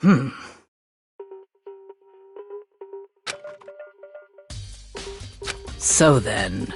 Hmm. So then...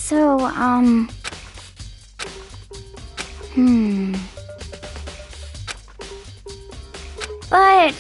So, But...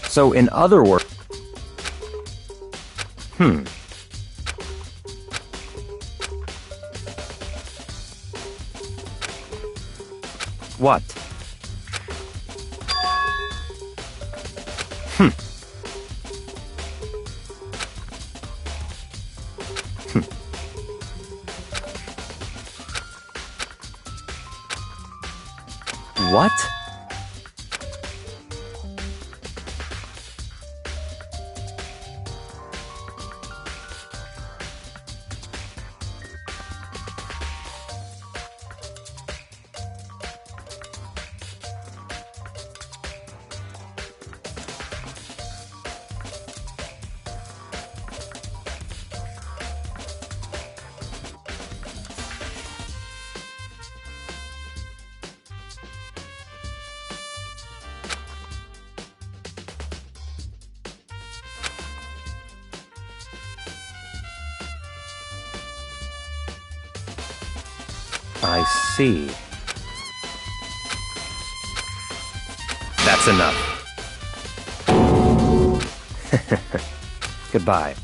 So in other words, what? What? I see. That's enough. Goodbye.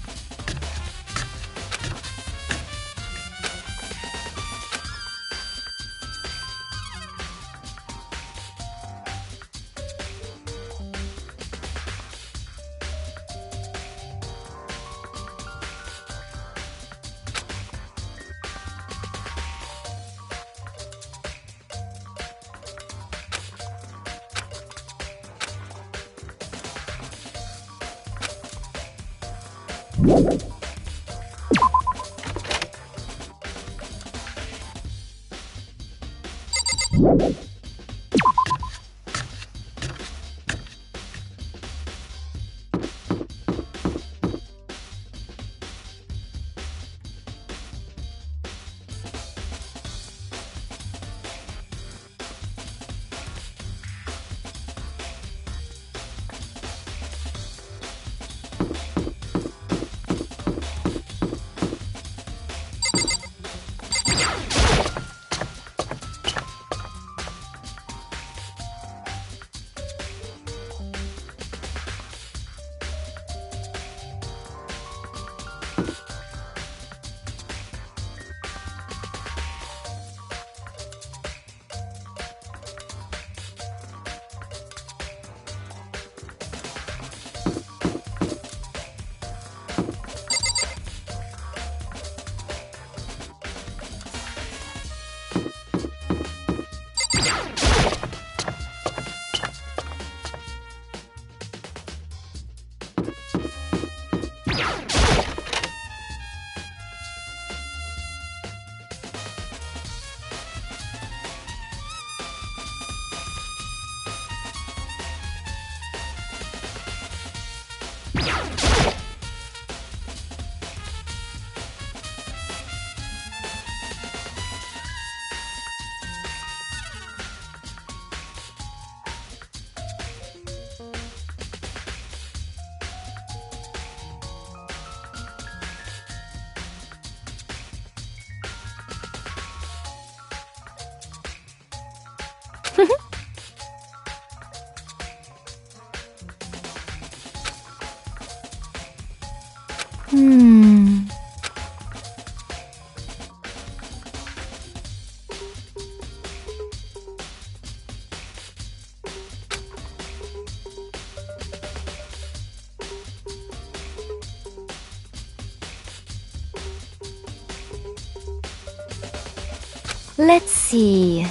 Let's see.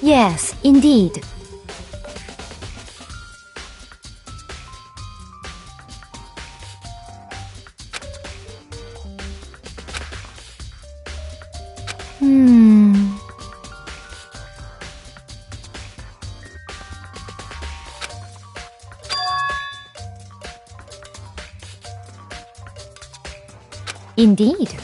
Yes, indeed. Indeed.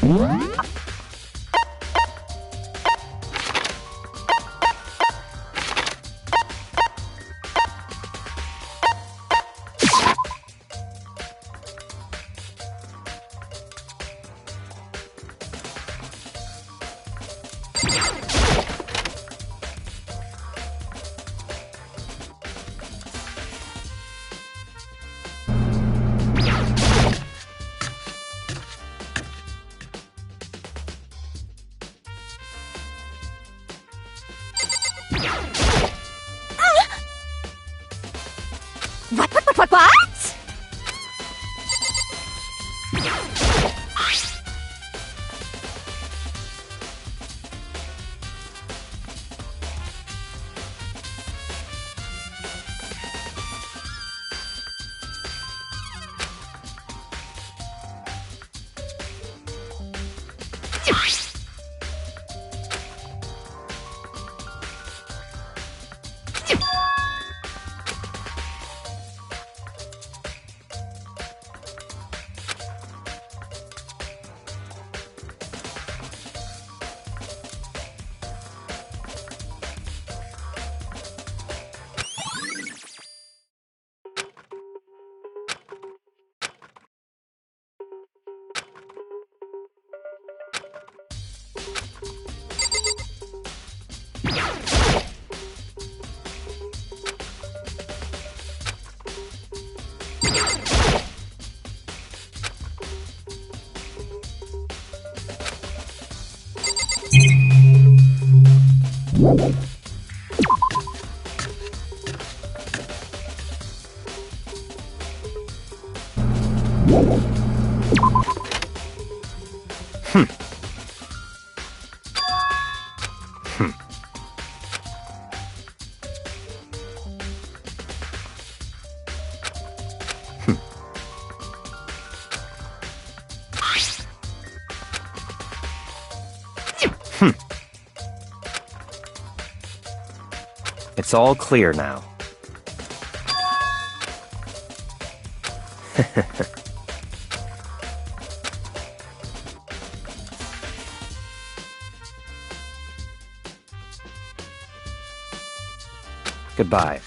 What? It's all clear now. Goodbye.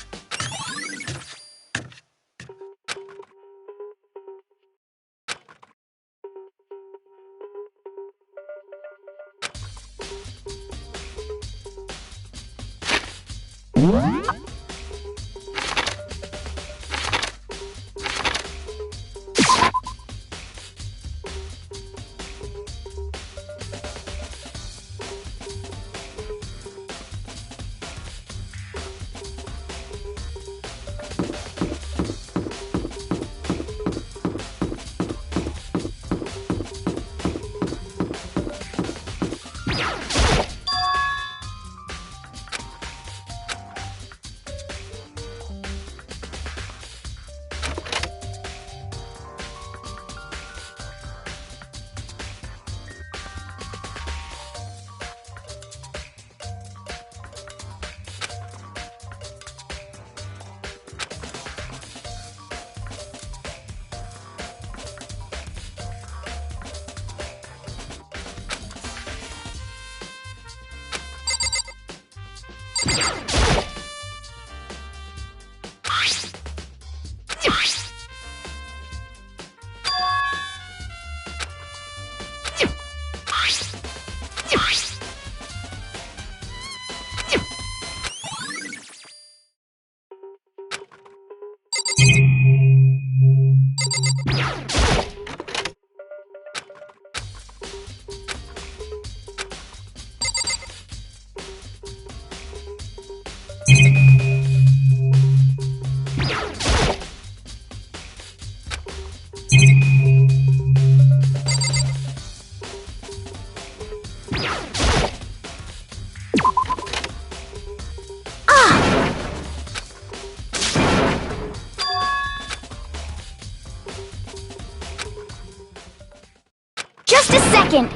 second.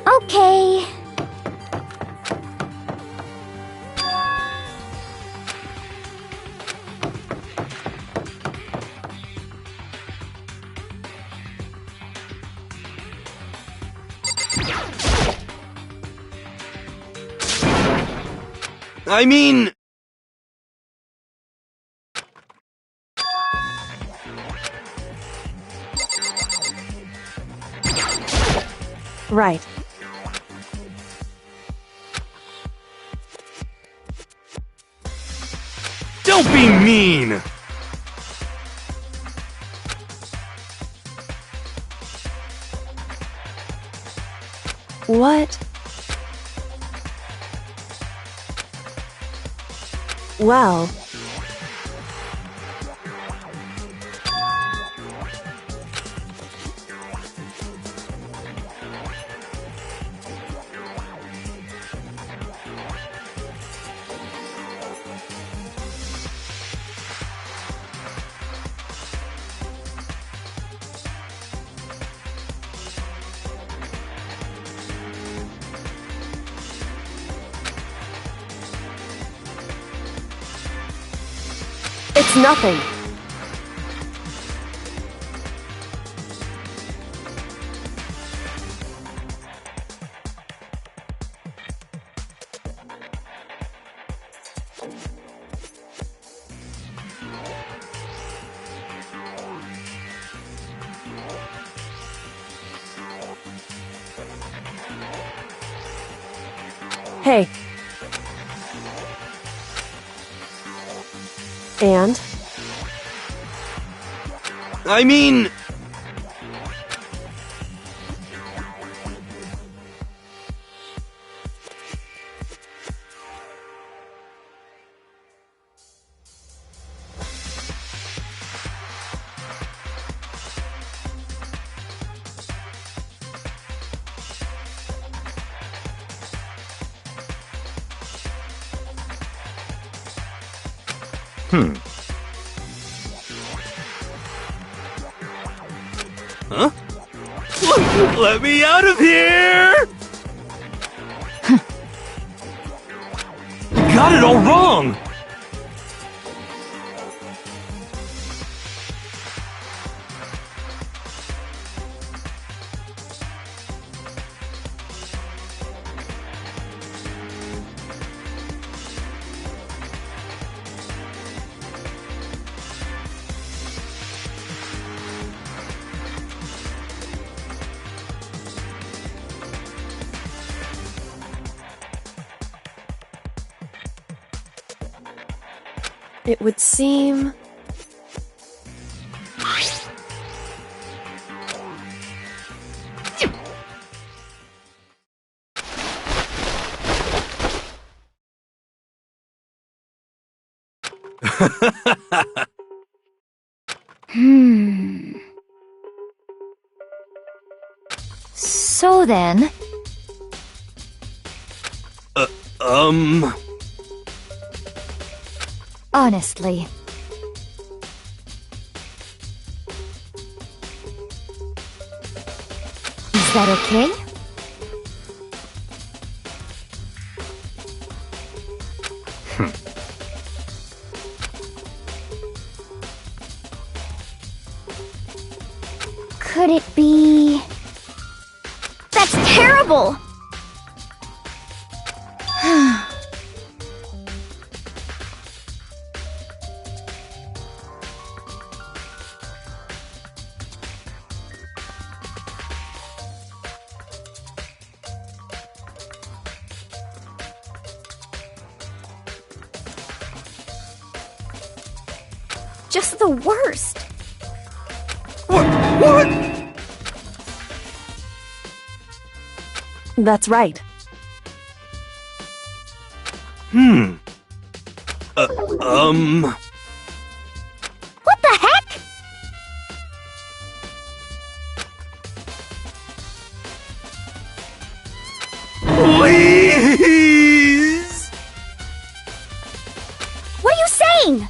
Okay. I mean... Right. Don't be mean! What? Well... It's nothing. Hey. And? I mean... Huh? Let me out of here! You got it all wrong! It would seem... So then... Honestly. Is that okay? Could it be... That's terrible! Just the worst. What? That's right. What the heck? Please! What are you saying?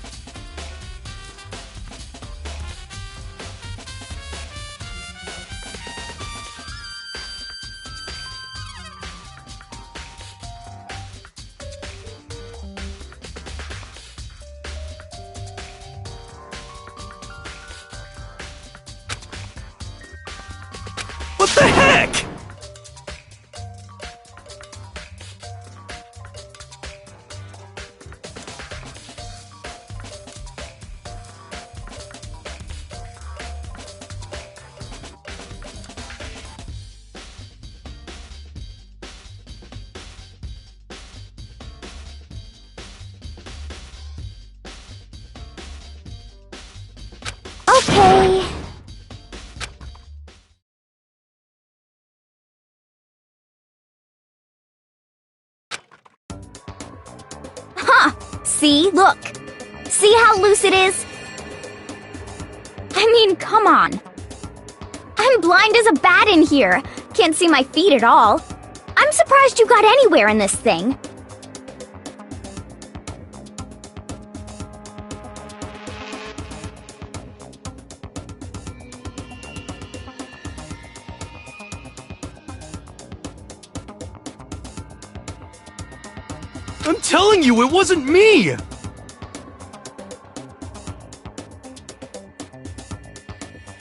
What the heck? Okay. Huh! See? Look! See how loose it is? I mean, come on. I'm blind as a bat in here. Can't see my feet at all. I'm surprised you got anywhere in this thing. I'm telling you, it wasn't me!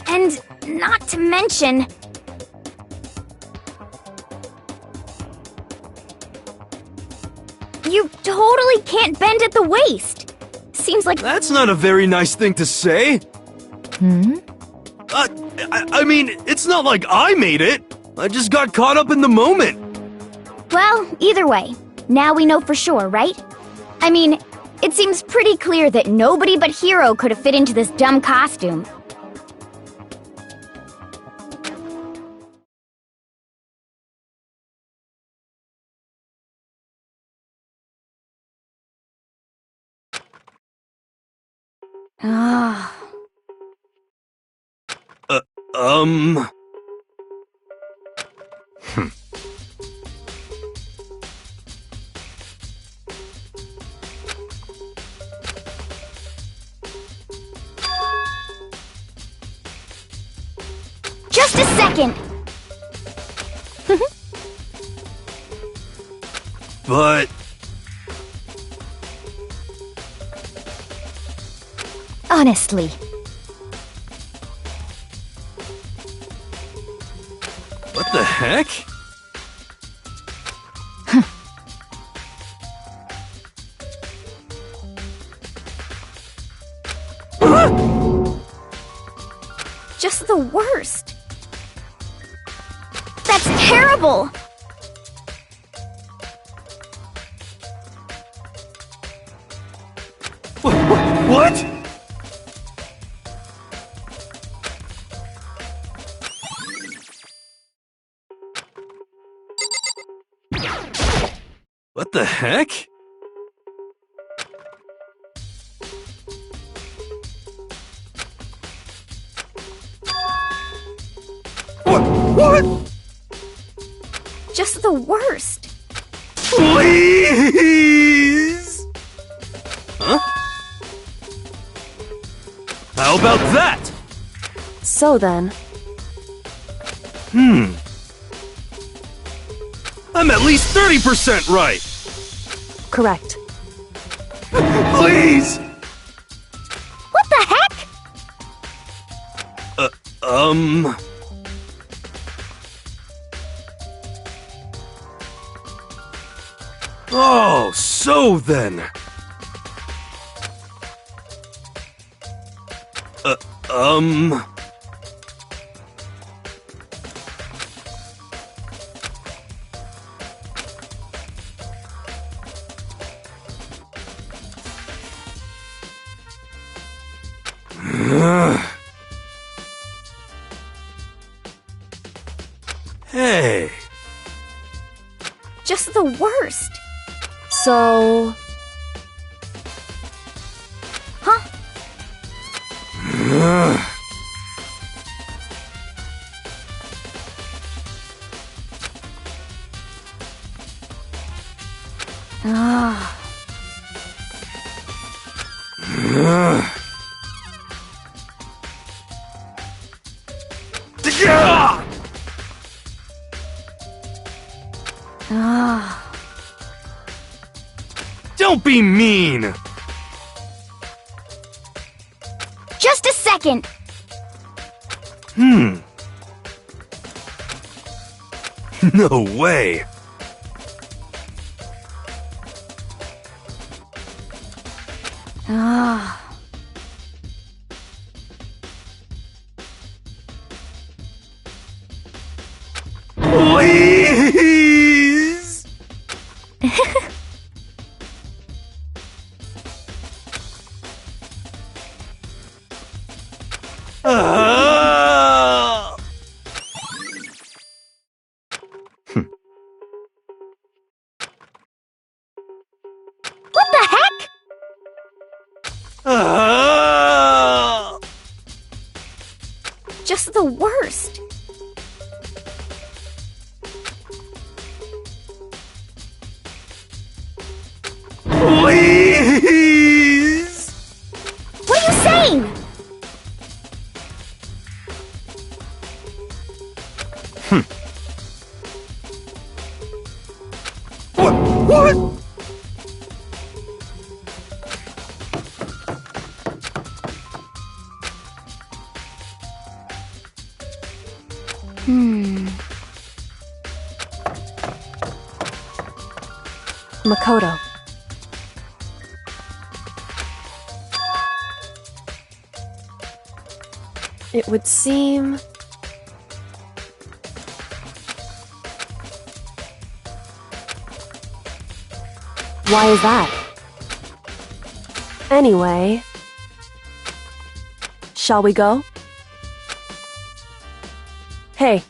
And not to mention... you totally can't bend at the waist. Seems like... That's not a very nice thing to say. I mean, it's not like I made it. I just got caught up in the moment. Well, either way, now we know for sure, right? I mean, it seems pretty clear that nobody but Hero could have fit into this dumb costume. Ah. Just a second! But... Honestly. What the heck? Just the worst. That's terrible! What? What the heck? What? Just the worst. Please? Huh? How about that? So then, I'm at least 30% right. correct. Please? What the heck? Oh, so then. Hey. Just the worst. So, Huh? Ah. Ah. Don't be mean. Just a second. No way. Ah. Please! Ah! What the heck? Ah! Just the worst. Please! What are you saying? What? Makoto. It would seem... Why is that? Anyway... Shall we go? Hey.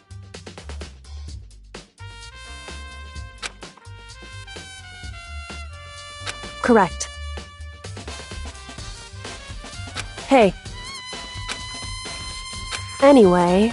Correct. Hey. Anyway...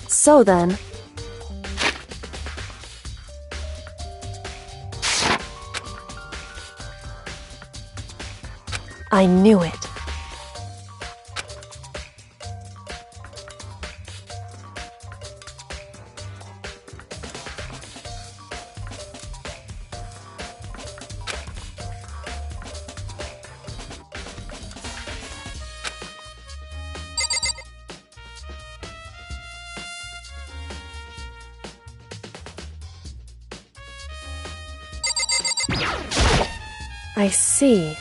So then... I knew it. I see.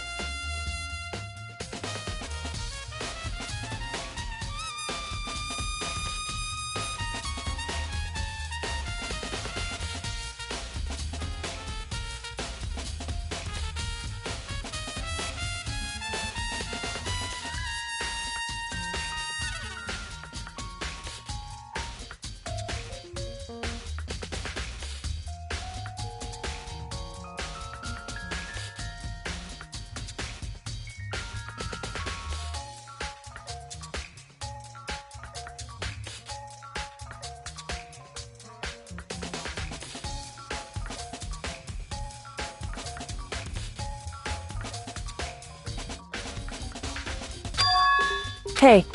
Hey.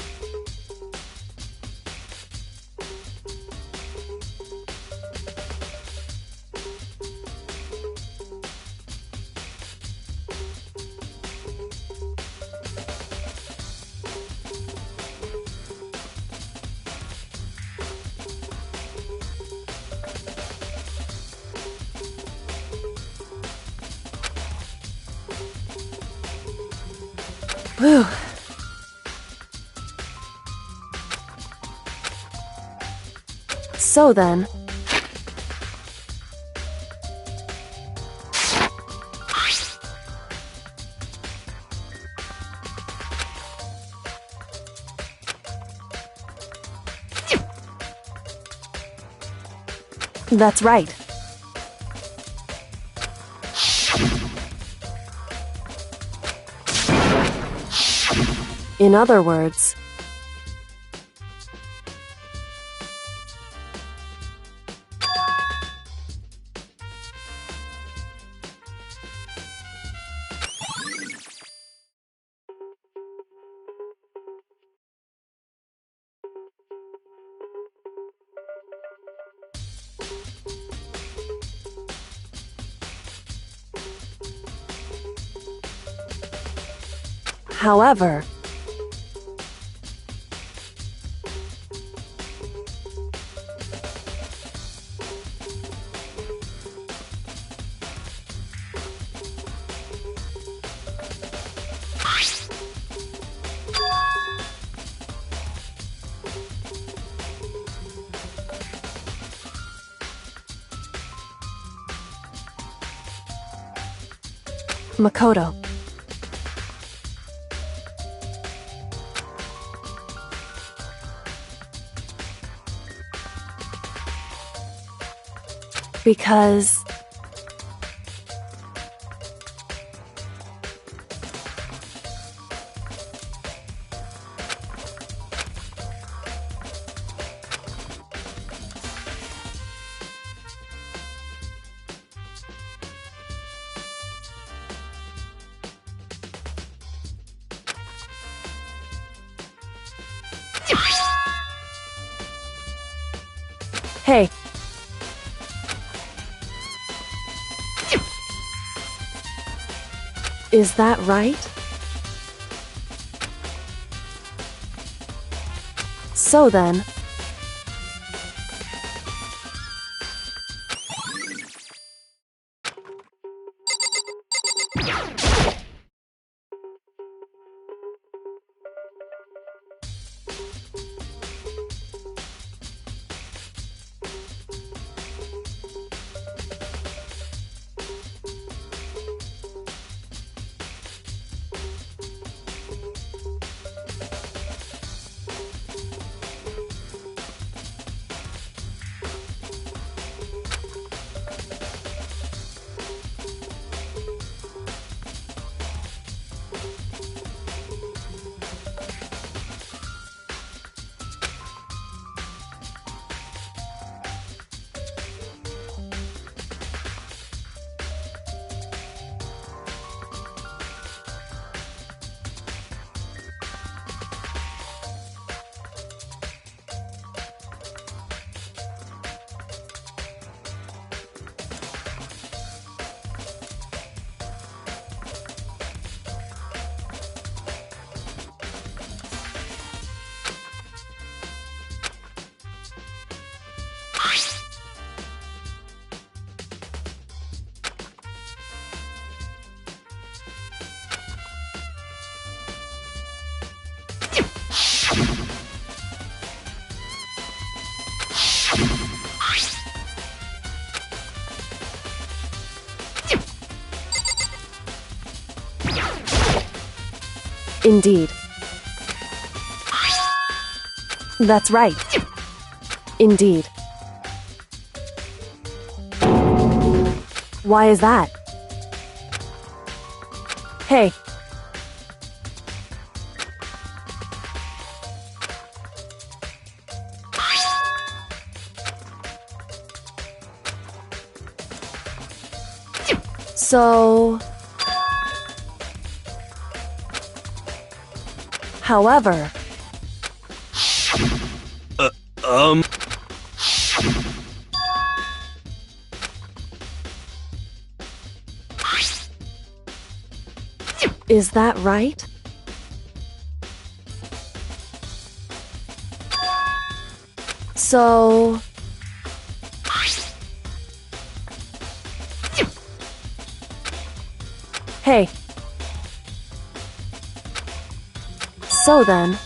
Whew. So then, that's right. In other words, however, Makoto. Because hey, is that right? So then, indeed. That's right. Indeed. Why is that? Hey. So... However... Is that right? So... Hey. So then...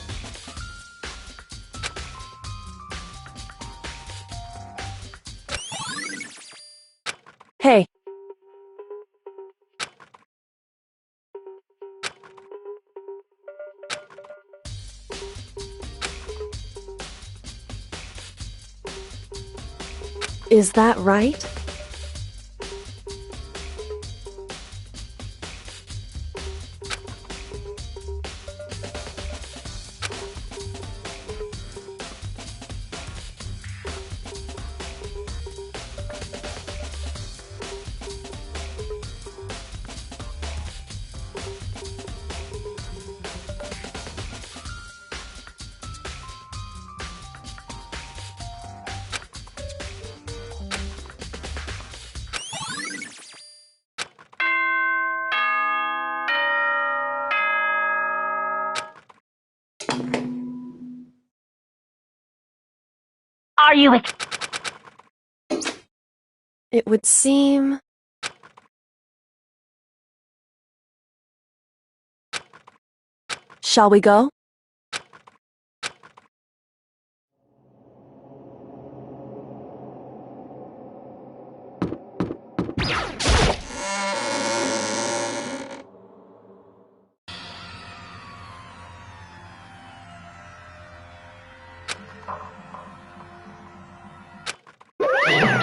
Hey. Is that right? Are you It would seem... Shall we go?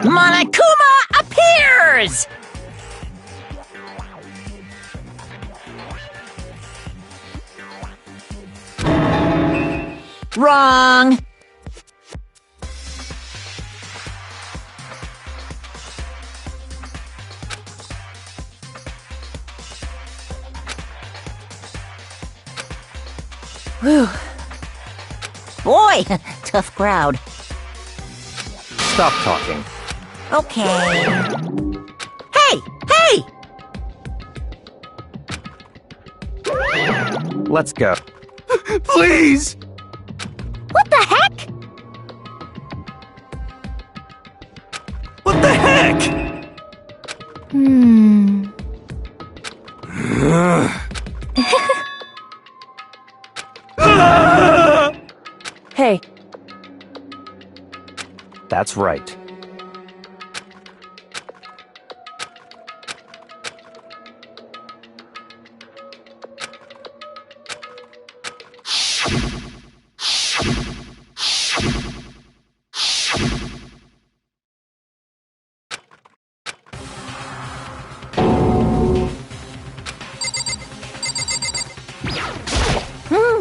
Monokuma appears! Wrong! Whew. Boy, tough crowd. Stop talking. Okay. Hey! Hey! Let's go. Please! What the heck? What the heck? Hey. That's right.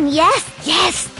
Yes, yes!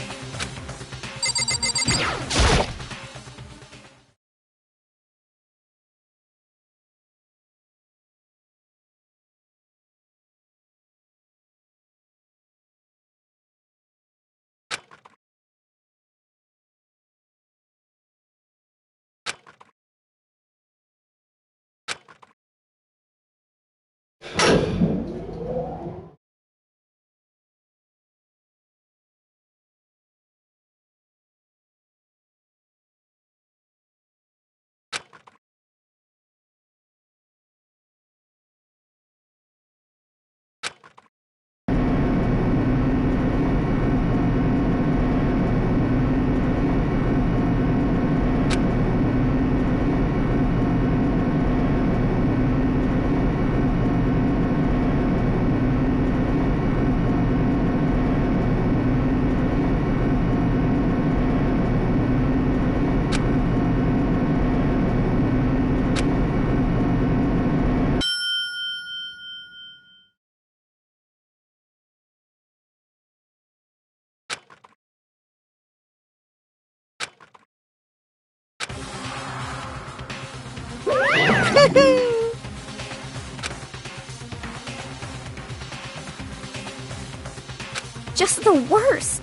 Just the worst.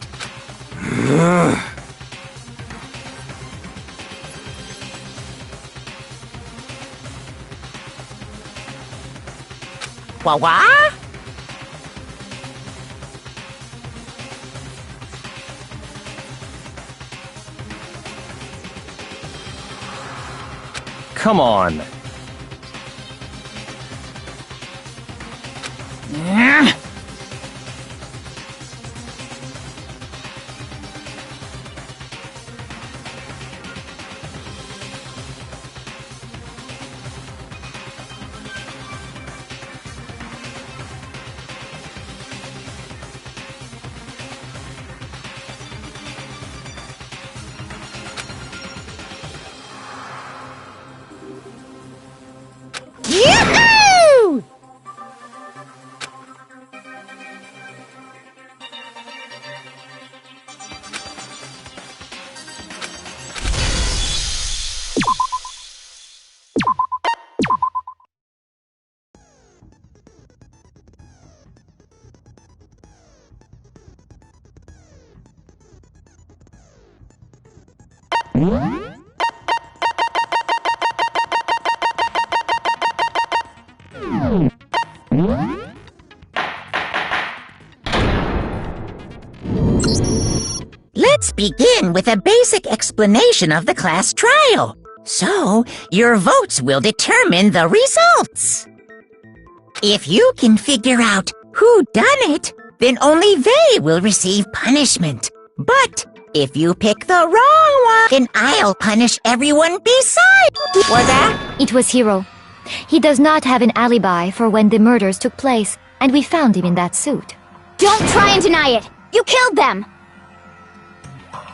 Wah-wah? Come on. begin with a basic explanation of the class trial. So, your votes will determine the results. If you can figure out who done it, then only they will receive punishment. But if you pick the wrong one, then I'll punish everyone beside. Was that? It was Hiro. He does not have an alibi for when the murders took place, and we found him in that suit. Don't try and deny it! You killed them!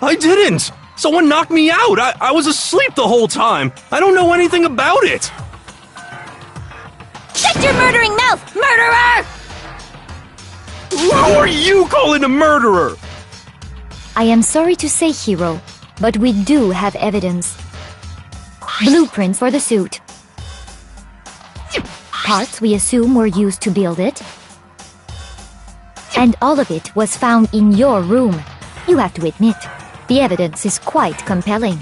I didn't! Someone knocked me out! I was asleep the whole time! I don't know anything about it! Shut your murdering mouth, murderer! Who are you calling a murderer? I am sorry to say, Hiro, but we do have evidence. Blueprints for the suit. Parts we assume were used to build it. And all of it was found in your room. You have to admit, the evidence is quite compelling.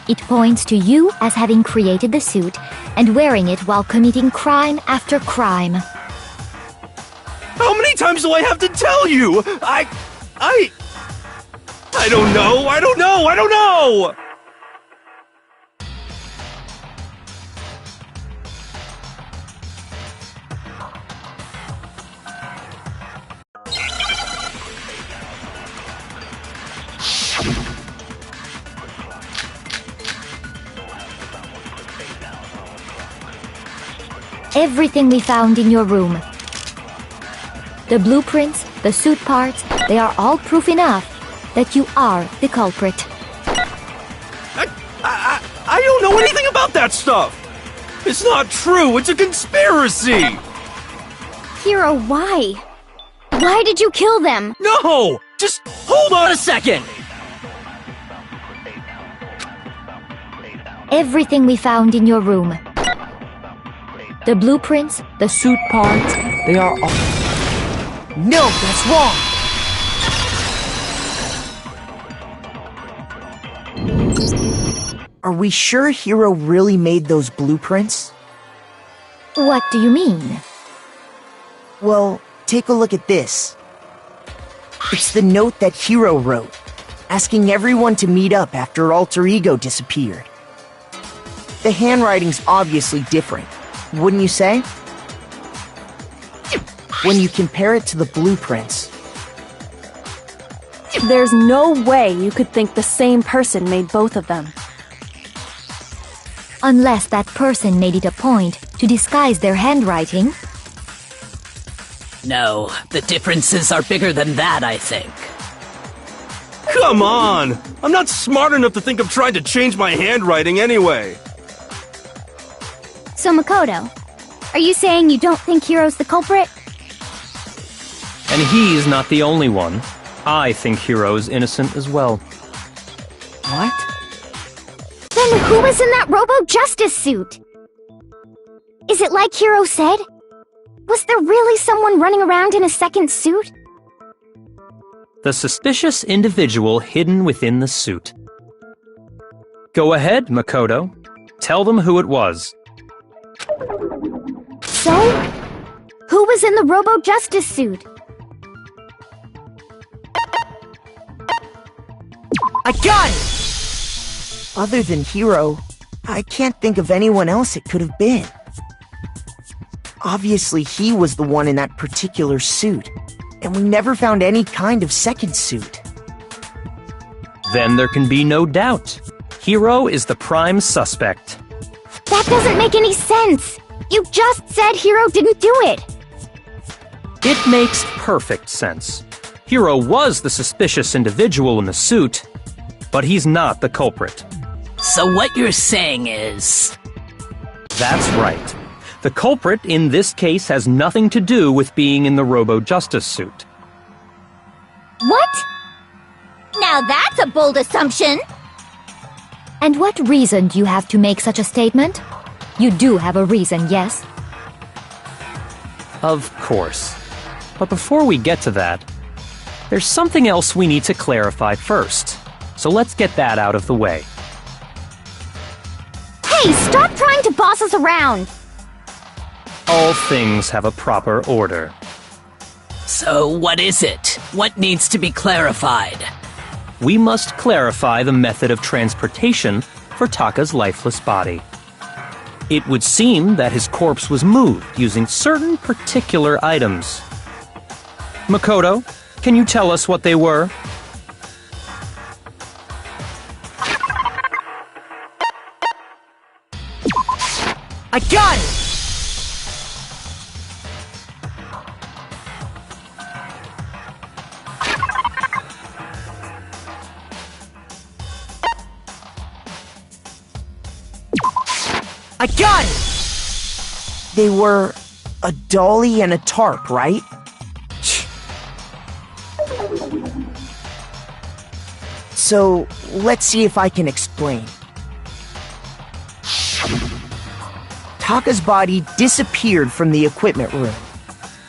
It points to you as having created the suit and wearing it while committing crime after crime. How many times do I have to tell you? I don't know, I don't know! Everything we found in your room. The blueprints, the suit parts, they are all proof enough that you are the culprit. I don't know anything about that stuff! It's not true, it's a conspiracy! Hiro, why? Why did you kill them? No! Just hold on a second! Everything we found in your room. The blueprints, the suit parts, they are all... No, that's wrong! Are we sure Hiro really made those blueprints? What do you mean? Well, take a look at this. It's the note that Hiro wrote, asking everyone to meet up after Alter Ego disappeared. The handwriting's obviously different, wouldn't you say? When you compare it to the blueprints. There's no way you could think the same person made both of them. Unless that person made it a point to disguise their handwriting. No, the differences are bigger than that, I think. Come on! I'm not smart enough to think of trying to change my handwriting anyway. So, Makoto, are you saying you don't think Hiro's the culprit? And he's not the only one. I think Hiro's innocent as well. What? Then who was in that Robo-Justice suit? Is it like Hiro said? Was there really someone running around in a second suit? The suspicious individual hidden within the suit. Go ahead, Makoto. Tell them who it was. So, who was in the Robo-Justice suit? I got it! Other than Hiro, I can't think of anyone else it could have been. Obviously, he was the one in that particular suit, and we never found any kind of second suit. Then there can be no doubt. Hiro is the prime suspect. That doesn't make any sense! You just said Hiro didn't do it! It makes perfect sense. Hiro was the suspicious individual in the suit, but he's not the culprit. So what you're saying is... That's right. The culprit in this case has nothing to do with being in the Robo-Justice suit. What? Now that's a bold assumption! And what reason do you have to make such a statement? You do have a reason, yes? Of course. But before we get to that, there's something else we need to clarify first. So let's get that out of the way. Hey, stop trying to boss us around! All things have a proper order. So what is it? What needs to be clarified? we must clarify the method of transportation for Taka's lifeless body. It would seem that his corpse was moved using certain particular items. Makoto, can you tell us what they were? I got it! I got it! They were a dolly and a tarp, right? So, let's see if I can explain. Taka's body disappeared from the equipment room,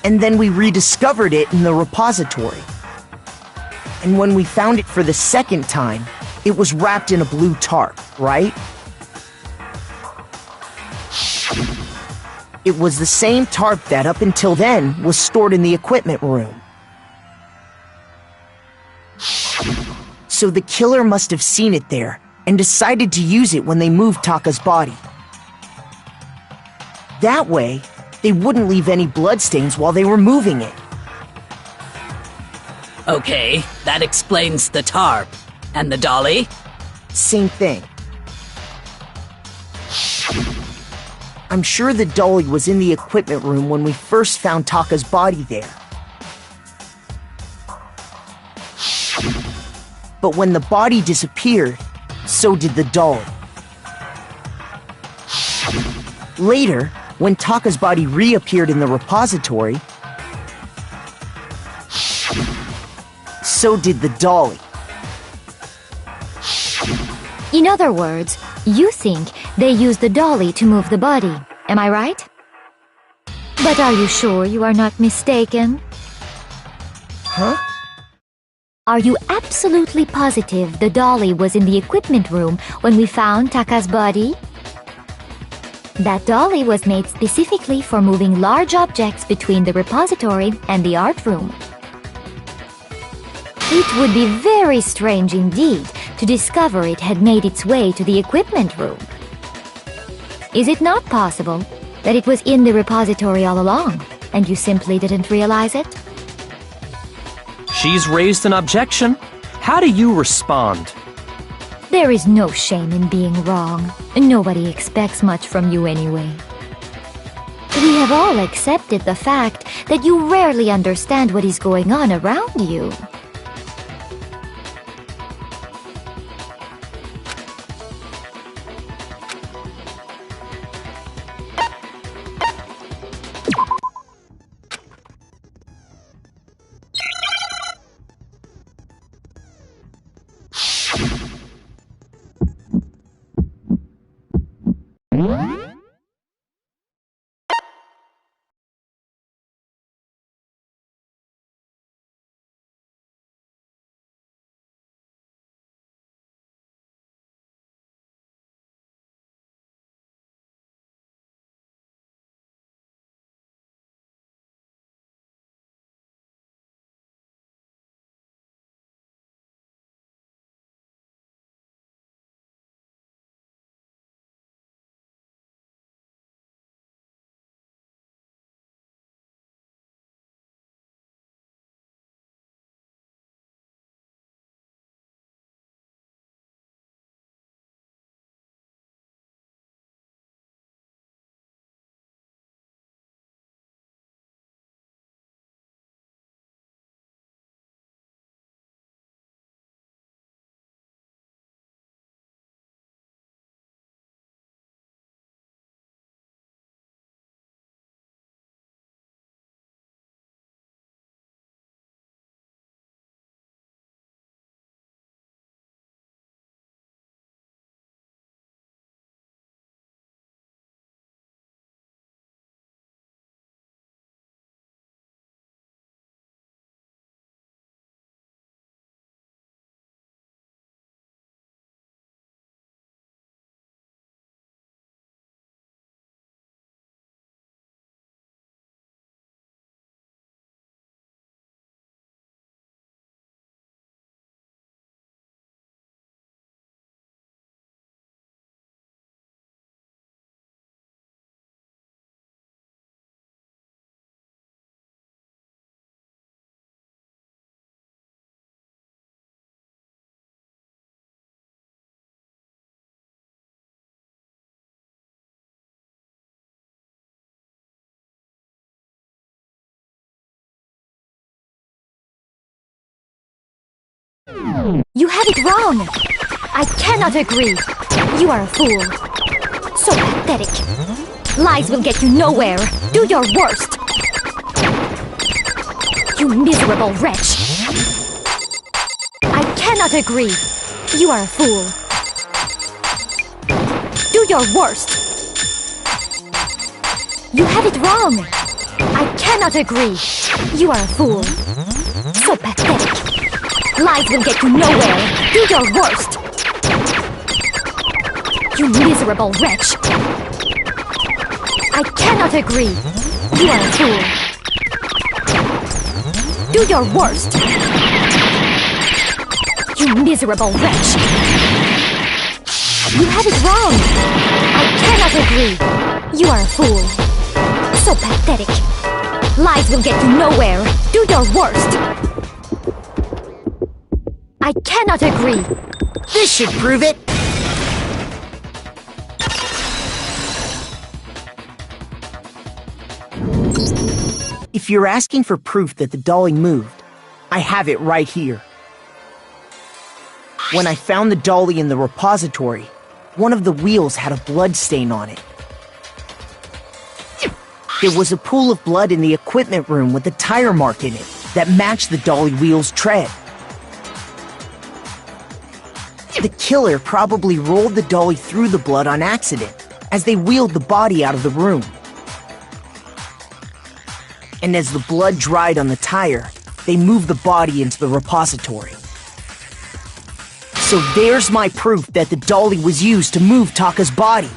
and then we rediscovered it in the repository. And when we found it for the second time, it was wrapped in a blue tarp, right? It was the same tarp that, up until then, was stored in the equipment room. So the killer must have seen it there, and decided to use it when they moved Taka's body. That way, they wouldn't leave any bloodstains while they were moving it. Okay, that explains the tarp. And the dolly? Same thing. I'm sure the dolly was in the equipment room when we first found Taka's body there. But when the body disappeared, so did the dolly. Later, when Taka's body reappeared in the repository, so did the dolly. In other words, you think they used the dolly to move the body, am I right? But are you sure you are not mistaken? Huh? Are you absolutely positive the dolly was in the equipment room when we found Taka's body? That dolly was made specifically for moving large objects between the repository and the art room. It would be very strange indeed to discover it had made its way to the equipment room. Is it not possible that it was in the repository all along, and you simply didn't realize it? She's raised an objection. How do you respond? There is no shame in being wrong. Nobody expects much from you anyway. We have all accepted the fact that you rarely understand what is going on around you. You have it wrong! I cannot agree! You are a fool. So pathetic. Lies will get you nowhere. Do your worst! You miserable wretch! I cannot agree! You are a fool. Do your worst! You have it wrong! I cannot agree! You are a fool. So pathetic. Lies will get you nowhere. Do your worst! You miserable wretch! I cannot agree! You are a fool. Do your worst! You miserable wretch! You have it wrong! I cannot agree! You are a fool. So pathetic. Lies will get you nowhere. Do your worst! I cannot agree! This should prove it! If you're asking for proof that the dolly moved, I have it right here. When I found the dolly in the repository, one of the wheels had a blood stain on it. There was a pool of blood in the equipment room with a tire mark in it that matched the dolly wheel's tread. The killer probably rolled the dolly through the blood on accident as they wheeled the body out of the room. And as the blood dried on the tire, they moved the body into the repository. So there's my proof that the dolly was used to move Taka's body.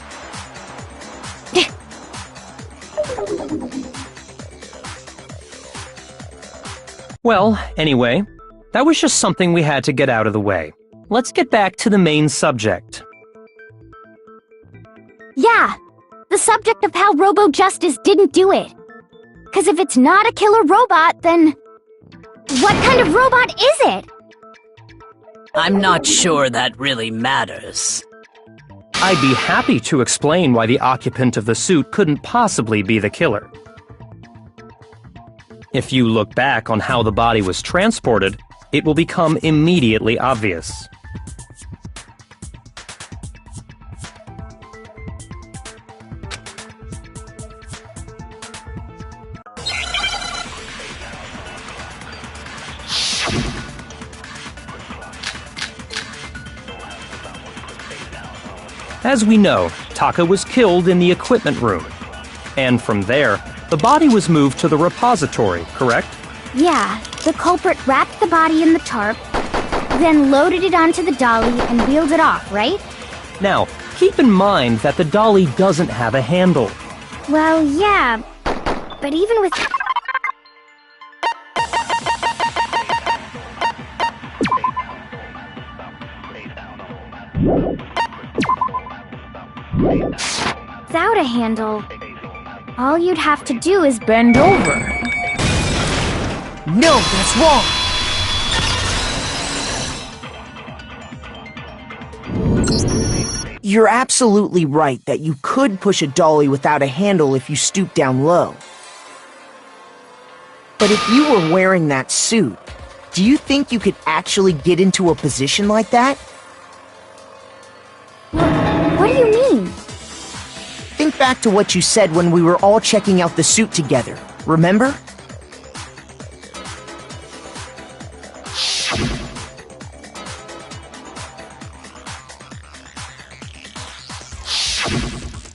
Well, anyway, that was just something we had to get out of the way. Let's get back to the main subject. Yeah, the subject of how Robo-Justice didn't do it. 'Cause if it's not a killer robot, then what kind of robot is it? I'm not sure that really matters. I'd be happy to explain why the occupant of the suit couldn't possibly be the killer. If you look back on how the body was transported, it will become immediately obvious. As we know, Taka was killed in the equipment room. And from there, the body was moved to the repository, correct? Yeah, the culprit wrapped the body in the tarp, then loaded it onto the dolly and wheeled it off, right? Now, keep in mind that the dolly doesn't have a handle. Well, yeah, but even with... Without a handle, all you'd have to do is bend over. No, that's wrong! You're absolutely right that you could push a dolly without a handle if you stoop down low. But if you were wearing that suit, do you think you could actually get into a position like that? What do you mean? Think back to what you said when we were all checking out the suit together, remember?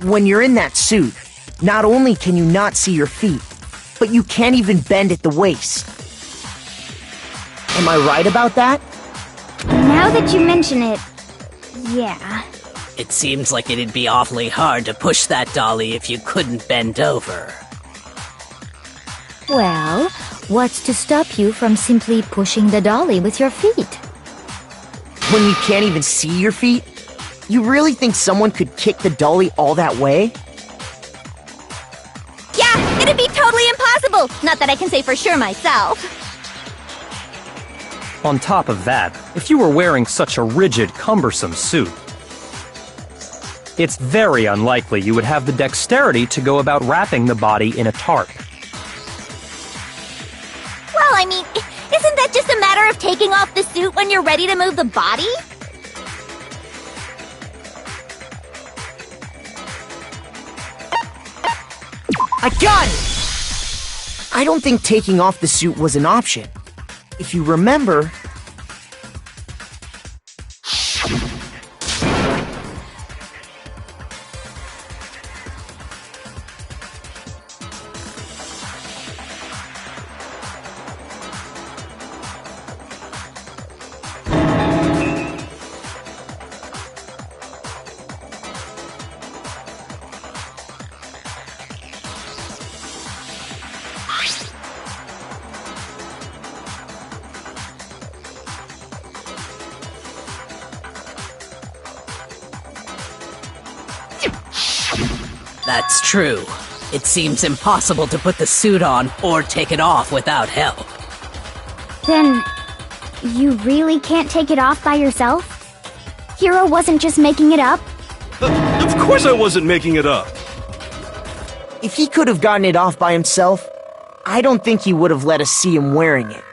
When you're in that suit, not only can you not see your feet, but you can't even bend at the waist. Am I right about that? Now that you mention it, yeah. It seems like it'd be awfully hard to push that dolly if you couldn't bend over. Well, what's to stop you from simply pushing the dolly with your feet? When you can't even see your feet? You really think someone could kick the dolly all that way? Yeah, it'd be totally impossible! Not that I can say for sure myself. On top of that, if you were wearing such a rigid, cumbersome suit, it's very unlikely you would have the dexterity to go about wrapping the body in a tarp. Well, I mean, isn't that just a matter of taking off the suit when you're ready to move the body? I got it! I don't think taking off the suit was an option. If you remember... That's true. It seems impossible to put the suit on or take it off without help. Then, you really can't take it off by yourself? Hiro wasn't just making it up? Of course I wasn't making it up. If he could have gotten it off by himself, I don't think he would have let us see him wearing it.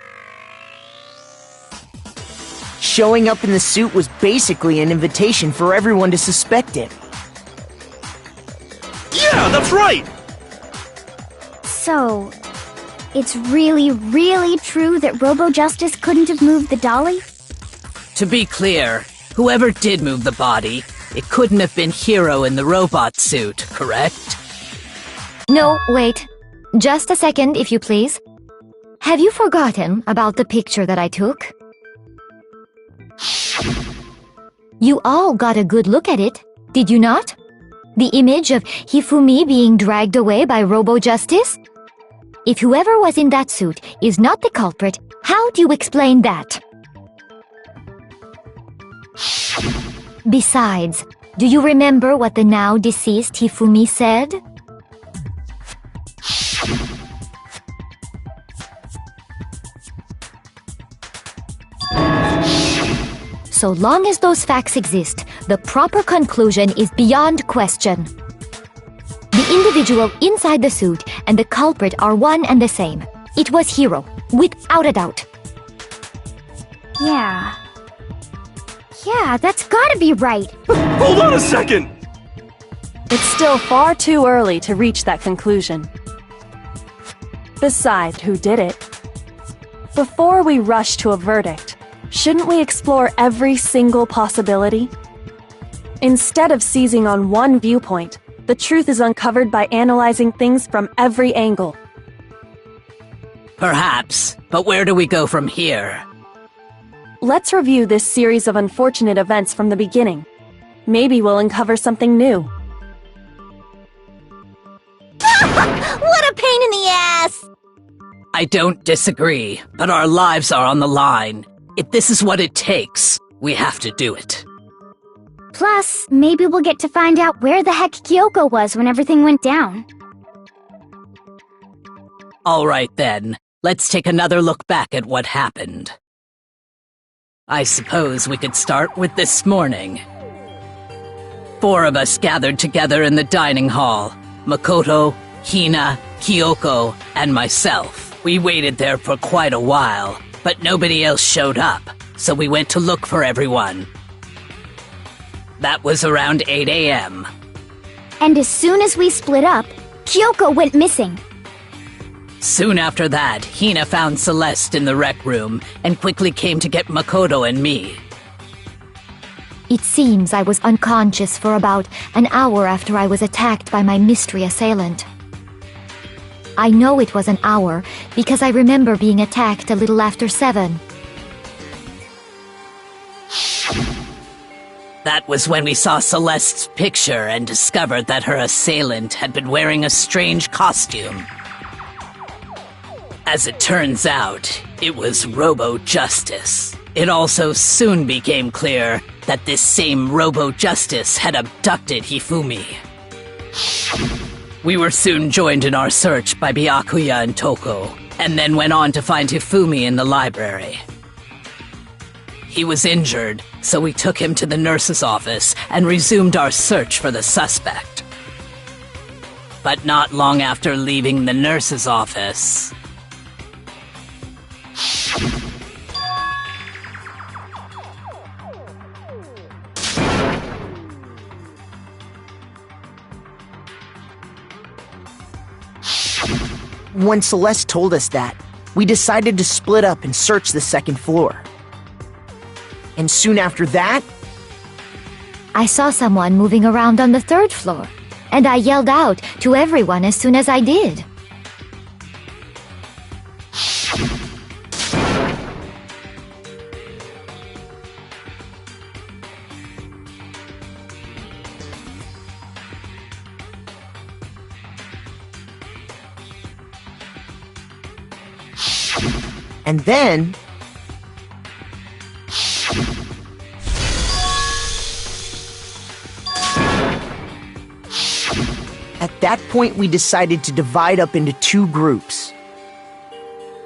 Showing up in the suit was basically an invitation for everyone to suspect him. Yeah, that's right! So, it's really, really true that Robo-Justice couldn't have moved the dolly? To be clear, whoever did move the body, it couldn't have been Hiro in the robot suit, correct? No, wait. Just a second, if you please. Have you forgotten about the picture that I took? You all got a good look at it, did you not? The image of Hifumi being dragged away by Robo-Justice? If whoever was in that suit is not the culprit, how do you explain that? Besides, do you remember what the now deceased Hifumi said? So long as those facts exist, the proper conclusion is beyond question. The individual inside the suit and the culprit are one and the same. It was Hiro, without a doubt. Yeah, that's gotta be right. Hold on a second! It's still far too early to reach that conclusion. Besides, who did it? Before we rush to a verdict, shouldn't we explore every single possibility? Instead of seizing on one viewpoint, the truth is uncovered by analyzing things from every angle. Perhaps, but where do we go from here? Let's review this series of unfortunate events from the beginning. Maybe we'll uncover something new. What a pain in the ass! I don't disagree, but our lives are on the line. If this is what it takes, we have to do it. Plus, maybe we'll get to find out where the heck Kyoko was when everything went down. All right then, let's take another look back at what happened. I suppose we could start with this morning. 4 of us gathered together in the dining hall. Makoto, Hina, Kyoko, and myself. We waited there for quite a while, but nobody else showed up, so we went to look for everyone. That was around 8 a.m. And as soon as we split up, Kyoko went missing. Soon after that, Hina found Celeste in the rec room and quickly came to get Makoto and me. It seems I was unconscious for about an hour after I was attacked by my mystery assailant. I know it was an hour because I remember being attacked a little after 7. That was when we saw Celeste's picture and discovered that her assailant had been wearing a strange costume. As it turns out, it was Robo-Justice. It also soon became clear that this same Robo-Justice had abducted Hifumi. We were soon joined in our search by Byakuya and Toko, and then went on to find Hifumi in the library. He was injured, so we took him to the nurse's office and resumed our search for the suspect. But not long after leaving the nurse's office... When Celeste told us that, we decided to split up and search the second floor. And soon after that, I saw someone moving around on the third floor, and I yelled out to everyone as soon as I did. and then... At that point, we decided to divide up into two groups.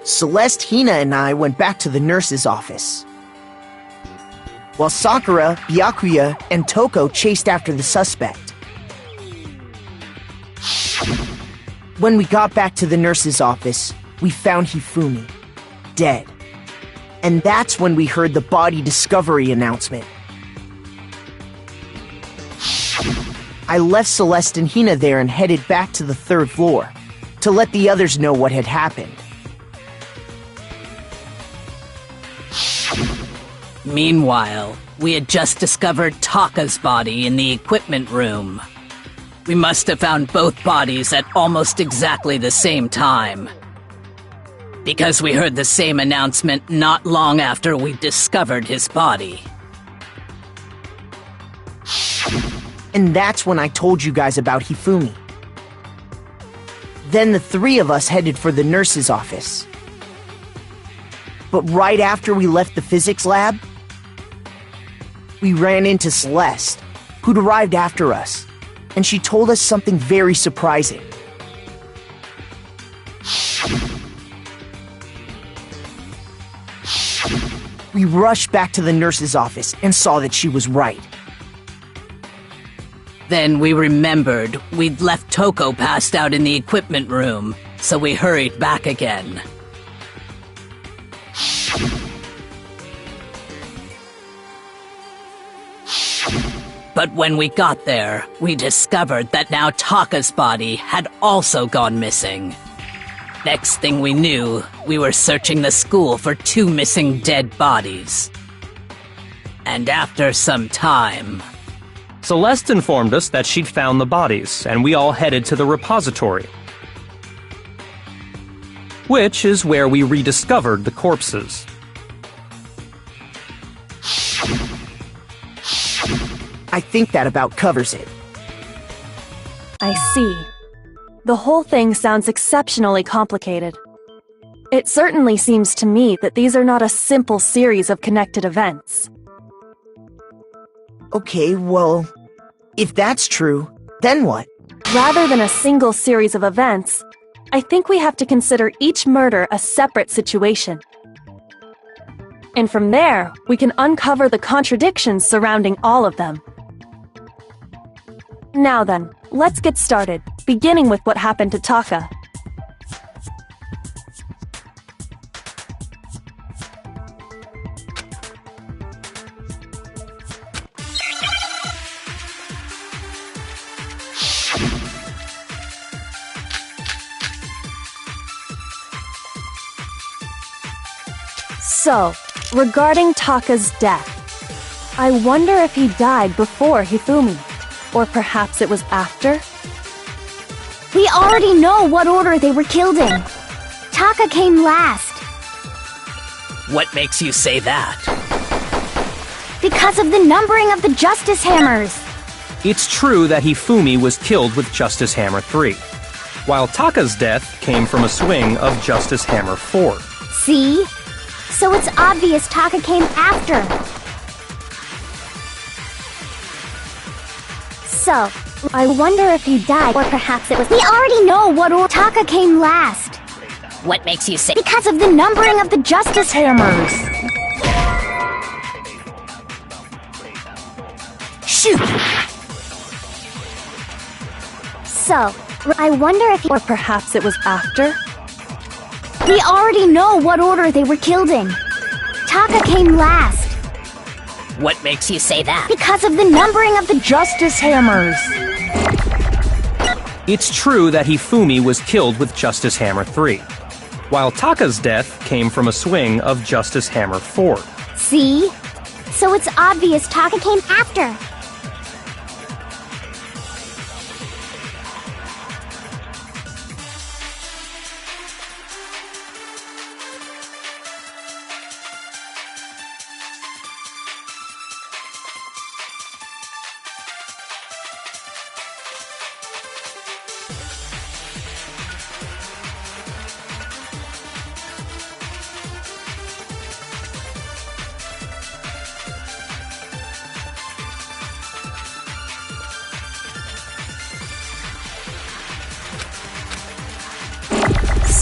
Celeste, Hina, and I went back to the nurse's office, while Sakura, Byakuya, and Toko chased after the suspect. When we got back to the nurse's office, we found Hifumi, dead. And that's when we heard the body discovery announcement. I left Celeste and Hina there and headed back to the third floor to let the others know what had happened. Meanwhile, we had just discovered Taka's body in the equipment room. We must have found both bodies at almost exactly the same time, because we heard the same announcement not long after we discovered his body. And that's when I told you guys about Hifumi. Then the three of us headed for the nurse's office. But right after we left the physics lab, we ran into Celeste, who'd arrived after us, and she told us something very surprising. We rushed back to the nurse's office and saw that she was right. Then we remembered we'd left Toko passed out in the equipment room, so we hurried back again. But when we got there, we discovered that now Taka's body had also gone missing. Next thing we knew, we were searching the school for two missing dead bodies. And after some time... Celeste informed us that she'd found the bodies, and we all headed to the repository, which is where we rediscovered the corpses. I think that about covers it. I see. The whole thing sounds exceptionally complicated. It certainly seems to me that these are not a simple series of connected events. Okay, well, if that's true, then what? Rather than a single series of events, I think we have to consider each murder a separate situation. And from there, we can uncover the contradictions surrounding all of them. Now then, let's get started, beginning with what happened to Taka. So, regarding Taka's death, I wonder if he died before Hifumi, or perhaps it was after? We already know what order they were killed in. Taka came last. What makes you say that? Because of the numbering of the Justice Hammers. It's true that Hifumi was killed with Justice Hammer 3, while Taka's death came from a swing of Justice Hammer 4. See? So it's obvious Taka came after. So, I wonder if he died, or perhaps it was... We already know what order Taka came last. What makes you say... Because of the numbering of the Justice Hammers. Shoot! So, I wonder if... Or perhaps it was after? We already know what order they were killed in. Taka came last. What makes you say that? Because of the numbering of the Justice Hammers. It's true that Hifumi was killed with Justice Hammer 3, while Taka's death came from a swing of Justice Hammer 4. See? So it's obvious Taka came after.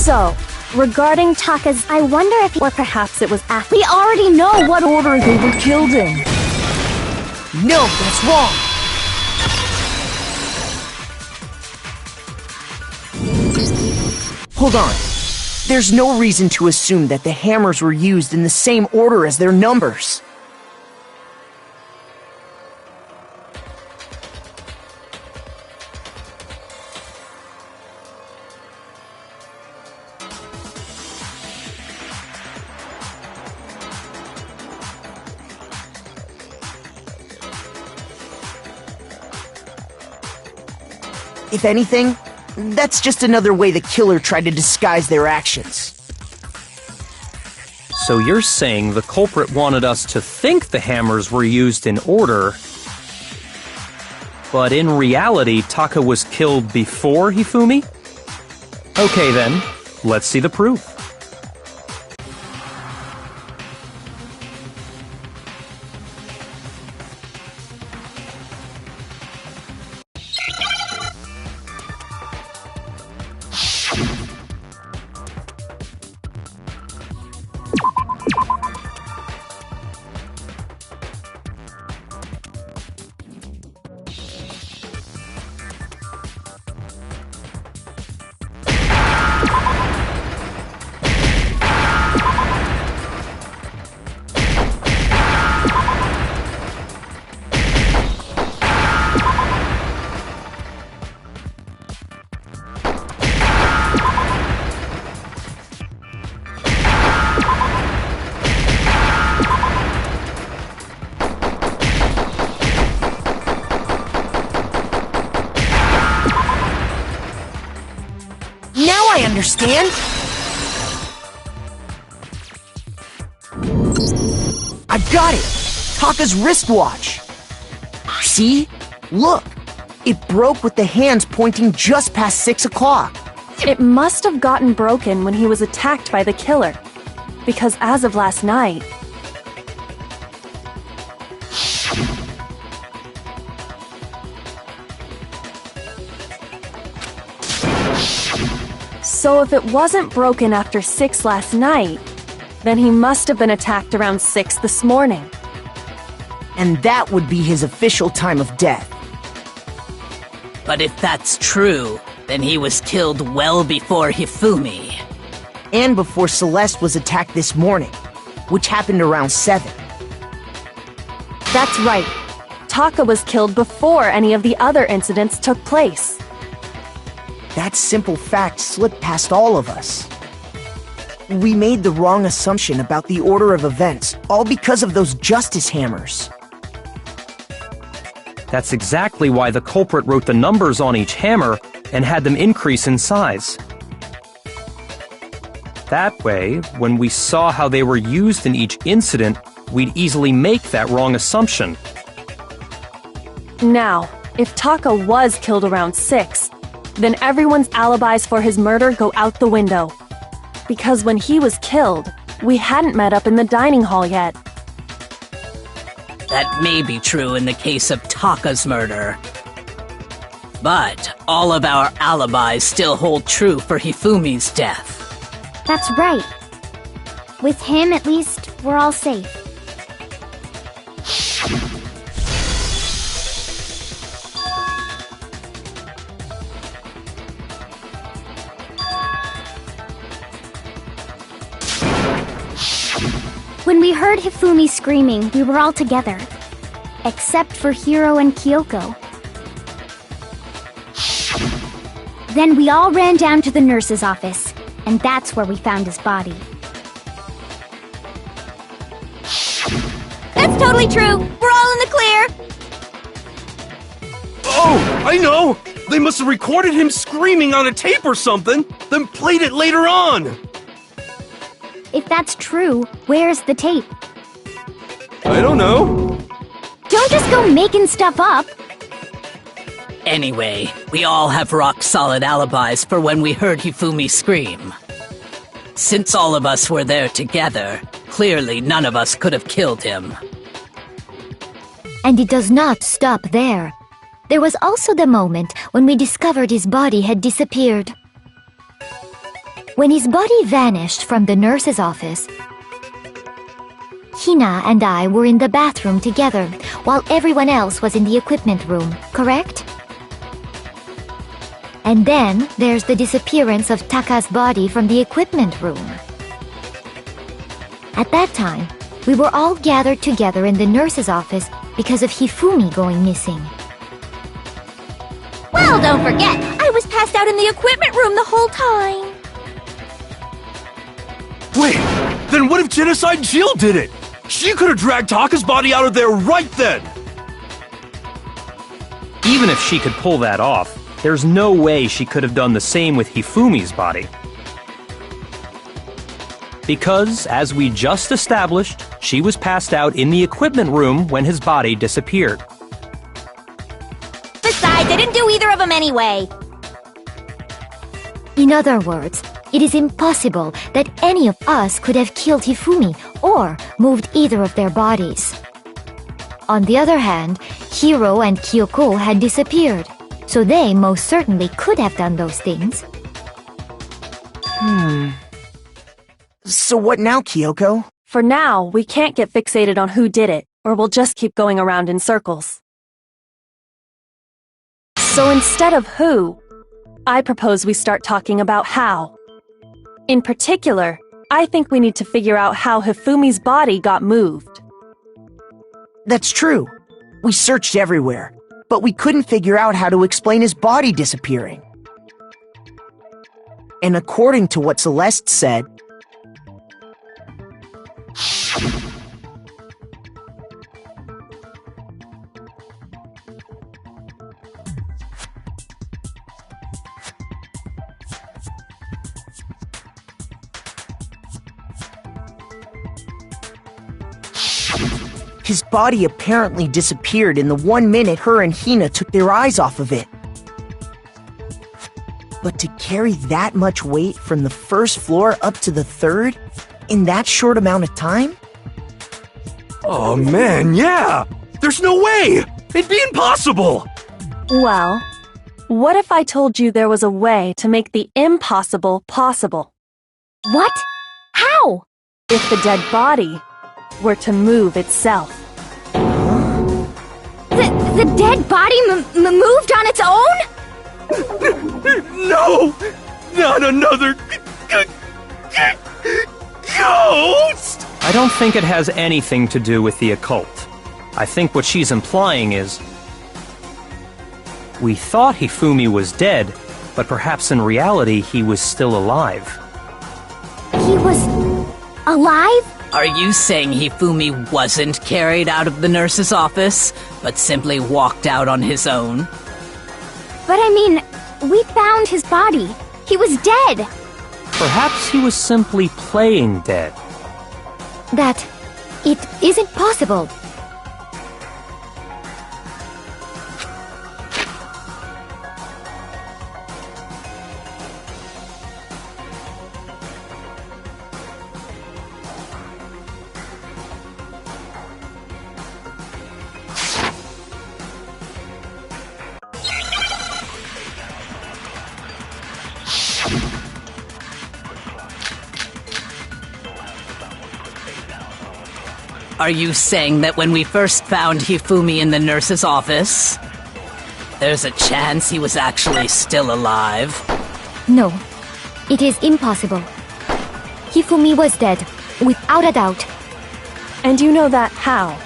So, regarding Taka's, I wonder if, or perhaps it was after. We already know what order they were killed in. No, that's wrong! Hold on. There's no reason to assume that the hammers were used in the same order as their numbers. If anything, that's just another way the killer tried to disguise their actions. So you're saying the culprit wanted us to think the hammers were used in order, but in reality, Taka was killed before Hifumi? Okay then, let's see the proof. Now I understand! I've got it! Taka's wristwatch! See? Look! It broke with the hands pointing just past 6 o'clock. It must have gotten broken when he was attacked by the killer. Because as of last night, so if it wasn't broken after 6 last night, then he must have been attacked around 6 this morning. And that would be his official time of death. But if that's true, then he was killed well before Hifumi. And before Celeste was attacked this morning, which happened around 7. That's right. Taka was killed before any of the other incidents took place. That simple fact slipped past all of us. We made the wrong assumption about the order of events, all because of those justice hammers. That's exactly why the culprit wrote the numbers on each hammer and had them increase in size. That way, when we saw how they were used in each incident, we'd easily make that wrong assumption. Now, if Taka was killed around 6, then everyone's alibis for his murder go out the window. Because when he was killed, we hadn't met up in the dining hall yet. That may be true in the case of Taka's murder. But all of our alibis still hold true for Hifumi's death. That's right. With him, at least, we're all safe. When we heard Hifumi screaming, we were all together. Except for Hiro and Kyoko. Then we all ran down to the nurse's office, and that's where we found his body. That's totally true. We're all in the clear. Oh, I know! They must have recorded him screaming on a tape or something, then played it later on! If that's true, where's the tape? I don't know. Don't just go making stuff up. Anyway, we all have rock-solid alibis for when we heard Hifumi scream. Since all of us were there together, clearly none of us could have killed him. And it does not stop there. There was also the moment when we discovered his body had disappeared. When his body vanished from the nurse's office, Hina and I were in the bathroom together, while everyone else was in the equipment room, correct? And then there's the disappearance of Taka's body from the equipment room. At that time, we were all gathered together in the nurse's office because of Hifumi going missing. Well, don't forget, I was passed out in the equipment room the whole time. Wait, then what if Genocide Jill did it? She could have dragged Taka's body out of there right then! Even if she could pull that off, there's no way she could have done the same with Hifumi's body. Because, as we just established, she was passed out in the equipment room when his body disappeared. Besides, I didn't do either of them anyway. In other words, it is impossible that any of us could have killed Hifumi or moved either of their bodies. On the other hand, Hiro and Kyoko had disappeared, so they most certainly could have done those things. So what now, Kyoko? For now, we can't get fixated on who did it, or we'll just keep going around in circles. So instead of who, I propose we start talking about how. In particular, I think we need to figure out how Hifumi's body got moved. That's true. We searched everywhere, but we couldn't figure out how to explain his body disappearing. And according to what Celeste said, his body apparently disappeared in the 1 minute her and Hina took their eyes off of it. But to carry that much weight from the first floor up to the third in that short amount of time? Oh man, yeah! There's no way! It'd be impossible! Well, what if I told you there was a way to make the impossible possible? What? How? If the dead body were to move itself. The dead body moved on its own? No! Not another ghost! I don't think it has anything to do with the occult. I think what she's implying is, we thought Hifumi was dead, but perhaps in reality he was still alive. He was alive? Are you saying Hifumi wasn't carried out of the nurse's office, but simply walked out on his own? But I mean, we found his body. He was dead. Perhaps he was simply playing dead. That it isn't possible. Are you saying that when we first found Hifumi in the nurse's office, there's a chance he was actually still alive? No, it is impossible. Hifumi was dead, without a doubt. And you know that how?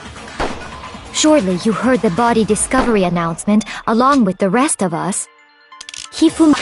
Surely you heard the body discovery announcement along with the rest of us. Hifumi...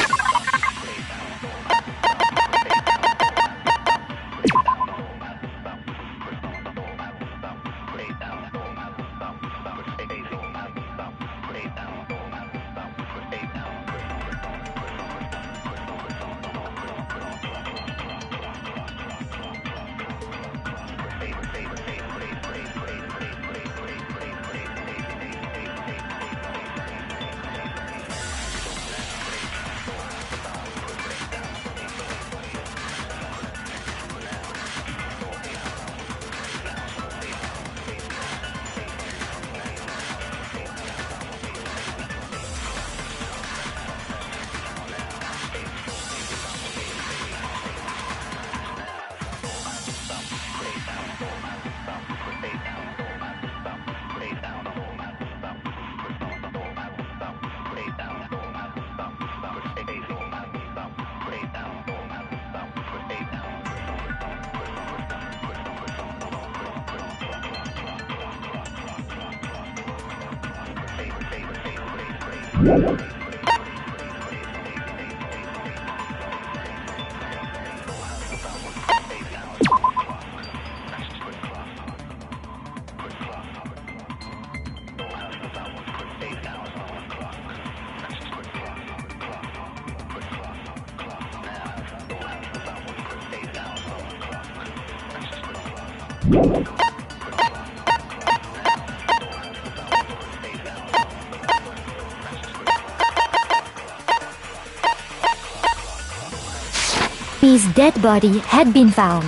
His dead body had been found.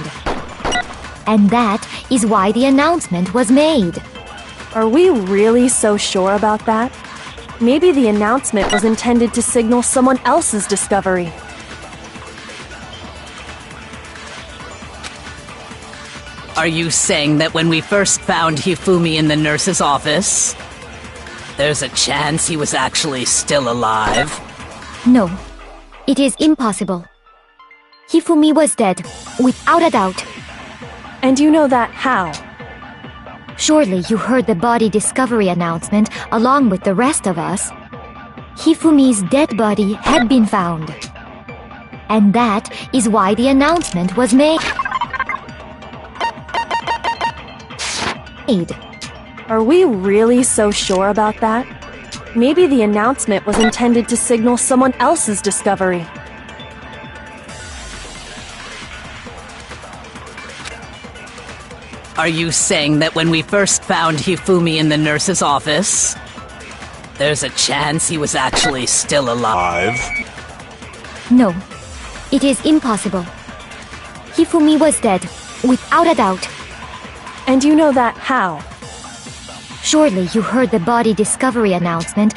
And that is why the announcement was made. Are we really so sure about that? Maybe the announcement was intended to signal someone else's discovery. Are you saying that when we first found Hifumi in the nurse's office, there's a chance he was actually still alive? No, it is impossible. Hifumi was dead, without a doubt. And you know that how? Surely you heard the body discovery announcement along with the rest of us. Hifumi's dead body had been found. And that is why the announcement was made. Are we really so sure about that? Maybe the announcement was intended to signal someone else's discovery. Are you saying that when we first found Hifumi in the nurse's office, there's a chance he was actually still alive? No, it is impossible. Hifumi was dead, without a doubt. And you know that how? Surely you heard the body discovery announcement.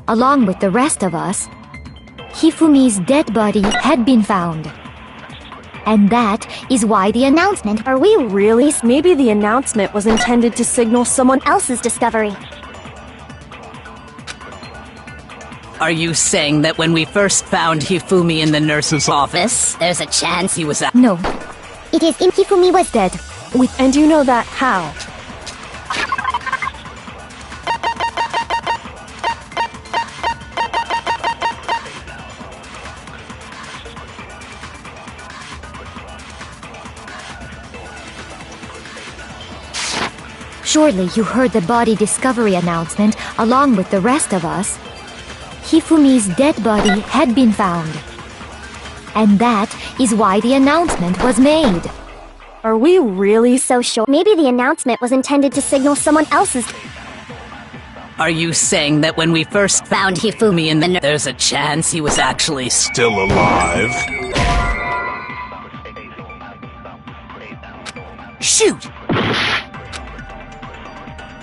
Along with the rest of us, Hifumi's dead body had been found. And that is why the announcement. Are we really? Maybe the announcement was intended to signal someone else's discovery. Are you saying that when we first found Hifumi in the nurse's office, there's a chance he was No. It is Hifumi was dead. And you know that how? Surely you heard the body discovery announcement along with the rest of us. Hifumi's dead body had been found. And that is why the announcement was made. Are we really so sure? Maybe the announcement was intended to signal someone else's. Are you saying that when we first found Hifumi in the there's a chance he was actually still alive? Shoot!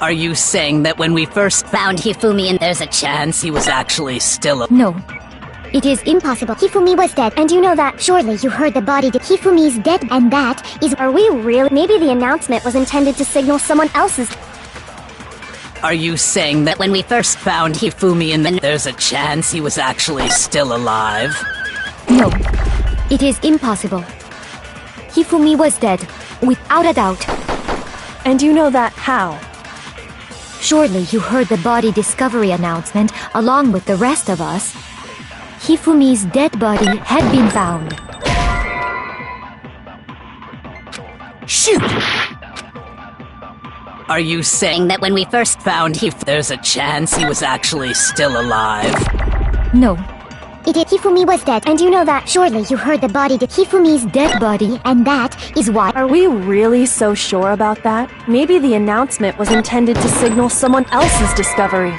Are you saying that when we first found Hifumi and there's a chance he was actually still No. It is impossible. Hifumi was dead, and you know that. Surely you heard the body. Hifumi's dead, and that is. Are we really? Maybe the announcement was intended to signal someone else's. Are you saying that when we first found Hifumi in the there's a chance he was actually still alive? No. It is impossible. Hifumi was dead, without a doubt. And you know that how? Surely you heard the body discovery announcement along with the rest of us. Hifumi's dead body had been found. Shoot! Are you saying that when we first found there's a chance he was actually still alive? No. Hifumi was dead, and you know that. Surely you heard the body. Hifumi's dead body, and that is why. Are we really so sure about that? Maybe the announcement was intended to signal someone else's discovery.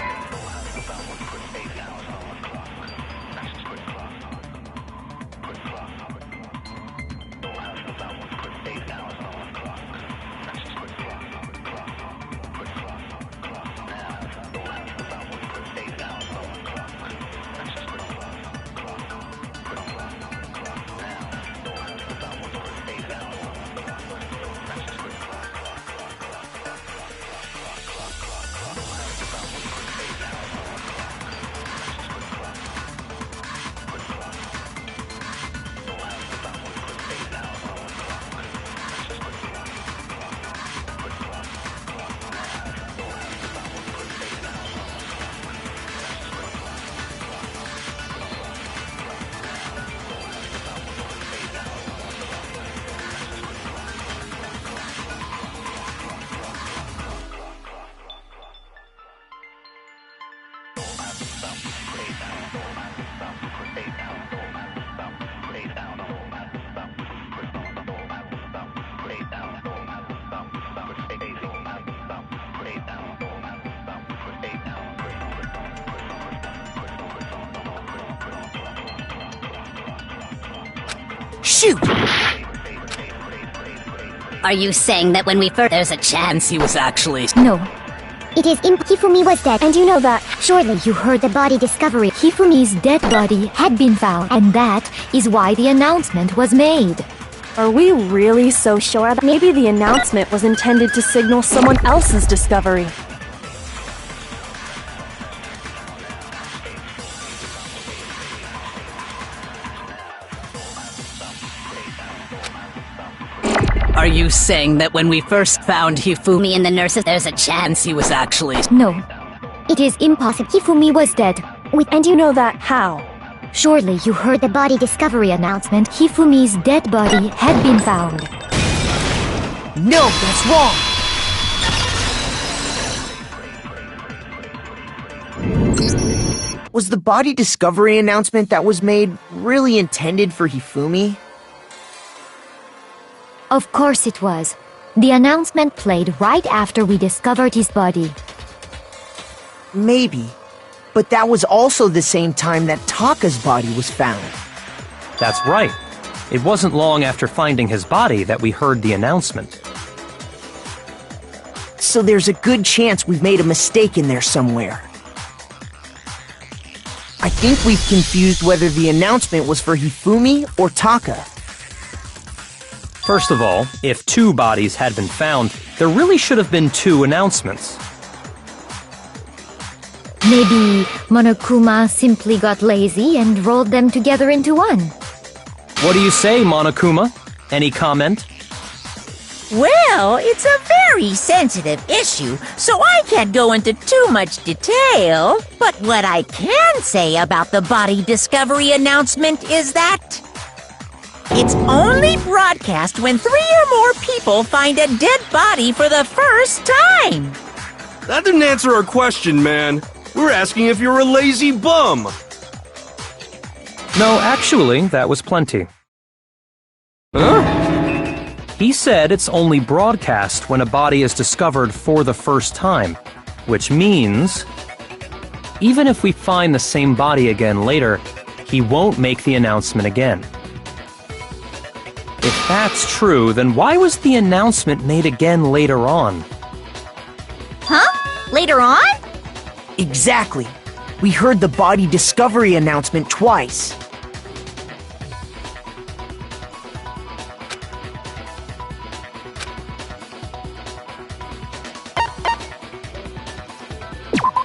Shoot! Are you saying that when we first... There's a chance he was actually... No. It is Hifumi was dead. And you know that Surely you heard the body discovery. Hifumi's dead body had been found, and that is why the announcement was made. Are we really so sure that maybe the announcement was intended to signal someone else's discovery? Are you saying that when we first found Hifumi and the nurses, there's a chance he was actually... No. It is impossible. Hifumi was dead. And you know that how? Surely you heard the body discovery announcement. Hifumi's dead body had been found. No, that's wrong! Was the body discovery announcement that was made really intended for Hifumi? Of course it was. The announcement played right after we discovered his body. Maybe. But that was also the same time that Taka's body was found. That's right. It wasn't long after finding his body that we heard the announcement. So there's a good chance we've made a mistake in there somewhere. I think we've confused whether the announcement was for Hifumi or Taka. First of all, if 2 bodies had been found, there really should have been 2 announcements. Maybe Monokuma simply got lazy and rolled them together into one. What do you say, Monokuma? Any comment? Well, it's a very sensitive issue, so I can't go into too much detail. But what I can say about the body discovery announcement is that it's only broadcast when 3 or more people find a dead body for the first time. That didn't answer our question, man. We were asking if you're a lazy bum. No, actually, that was plenty. Huh? He said it's only broadcast when a body is discovered for the first time, which means even if we find the same body again later, he won't make the announcement again. If that's true, then why was the announcement made again later on? Huh? Later on? Exactly. We heard the body discovery announcement twice.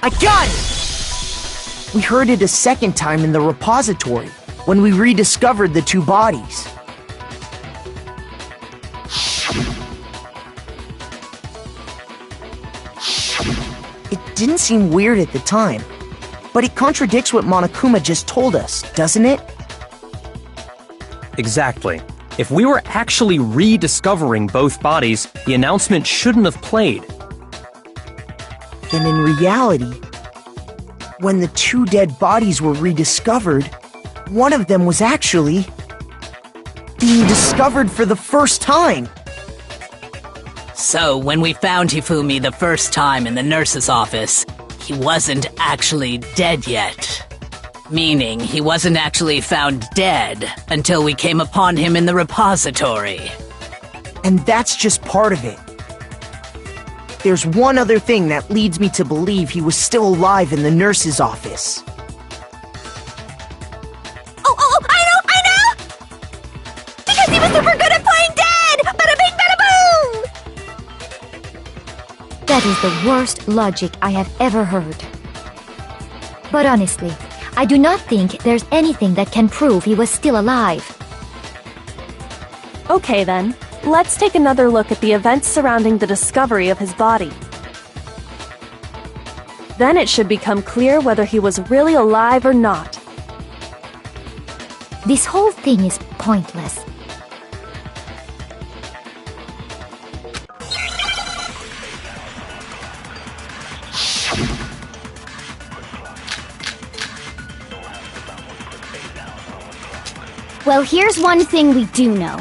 I got it! We heard it a second time in the repository, when we rediscovered the 2 bodies. It didn't seem weird at the time, but it contradicts what Monokuma just told us, doesn't it? Exactly. If we were actually rediscovering both bodies, the announcement shouldn't have played. Then in reality, when the 2 dead bodies were rediscovered, one of them was actually being discovered for the first time. So, when we found Hifumi the first time in the nurse's office, he wasn't actually dead yet. Meaning, he wasn't actually found dead until we came upon him in the repository. And that's just part of it. There's one other thing that leads me to believe he was still alive in the nurse's office. Oh, I know! Because he was super good at playing dead! Bada bing, bada boom! That is the worst logic I have ever heard. But honestly, I do not think there's anything that can prove he was still alive. Okay then, let's take another look at the events surrounding the discovery of his body. Then it should become clear whether he was really alive or not. This whole thing is pointless. Well, here's one thing we do know.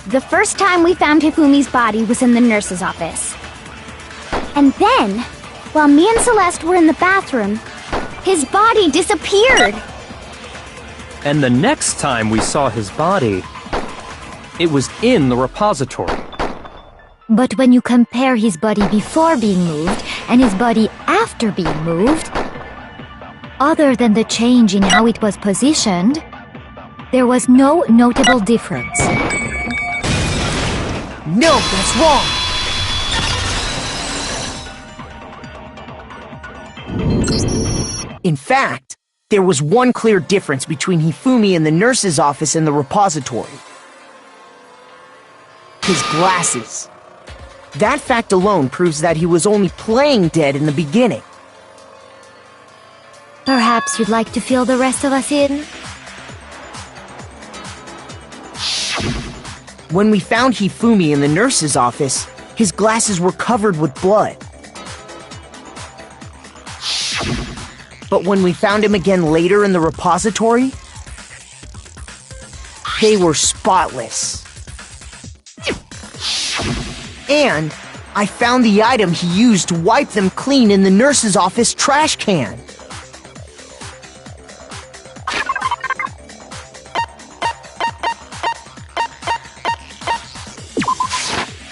The first time we found Hifumi's body was in the nurse's office. And then, while me and Celeste were in the bathroom, his body disappeared. And the next time we saw his body, it was in the repository. But when you compare his body before being moved and his body after being moved, other than the change in how it was positioned, there was no notable difference. No, that's wrong! In fact, there was one clear difference between Hifumi in the nurse's office and the repository. His glasses. That fact alone proves that he was only playing dead in the beginning. Perhaps you'd like to fill the rest of us in? When we found Hifumi in the nurse's office, his glasses were covered with blood. But when we found him again later in the repository, they were spotless. And I found the item he used to wipe them clean in the nurse's office trash can.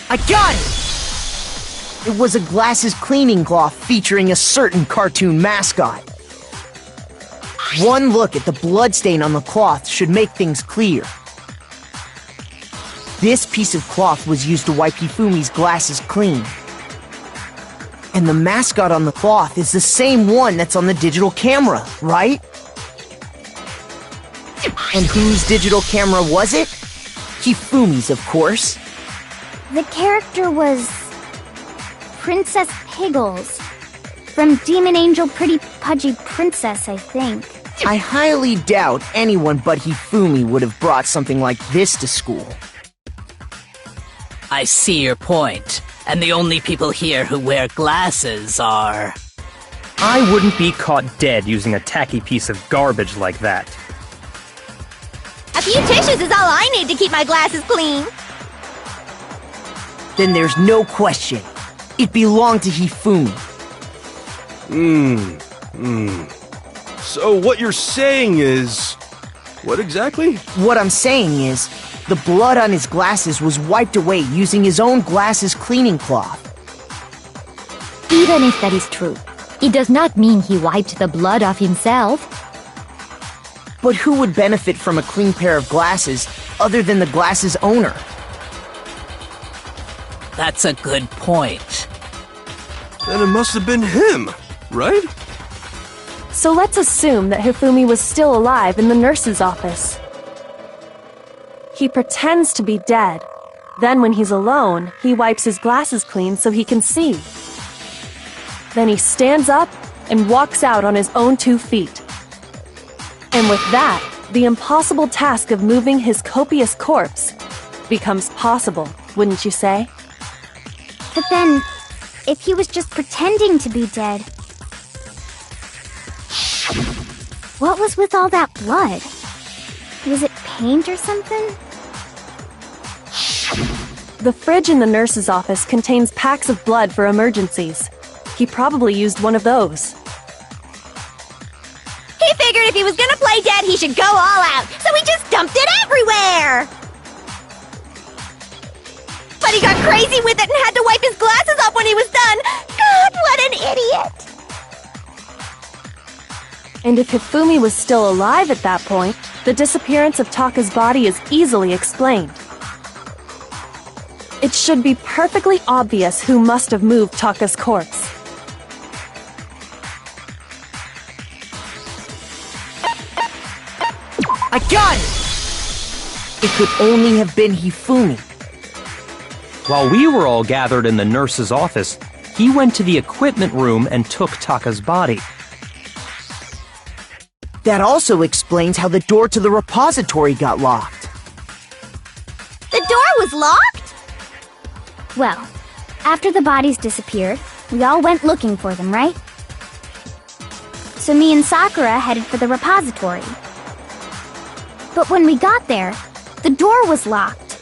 I got it! It was a glasses cleaning cloth featuring a certain cartoon mascot. One look at the bloodstain on the cloth should make things clear. This piece of cloth was used to wipe Hifumi's glasses clean. And the mascot on the cloth is the same one that's on the digital camera, right? And whose digital camera was it? Hifumi's, of course. The character was Princess Piggles from Demon Angel Pretty Pudgy Princess, I think. I highly doubt anyone but Hifumi would have brought something like this to school. I see your point, and the only people here who wear glasses are... I wouldn't be caught dead using a tacky piece of garbage like that. A few tissues is all I need to keep my glasses clean. Then there's no question. It belonged to Hifumi. So what you're saying is... what exactly? What I'm saying is, the blood on his glasses was wiped away using his own glasses cleaning cloth. Even if that is true, it does not mean he wiped the blood off himself. But who would benefit from a clean pair of glasses other than the glasses owner? That's a good point. Then it must have been him, right? So let's assume that Hifumi was still alive in the nurse's office. He pretends to be dead. Then when he's alone, he wipes his glasses clean so he can see. Then he stands up and walks out on his own 2 feet. And with that, the impossible task of moving his copious corpse becomes possible, wouldn't you say? But then, if he was just pretending to be dead, what was with all that blood? Was it paint or something? The fridge in the nurse's office contains packs of blood for emergencies. He probably used one of those. He figured if he was gonna play dead, he should go all out, so he just dumped it everywhere! But he got crazy with it and had to wipe his glasses off when he was done! God, what an idiot! And if Hifumi was still alive at that point, the disappearance of Taka's body is easily explained. It should be perfectly obvious who must have moved Taka's corpse. I got it! It could only have been Hifumi. While we were all gathered in the nurse's office, he went to the equipment room and took Taka's body. That also explains how the door to the repository got locked. The door was locked? Well, after the bodies disappeared, we all went looking for them, right? So me and Sakura headed for the repository. But when we got there, the door was locked.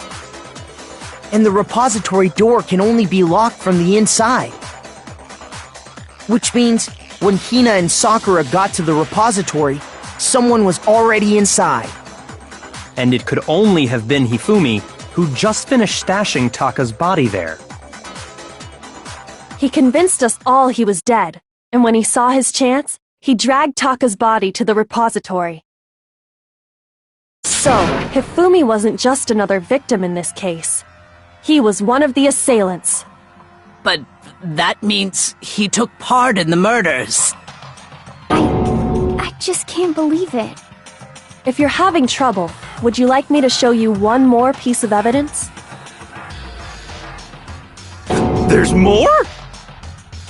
And the repository door can only be locked from the inside. Which means, when Hina and Sakura got to the repository, someone was already inside. And it could only have been Hifumi, who just finished stashing Taka's body there. He convinced us all he was dead, and when he saw his chance, he dragged Taka's body to the repository. So, Hifumi wasn't just another victim in this case. He was one of the assailants. But that means he took part in the murders. I just can't believe it. If you're having trouble, would you like me to show you one more piece of evidence? There's more?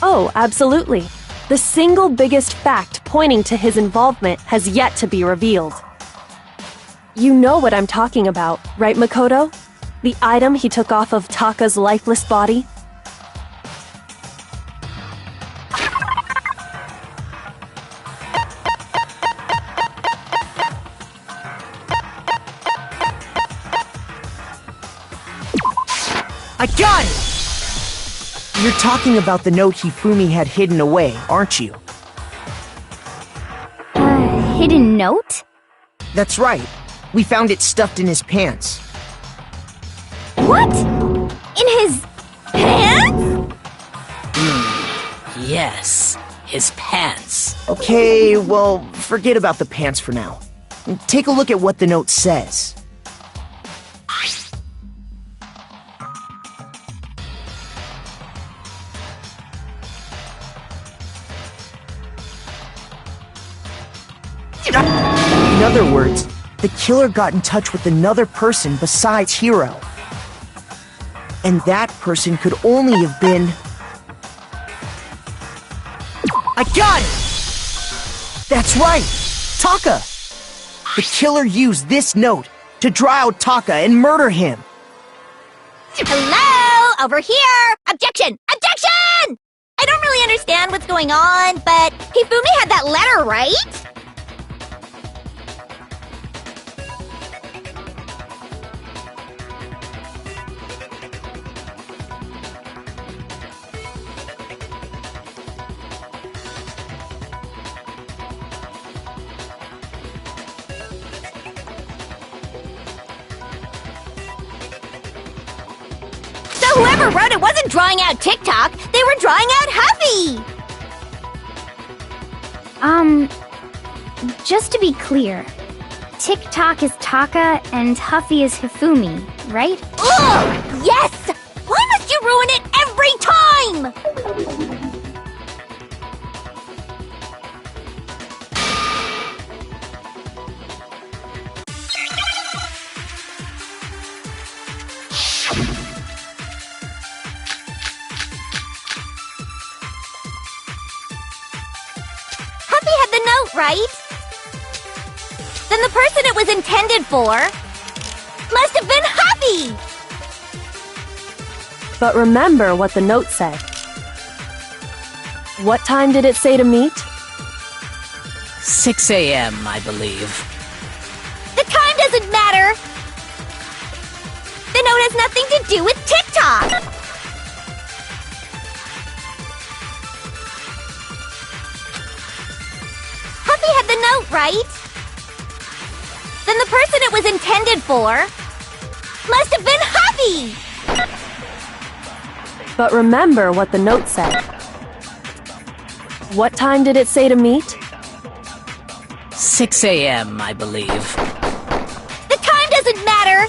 Oh, absolutely. The single biggest fact pointing to his involvement has yet to be revealed. You know what I'm talking about, right, Makoto? The item he took off of Taka's lifeless body? I got it! You're talking about the note Hifumi had hidden away, aren't you? Hidden note? That's right. We found it stuffed in his pants. What? In his pants? Yes, his pants. Okay, well, forget about the pants for now. Take a look at what the note says. In other words, the killer got in touch with another person besides Hiro. And that person could only have been... I got it! That's right! Taka! The killer used this note to draw out Taka and murder him. Hello? Over here! Objection! Objection! I don't really understand what's going on, but Hifumi had that letter, right? Whoever wrote it wasn't drawing out TikTok, they were drawing out Huffy! Just to be clear, TikTok is Taka and Huffy is Hifumi, right? Ugh! Yes! Why must you ruin it every time? Huffy had the note, right? Then the person it was intended for must have been Huffy! But remember what the note said. What time did it say to meet? 6 a.m., I believe. The time doesn't matter! The note has nothing to do with TikTok! Huffy had the note, right? Then the person it was intended for must have been Huffy! But remember what the note said. What time did it say to meet? 6 a.m., I believe. The time doesn't matter!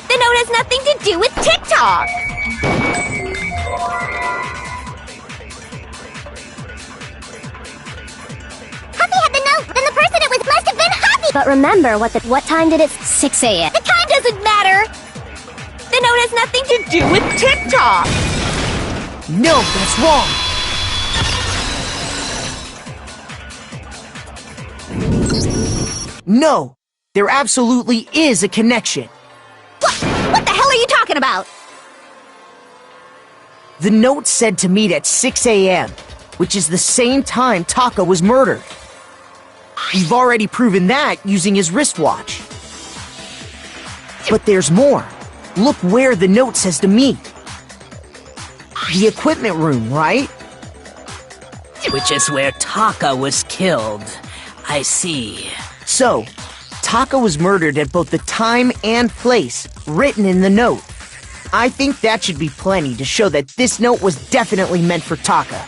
The note has nothing to do with TikTok! Huffy had the note! Then the person it was must have been Huffy! But remember what time did it 6 a.m. The time doesn't matter! The note has nothing to do with TikTok! No, that's wrong! No! There absolutely is a connection! What the hell are you talking about? The note said to meet at 6 a.m., which is the same time Taka was murdered. We've already proven that using his wristwatch. But there's more. Look where the note says to meet. The equipment room, right? Which is where Taka was killed. I see. So, Taka was murdered at both the time and place written in the note. I think that should be plenty to show that this note was definitely meant for Taka.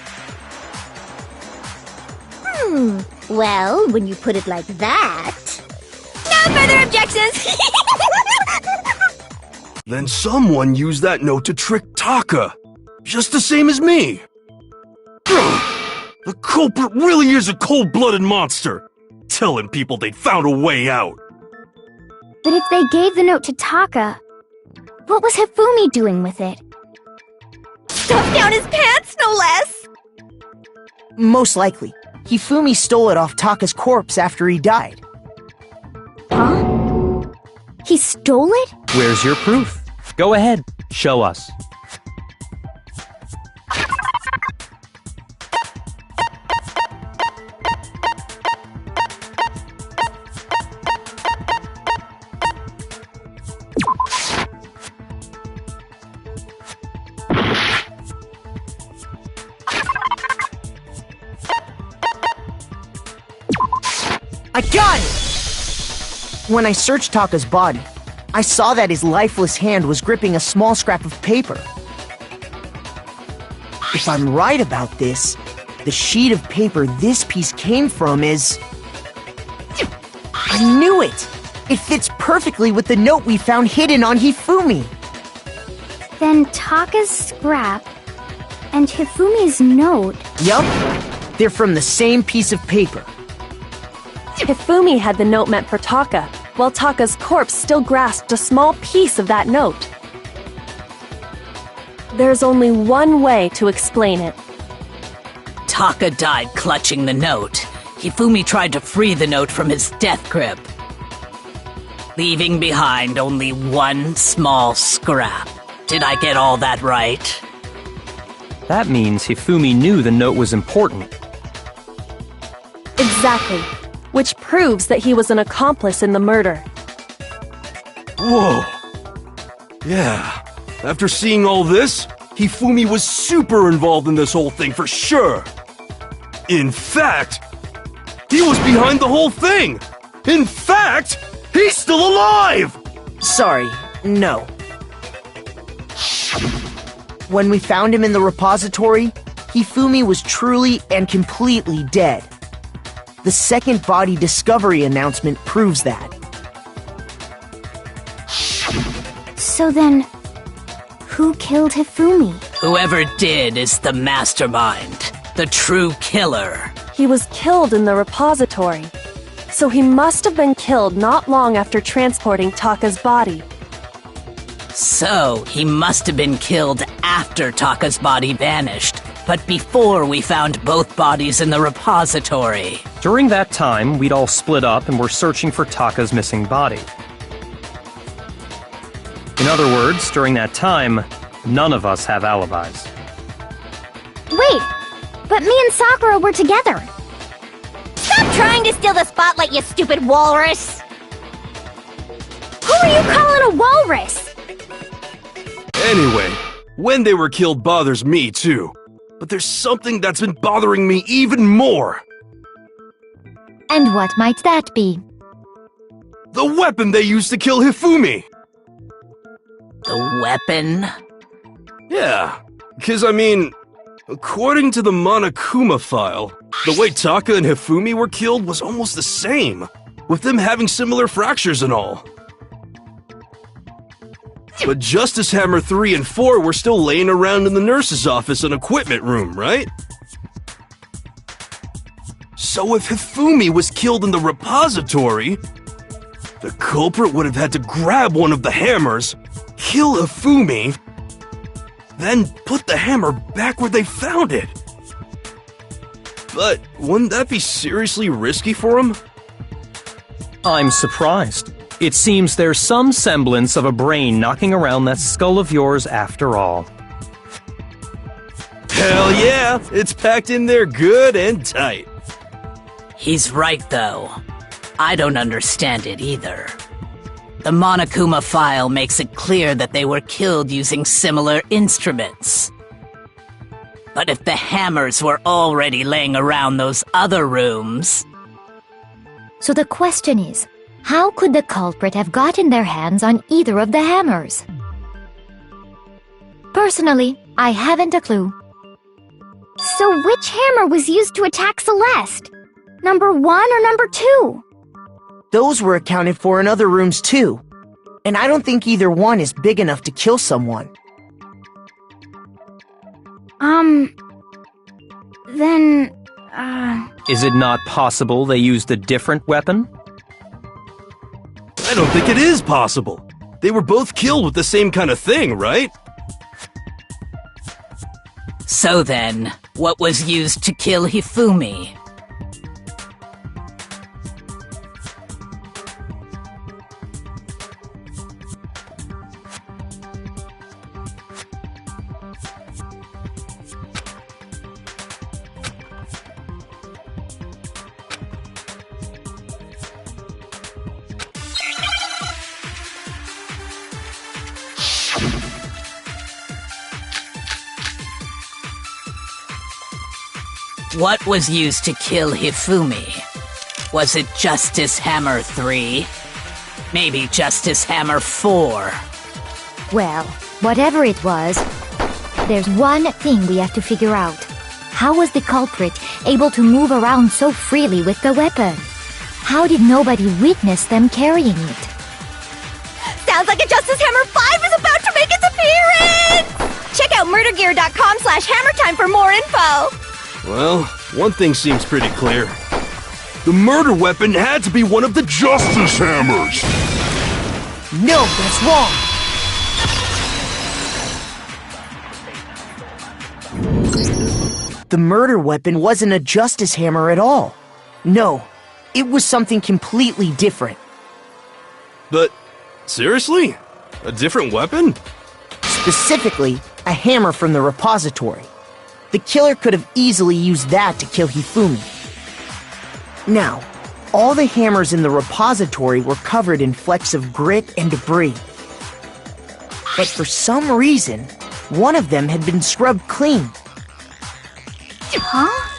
Well, when you put it like that... No further objections! Then someone used that note to trick Taka, just the same as me. The culprit really is a cold-blooded monster, telling people they'd found a way out. But if they gave the note to Taka, what was Hifumi doing with it? Stuffed down his pants, no less! Most likely, Hifumi stole it off Taka's corpse after he died. Huh? He stole it? Where's your proof? Go ahead, show us. I got it! When I searched Taka's body, I saw that his lifeless hand was gripping a small scrap of paper. If I'm right about this, the sheet of paper this piece came from is... I knew it! It fits perfectly with the note we found hidden on Hifumi. Then Taka's scrap and Hifumi's note... Yup, they're from the same piece of paper. Hifumi had the note meant for Taka, while Taka's corpse still grasped a small piece of that note. There's only one way to explain it. Taka died clutching the note. Hifumi tried to free the note from his death grip, leaving behind only one small scrap. Did I get all that right? That means Hifumi knew the note was important. Exactly. Which proves that he was an accomplice in the murder. Whoa. Yeah. After seeing all this, Hifumi was super involved in this whole thing for sure. In fact, he was behind the whole thing. In fact, he's still alive! Sorry, no. When we found him in the repository, Hifumi was truly and completely dead. The second body discovery announcement proves that. So then, who killed Hifumi? Whoever did is the mastermind, the true killer. He was killed in the repository, so he must have been killed not long after transporting Taka's body. So, he must have been killed after Taka's body vanished, but before we found both bodies in the repository. During that time, we'd all split up and were searching for Taka's missing body. In other words, during that time, none of us have alibis. Wait, but me and Sakura were together. Stop trying to steal the spotlight, you stupid walrus! Who are you calling a walrus? Anyway, when they were killed bothers me too. But there's something that's been bothering me even more. And what might that be? The weapon they used to kill Hifumi! The weapon? Yeah, because I mean, according to the Monokuma file, the way Taka and Hifumi were killed was almost the same, with them having similar fractures and all. But Justice Hammer 3 and 4 were still laying around in the nurse's office and equipment room, right? So if Hifumi was killed in the repository, the culprit would have had to grab one of the hammers, kill Hifumi, then put the hammer back where they found it. But wouldn't that be seriously risky for him? I'm surprised. It seems there's some semblance of a brain knocking around that skull of yours after all. Hell yeah, it's packed in there good and tight. He's right, though. I don't understand it either. The Monokuma file makes it clear that they were killed using similar instruments. But if the hammers were already laying around those other rooms, So the question is, how could the culprit have gotten their hands on either of the hammers? Personally, I haven't a clue. So which hammer was used to attack Celeste? Number 1 or number 2? Those were accounted for in other rooms too. And I don't think either one is big enough to kill someone. Then, Is it not possible they used a different weapon? I don't think it is possible. They were both killed with the same kind of thing, right? So then, what was used to kill Hifumi? What was used to kill Hifumi? Was it Justice Hammer 3? Maybe Justice Hammer 4? Well, whatever it was, there's one thing we have to figure out. How was the culprit able to move around so freely with the weapon? How did nobody witness them carrying it? Sounds like a Justice Hammer 5 is about to make its appearance! Check out murdergear.com/hammertime for more info! Well, one thing seems pretty clear. The murder weapon had to be one of the Justice Hammers! No, that's wrong! The murder weapon wasn't a Justice Hammer at all. No, it was something completely different. But, seriously? A different weapon? Specifically, a hammer from the repository. The killer could have easily used that to kill Hifumi. Now, all the hammers in the repository were covered in flecks of grit and debris. But for some reason, one of them had been scrubbed clean. Huh?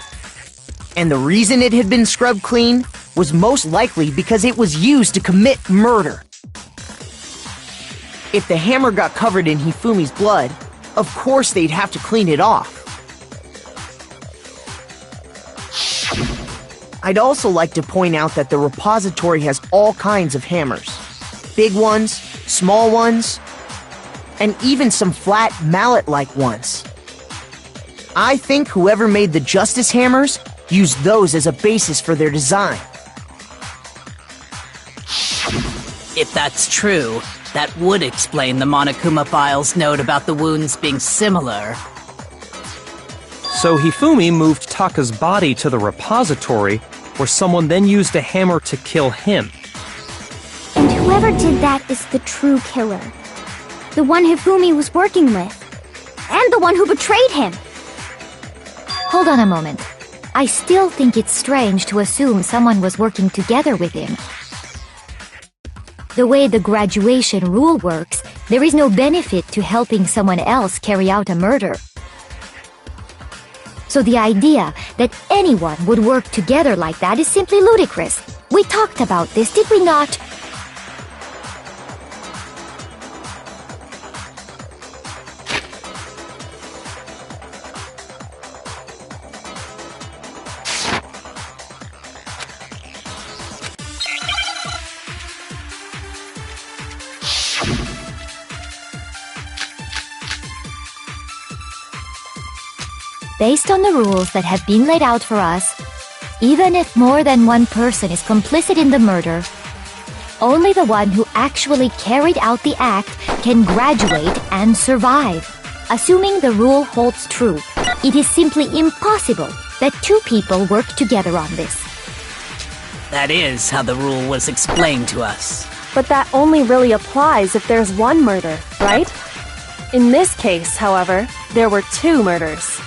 And the reason it had been scrubbed clean was most likely because it was used to commit murder. If the hammer got covered in Hifumi's blood, of course they'd have to clean it off. I'd also like to point out that the repository has all kinds of hammers. Big ones, small ones, and even some flat mallet-like ones. I think whoever made the Justice Hammers used those as a basis for their design. If that's true, that would explain the Monokuma file's note about the wounds being similar. So Hifumi moved Taka's body to the repository, where someone then used a hammer to kill him. And whoever did that is the true killer. The one Hifumi was working with. And the one who betrayed him. Hold on a moment. I still think it's strange to assume someone was working together with him. The way the graduation rule works, there is no benefit to helping someone else carry out a murder. So the idea that anyone would work together like that is simply ludicrous. We talked about this, did we not? Based on the rules that have been laid out for us, even if more than one person is complicit in the murder, only the one who actually carried out the act can graduate and survive. Assuming the rule holds true, it is simply impossible that two people work together on this. That is how the rule was explained to us. But that only really applies if there's one murder, right? In this case, however, there were two murders.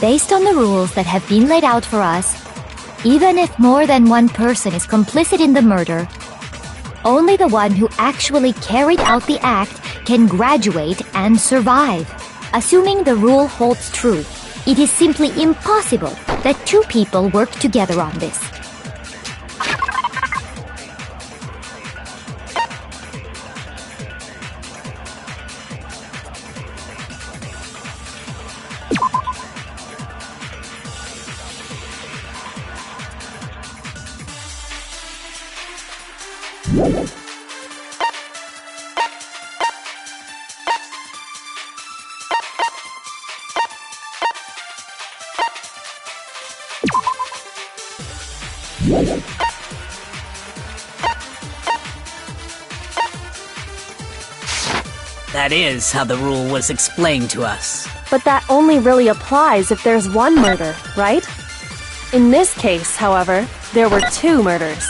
Based on the rules that have been laid out for us, even if more than one person is complicit in the murder, only the one who actually carried out the act can graduate and survive. Assuming the rule holds true, it is simply impossible that two people work together on this. That is how the rule was explained to us. But that only really applies if there's one murder, right? In this case, however, there were two murders.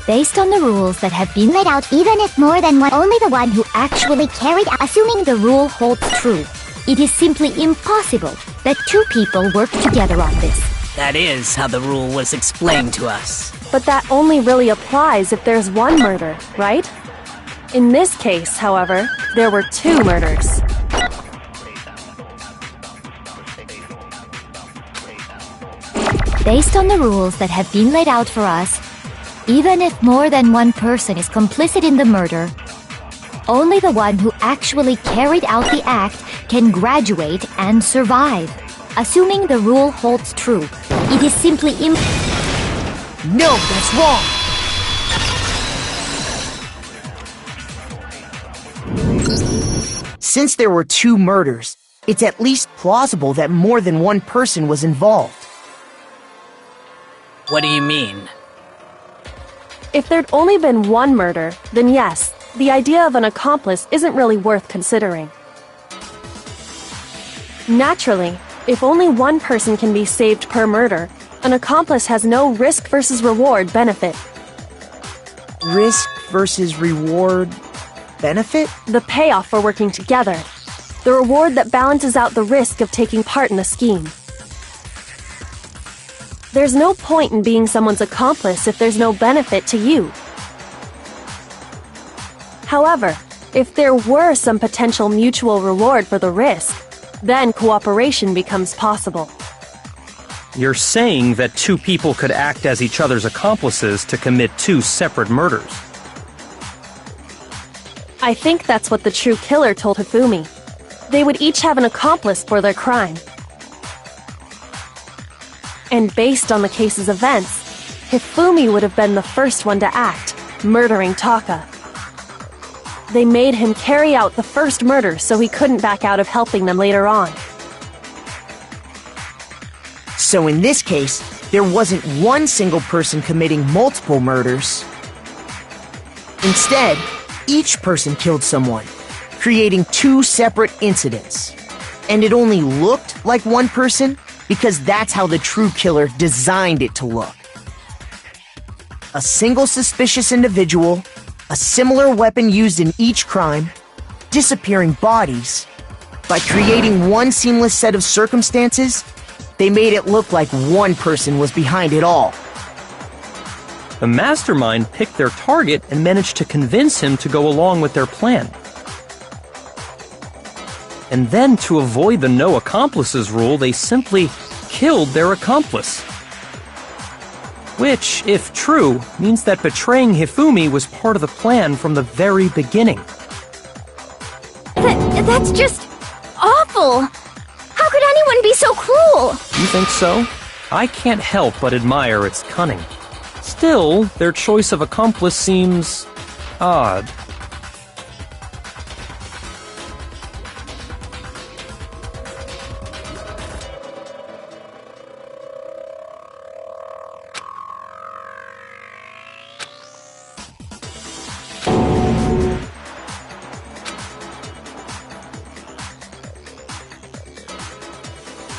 Based on the rules that have been laid out, even if more than one, only the one who actually carried out, assuming the rule holds true, it is simply impossible that two people work together on this. That is how the rule was explained to us. But that only really applies if there's one murder, right? In this case, however, there were two murders. Based on the rules that have been laid out for us, even if more than one person is complicit in the murder, only the one who actually carried out the act can graduate and survive. Assuming the rule holds true, it is simply No, that's wrong! Since there were two murders, it's at least plausible that more than one person was involved. What do you mean? If there'd only been one murder, then yes, the idea of an accomplice isn't really worth considering. Naturally, if only one person can be saved per murder, an accomplice has no risk versus reward benefit. Risk versus reward benefit? The payoff for working together. The reward that balances out the risk of taking part in a scheme. There's no point in being someone's accomplice if there's no benefit to you. However, if there were some potential mutual reward for the risk, then cooperation becomes possible. You're saying that two people could act as each other's accomplices to commit two separate murders. I think that's what the true killer told Hifumi. They would each have an accomplice for their crime. And based on the case's events, Hifumi would have been the first one to act, murdering Taka. They made him carry out the first murder so he couldn't back out of helping them later on. So in this case, there wasn't one single person committing multiple murders. Instead, each person killed someone, creating two separate incidents. And it only looked like one person because that's how the true killer designed it to look. A single suspicious individual, a similar weapon used in each crime, disappearing bodies. By creating one seamless set of circumstances, they made it look like one person was behind it all. The mastermind picked their target and managed to convince him to go along with their plan. And then, to avoid the no accomplices rule, they simply killed their accomplice. Which, if true, means that betraying Hifumi was part of the plan from the very beginning. That's just awful! How could anyone be so cruel? You think so? I can't help but admire its cunning. Still, their choice of accomplice seems odd.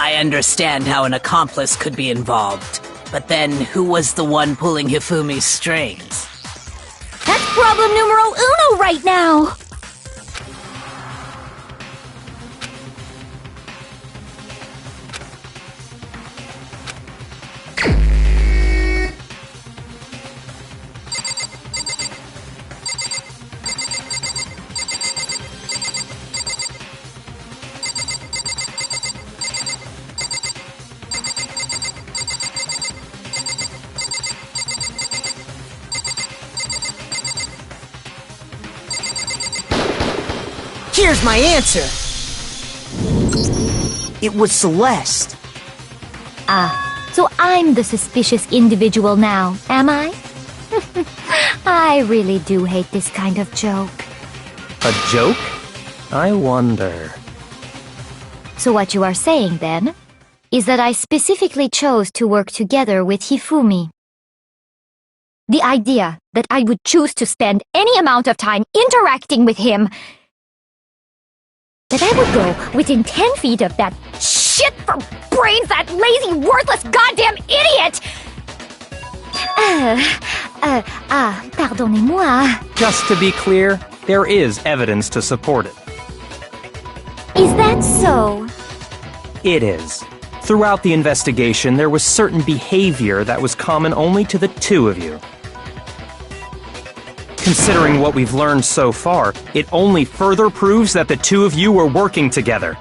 I understand how an accomplice could be involved, but then who was the one pulling Hifumi's strings? That's problem numero uno right now! Here's my answer. It was Celeste. So I'm the suspicious individual now, am I? I really do hate this kind of joke. A joke? I wonder. So what you are saying, then, is that I specifically chose to work together with Hifumi. The idea that I would choose to spend any amount of time interacting with him, that I would go within 10 feet of that shit for brains, that lazy, worthless goddamn idiot! Pardonnez-moi. Just to be clear, there is evidence to support it. Is that so? It is. Throughout the investigation, there was certain behavior that was common only to the two of you. Considering what we've learned so far, it only further proves that the two of you were working together.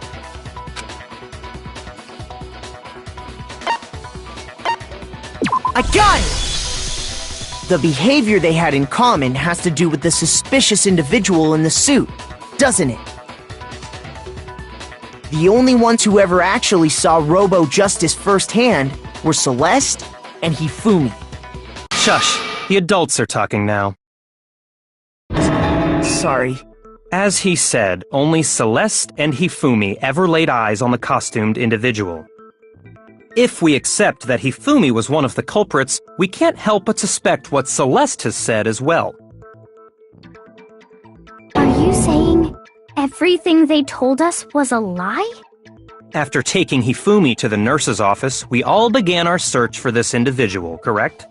I got it! The behavior they had in common has to do with the suspicious individual in the suit, doesn't it? The only ones who ever actually saw Robo-Justice firsthand were Celeste and Hifumi. Shush, the adults are talking now. Sorry. As he said, only Celeste and Hifumi ever laid eyes on the costumed individual. If we accept that Hifumi was one of the culprits, we can't help but suspect what Celeste has said as well. Are you saying everything they told us was a lie? After taking Hifumi to the nurse's office, we all began our search for this individual, correct?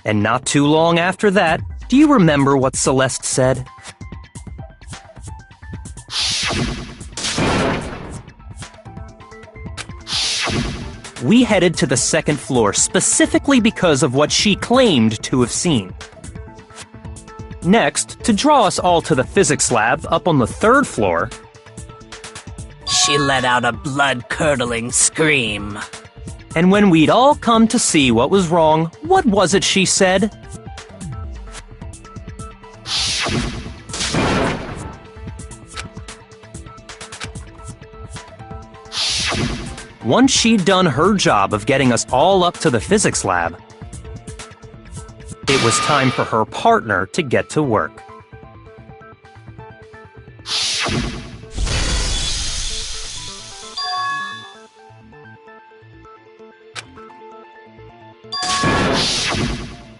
And not too long after that, do you remember what Celeste said? We headed to the second floor specifically because of what she claimed to have seen. Next, to draw us all to the physics lab up on the third floor, She let out a blood-curdling scream. and when we'd all come to see what was wrong, what was it she said? Once she'd done her job of getting us all up to the physics lab, it was time for her partner to get to work.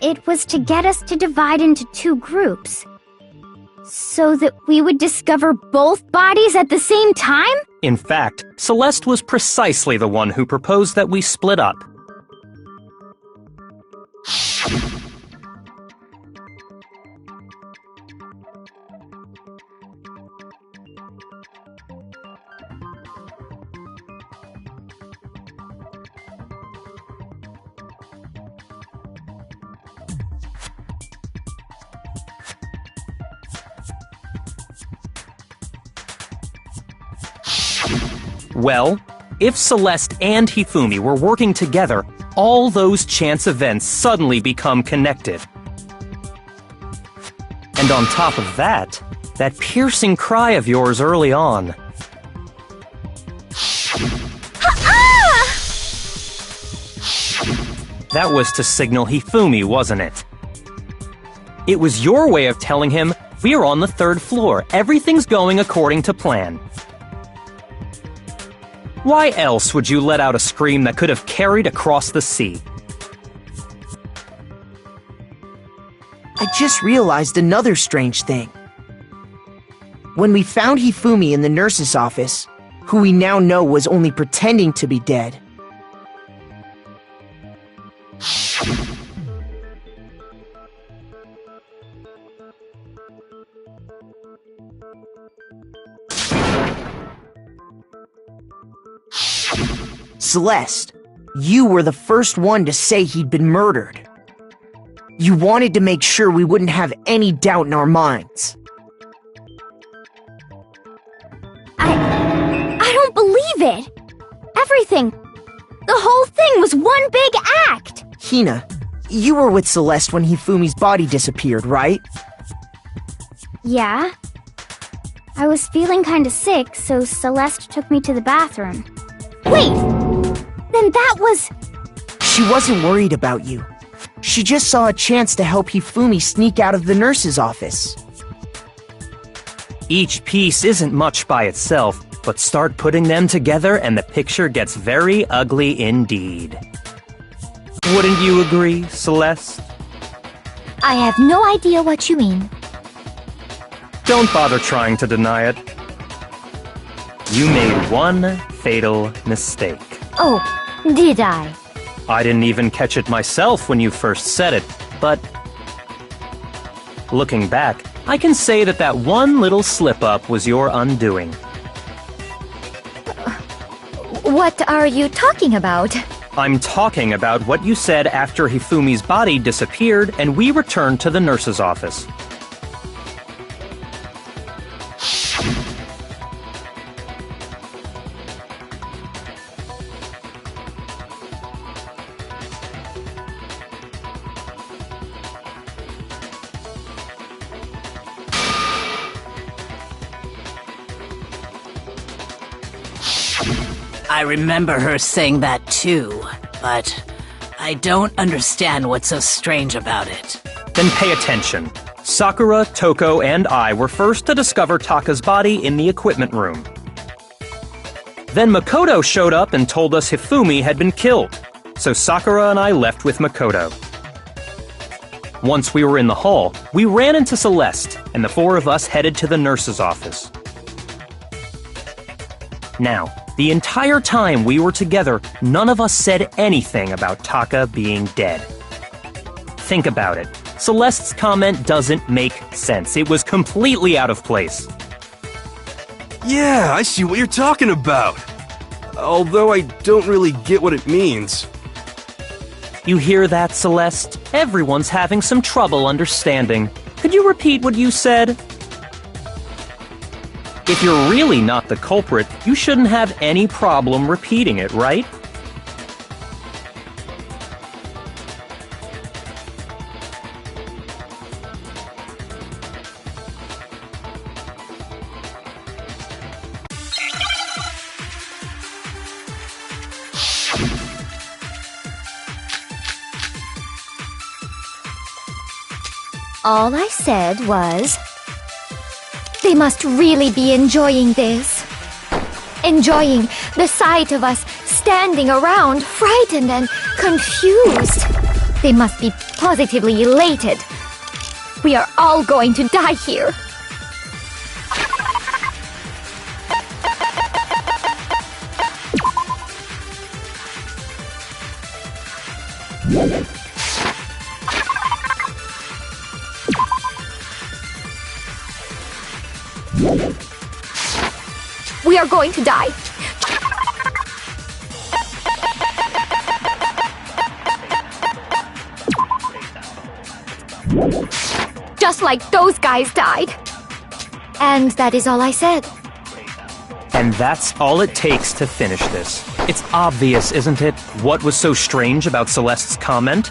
It was to get us to divide into two groups, so that we would discover both bodies at the same time? In fact, Celeste was precisely the one who proposed that we split up. Well, if Celeste and Hifumi were working together, all those chance events suddenly become connected. And on top of that, that piercing cry of yours early on. That was to signal Hifumi, wasn't it? It was your way of telling him, we're on the third floor, everything's going according to plan. Why else would you let out a scream that could have carried across the sea? I just realized another strange thing. When we found Hifumi in the nurse's office, who we now know was only pretending to be dead, Celeste, you were the first one to say he'd been murdered. You wanted to make sure we wouldn't have any doubt in our minds. I don't believe it! Everything! The whole thing was one big act! Hina, you were with Celeste when Hifumi's body disappeared, right? Yeah? I was feeling kinda sick, so Celeste took me to the bathroom. Wait! Then that was... She wasn't worried about you. She just saw a chance to help Hifumi sneak out of the nurse's office. Each piece isn't much by itself, but start putting them together and the picture gets very ugly indeed. Wouldn't you agree, Celeste? I have no idea what you mean. Don't bother trying to deny it. You made one fatal mistake. Oh, did I? I didn't even catch it myself when you first said it, but... looking back, I can say that that one little slip-up was your undoing. What are you talking about? I'm talking about what you said after Hifumi's body disappeared and we returned to the nurse's office. I remember her saying that too, but I don't understand what's so strange about it. Then pay attention. Sakura, Toko, and I were first to discover Taka's body in the equipment room. Then Makoto showed up and told us Hifumi had been killed, so Sakura and I left with Makoto. Once we were in the hall, we ran into Celeste, and the four of us headed to the nurse's office. Now, the entire time we were together, none of us said anything about Taka being dead. Think about it. Celeste's comment doesn't make sense. It was completely out of place. Yeah, I see what you're talking about. Although I don't really get what it means. You hear that, Celeste? Everyone's having some trouble understanding. Could you repeat what you said? If you're really not the culprit, you shouldn't have any problem repeating it, right? All I said was... they must really be enjoying this. Enjoying the sight of us standing around, frightened and confused. They must be positively elated. We are all going to die here. We are going to die. Just like those guys died. And that is all I said. And that's all it takes to finish this. It's obvious, isn't it? What was so strange about Celeste's comment?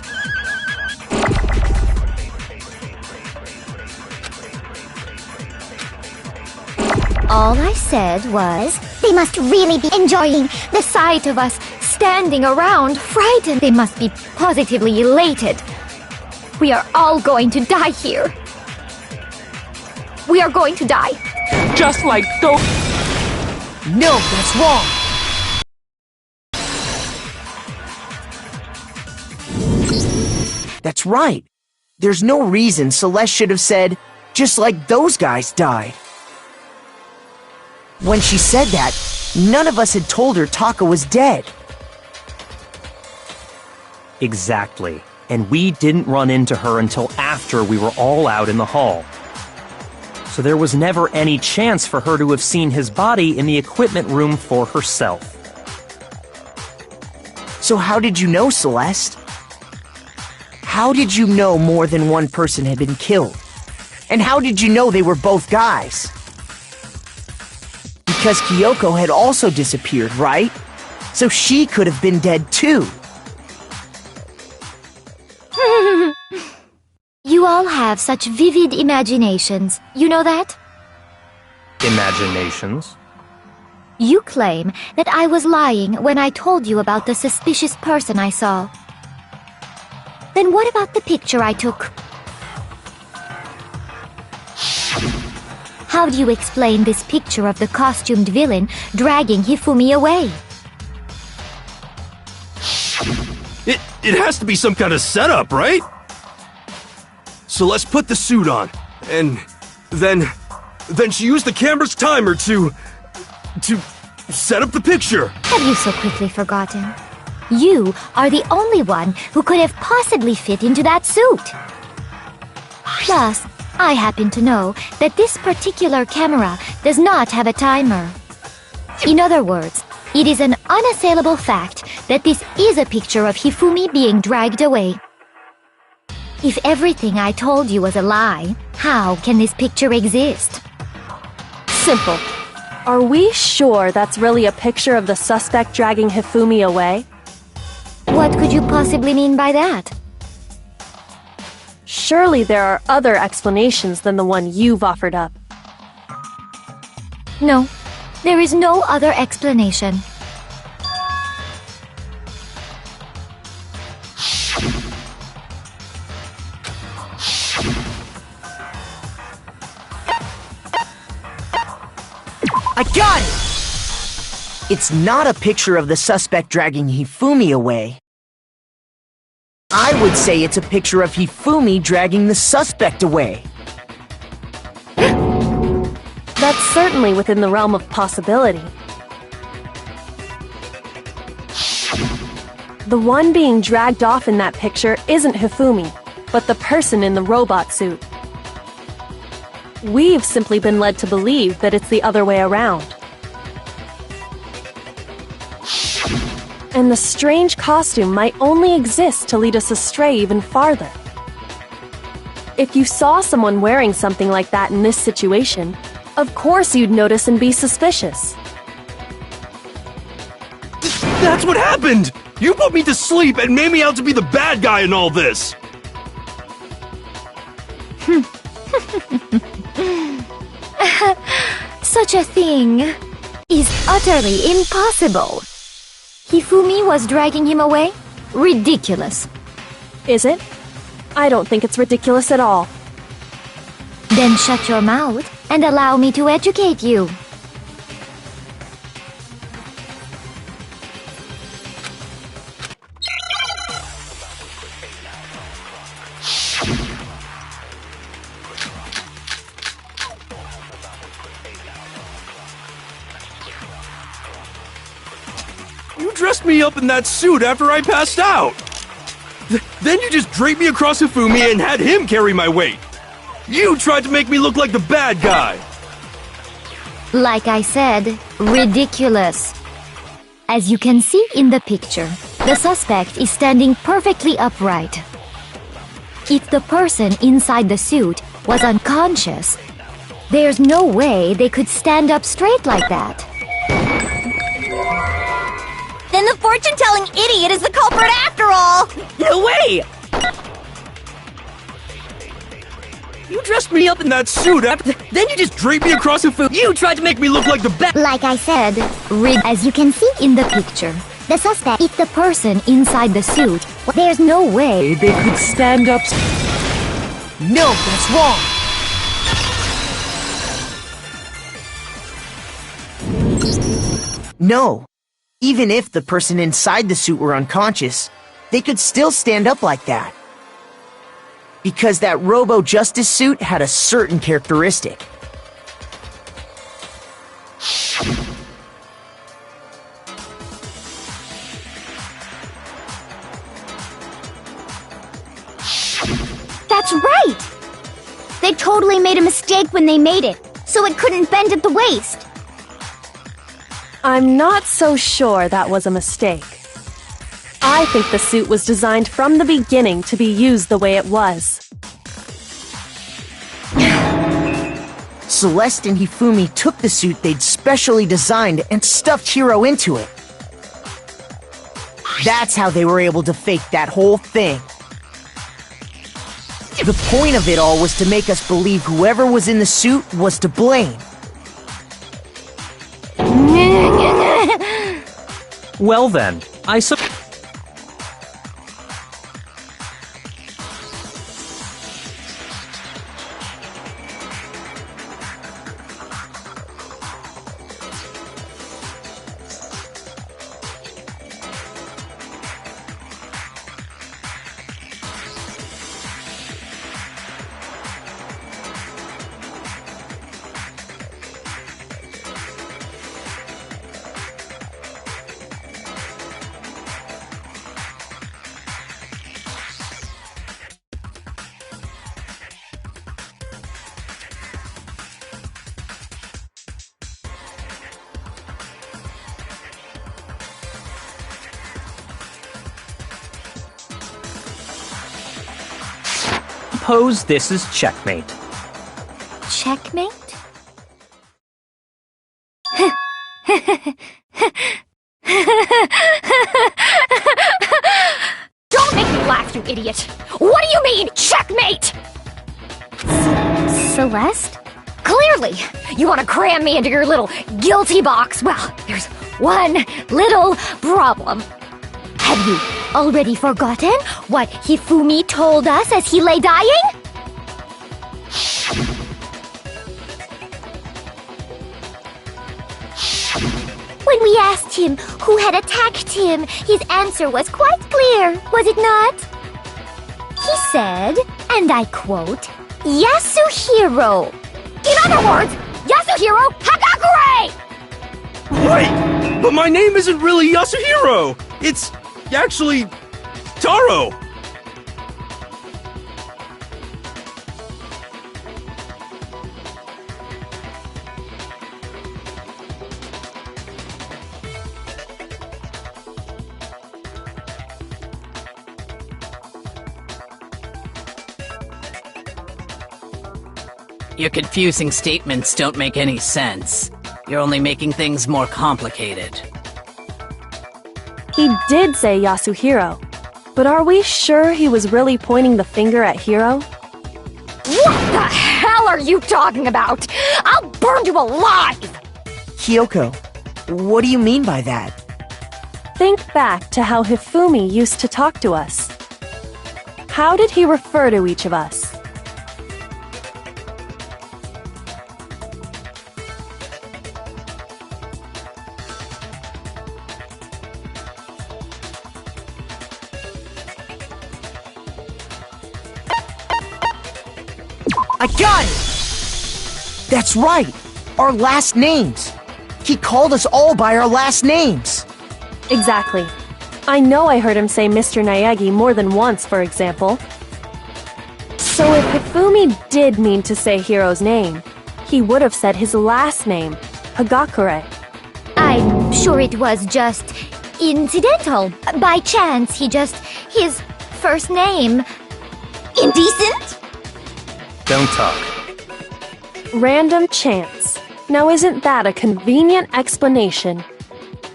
All I said was, they must really be enjoying the sight of us standing around, frightened. They must be positively elated. We are all going to die here. We are going to die. Just like those... No, that's wrong! That's right. There's no reason Celeste should have said, just like those guys died. When she said that, none of us had told her Taka was dead. Exactly. And we didn't run into her until after we were all out in the hall. So there was never any chance for her to have seen his body in the equipment room for herself. So how did you know, Celeste? How did you know more than one person had been killed? And how did you know they were both guys? Because Kyoko had also disappeared, right? So she could have been dead too. You all have such vivid imaginations. You know that? imaginations. You claim that I was lying when I told you about the suspicious person I saw. Then what about the picture I took? How do you explain this picture of the costumed villain dragging Hifumi away? It has to be some kind of setup, right? So let's put the suit on, and then she used the camera's timer to set up the picture. Have you so quickly forgotten? You are the only one who could have possibly fit into that suit. Plus, I happen to know that this particular camera does not have a timer. In other words, it is an unassailable fact that this is a picture of Hifumi being dragged away. If everything I told you was a lie, how can this picture exist? Simple. Are we sure that's really a picture of the suspect dragging Hifumi away? What could you possibly mean by that? Surely there are other explanations than the one you've offered up. No, there is no other explanation. I got it! It's not a picture of the suspect dragging Hifumi away. I would say it's a picture of Hifumi dragging the suspect away. That's certainly within the realm of possibility. The one being dragged off in that picture isn't Hifumi, but the person in the robot suit. We've simply been led to believe that it's the other way around. And the strange costume might only exist to lead us astray even farther. If you saw someone wearing something like that in this situation, of course you'd notice and be suspicious. That's what happened! You put me to sleep and made me out to be the bad guy in all this! Such a thing is utterly impossible. Hifumi was dragging him away? Ridiculous. Is it? I don't think it's ridiculous at all. Then shut your mouth and allow me to educate you. You dressed me up in that suit after I passed out! Then you just draped me across Hifumi and had him carry my weight! You tried to make me look like the bad guy! Like I said, ridiculous. As you can see in the picture, the suspect is standing perfectly upright. If the person inside the suit was unconscious, there's no way they could stand up straight like that. Then the fortune-telling idiot is the culprit after all! No way! You dressed me up in that suit after... Then you just draped me across Hifumi. You tried to make me look like the bad... Like I said, as you can see in the picture, the suspect, if the person inside the suit, there's no way they could stand up. No, that's wrong! No. Even if the person inside the suit were unconscious, they could still stand up like that. Because that Robo-Justice suit had a certain characteristic. That's right! They totally made a mistake when they made it, so it couldn't bend at the waist. I'm not so sure that was a mistake. I think the suit was designed from the beginning to be used the way it was. Celeste and Hifumi took the suit they'd specially designed and stuffed Hiro into it. That's how they were able to fake that whole thing. The point of it all was to make us believe whoever was in the suit was to blame. Well then, suppose this is checkmate. Checkmate? Don't make me laugh, you idiot! What do you mean, checkmate? Celeste? Clearly, you want to cram me into your little guilty box. Well, there's one little problem. Have you already forgotten what Hifumi told us as he lay dying? When we asked him who had attacked him, his answer was quite clear, was it not? He said, and I quote, Yasuhiro. In other words, Yasuhiro Hagakure! Wait! But my name isn't really Yasuhiro! It's actually Taro! Your confusing statements don't make any sense. You're only making things more complicated. He did say Yasuhiro, but are we sure he was really pointing the finger at Hiro? What the hell are you talking about? I'll burn you alive! Kyoko, what do you mean by that? Think back to how Hifumi used to talk to us. How did he refer to each of us? I got it! That's right! Our last names! He called us all by our last names! Exactly. I know I heard him say Mr. Naegi more than once, for example. So if Hifumi did mean to say Hiro's name, he would have said his last name, Hagakure. I'm sure it was just incidental. By chance, his first name. Indecent? Don't talk. Random chance. Now isn't that a convenient explanation?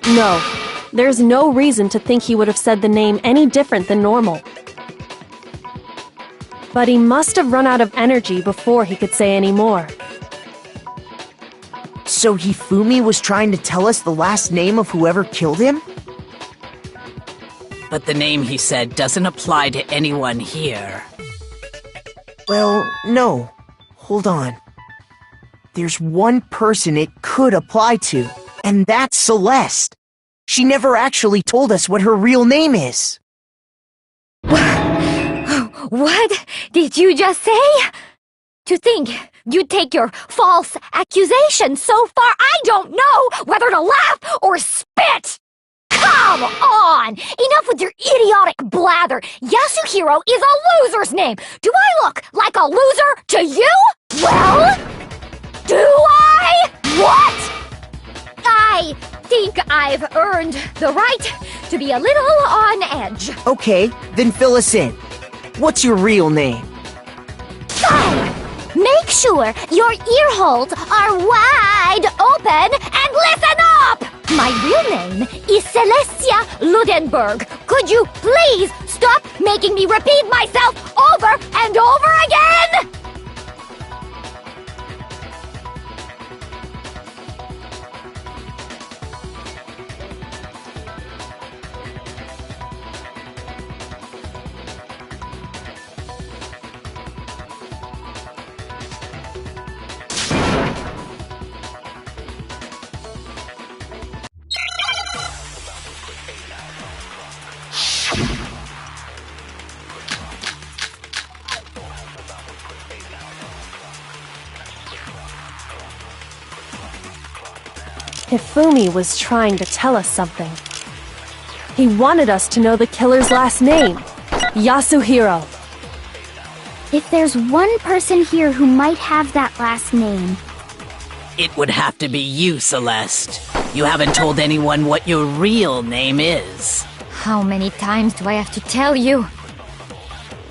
No, there's no reason to think he would have said the name any different than normal. But he must have run out of energy before he could say any more. So Hifumi was trying to tell us the last name of whoever killed him? But the name he said doesn't apply to anyone here. Well, no. Hold on. There's one person it could apply to, and that's Celeste. She never actually told us what her real name is. What did you just say? To think you'd take your false accusation so far, I don't know whether to laugh or spit! Come on! Enough with your idiotic blather! Yasuhiro is a loser's name! Do I look like a loser to you? Well? Do I? What? I think I've earned the right to be a little on edge. Okay, then fill us in. What's your real name? Fine! Make sure your ear holes are wide open and listen up! My real name is Celestia Ludenberg. Could you please stop making me repeat myself over and over again? Hifumi was trying to tell us something. He wanted us to know the killer's last name, Yasuhiro. If there's one person here who might have that last name, It would have to be you, Celeste. You haven't told anyone what your real name is. How many times do I have to tell you?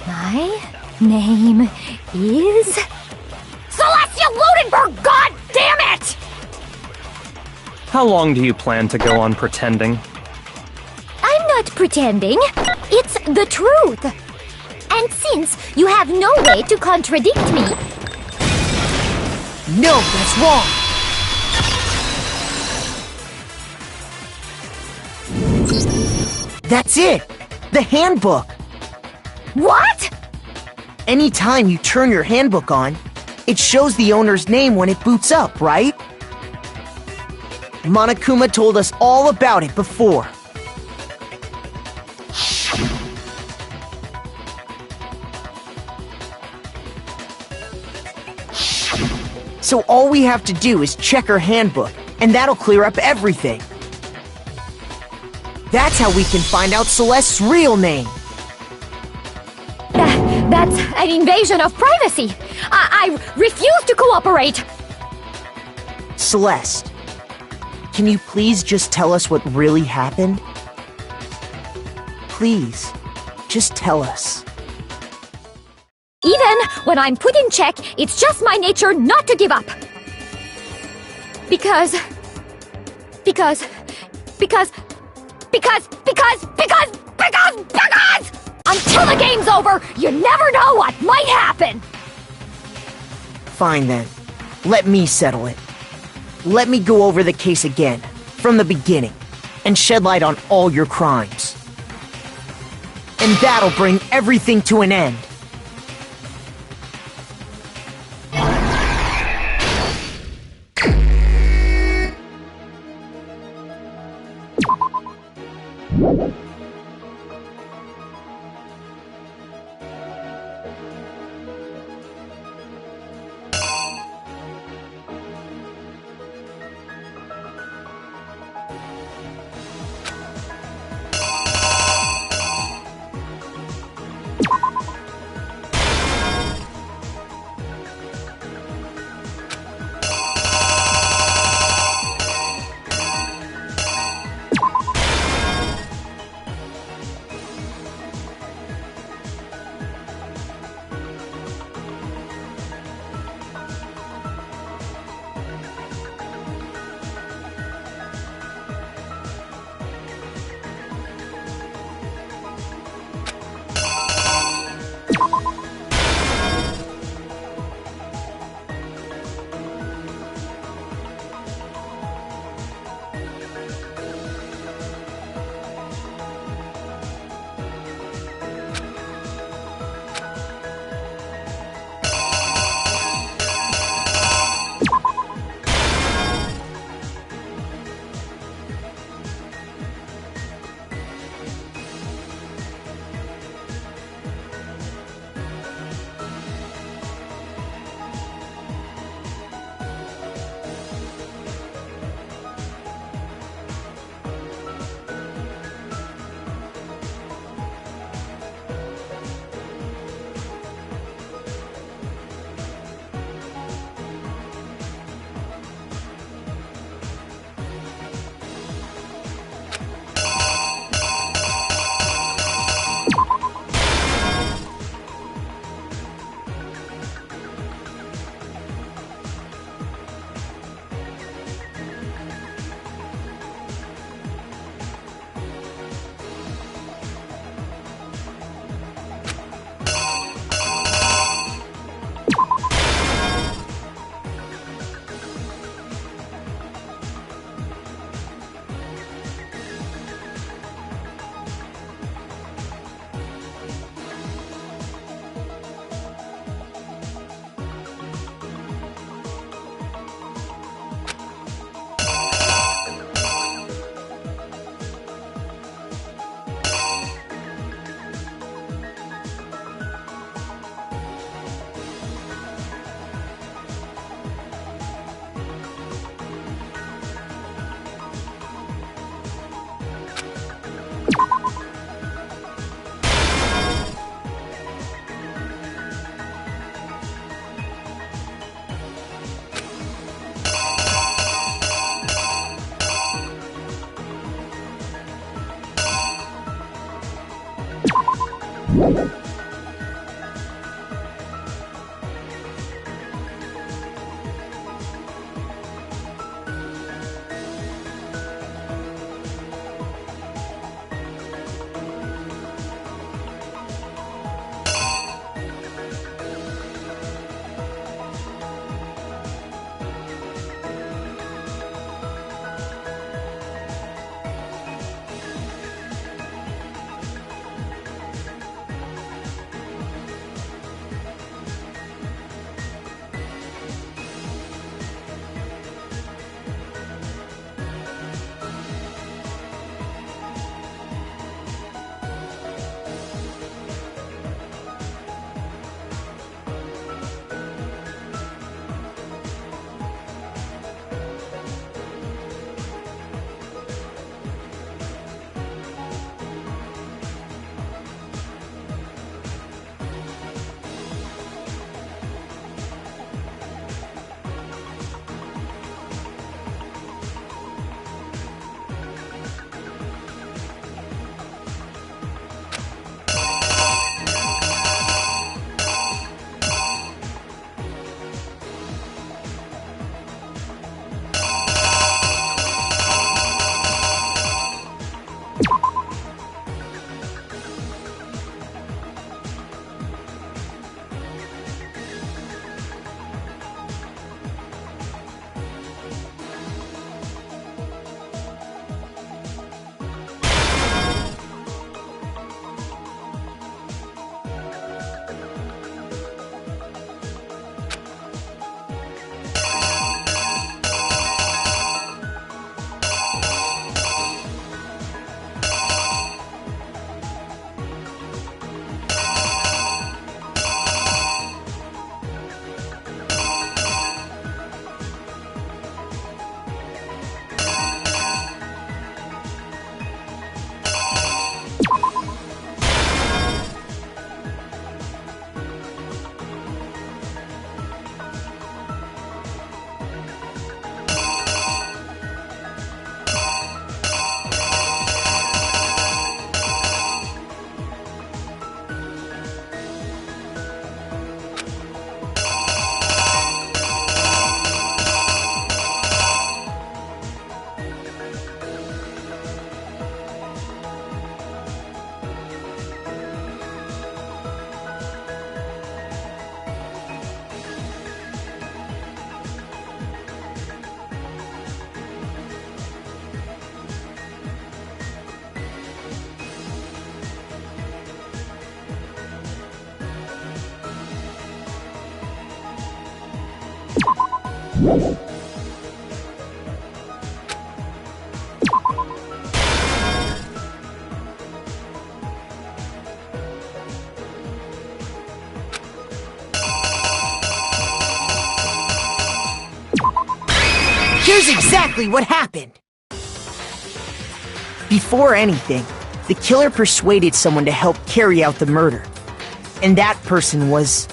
My name is... Celestia Ludenberg, god damn it! How long do you plan to go on pretending? I'm not pretending. It's the truth. And since you have no way to contradict me... No, that's wrong! That's it! The handbook! What? Anytime you turn your handbook on, it shows the owner's name when it boots up, right? Monokuma told us all about it before. So all we have to do is check her handbook, and that'll clear up everything. That's how we can find out Celeste's real name. That's an invasion of privacy. I refuse to cooperate. Celeste, can you please just tell us what really happened? Please, just tell us. Even when I'm put in check, it's just my nature not to give up. Because until the game's over, you never know what might happen. Fine then. Let me settle it. Let me go over the case again, from the beginning, and shed light on all your crimes. And that'll bring everything to an end. Here's exactly what happened. Before anything, the killer persuaded someone to help carry out the murder. And that person was...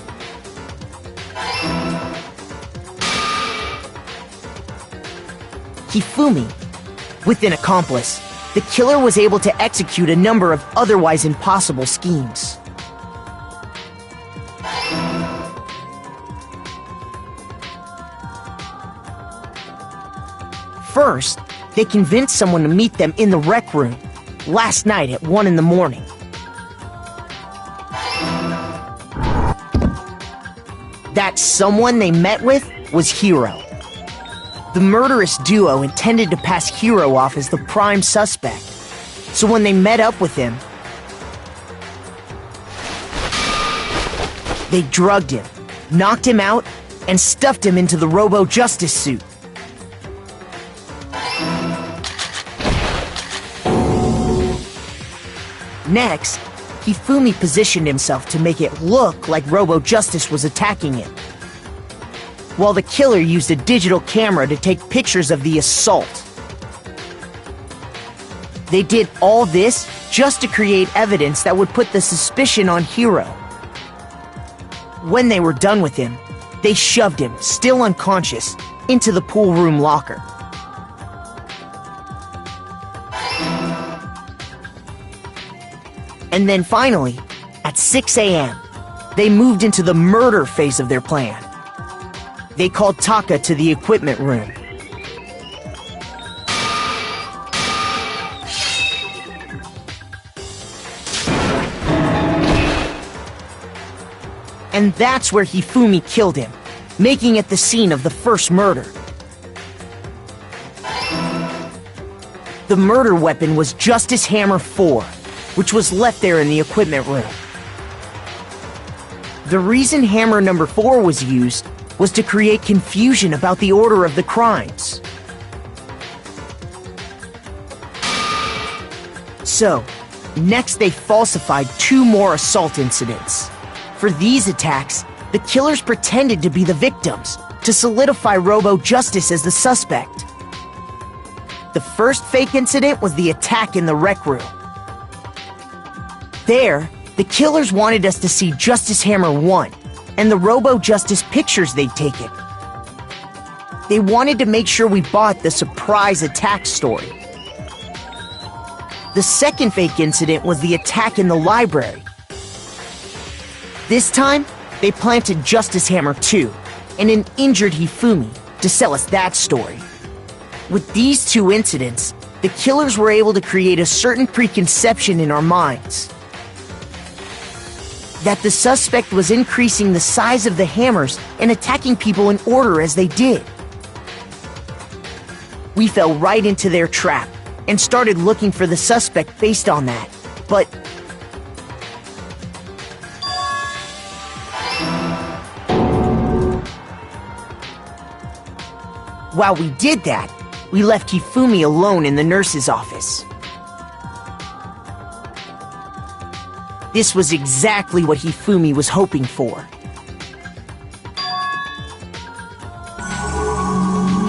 Hifumi. With an accomplice, the killer was able to execute a number of otherwise impossible schemes. First, they convinced someone to meet them in the rec room last night at 1 in the morning. That someone they met with was Hiro. The murderous duo intended to pass Hiro off as the prime suspect, so when they met up with him, they drugged him, knocked him out, and stuffed him into the Robo-Justice suit. Next, Hifumi positioned himself to make it look like Robo-Justice was attacking him, while the killer used a digital camera to take pictures of the assault. They did all this just to create evidence that would put the suspicion on Hiro. When they were done with him, they shoved him, still unconscious, into the pool room locker. And then finally, at 6 a.m., they moved into the murder phase of their plan. They called Taka to the equipment room. And that's where Hifumi killed him, making it the scene of the first murder. The murder weapon was Justice Hammer 4, which was left there in the equipment room. The reason Hammer number 4 was used was to create confusion about the order of the crimes. So, next they falsified 2 more assault incidents. For these attacks, the killers pretended to be the victims, to solidify Robo-Justice as the suspect. The first fake incident was the attack in the rec room. There, the killers wanted us to see Justice Hammer 1 and the Robo-Justice pictures they'd taken. They wanted to make sure we bought the surprise attack story. The second fake incident was the attack in the library. This time, they planted Justice Hammer 2 and an injured Hifumi to sell us that story. With these 2 incidents, the killers were able to create a certain preconception in our minds that the suspect was increasing the size of the hammers and attacking people in order as they did. We fell right into their trap and started looking for the suspect based on that, but while we did that, we left Hifumi alone in the nurse's office. This was exactly what Hifumi was hoping for.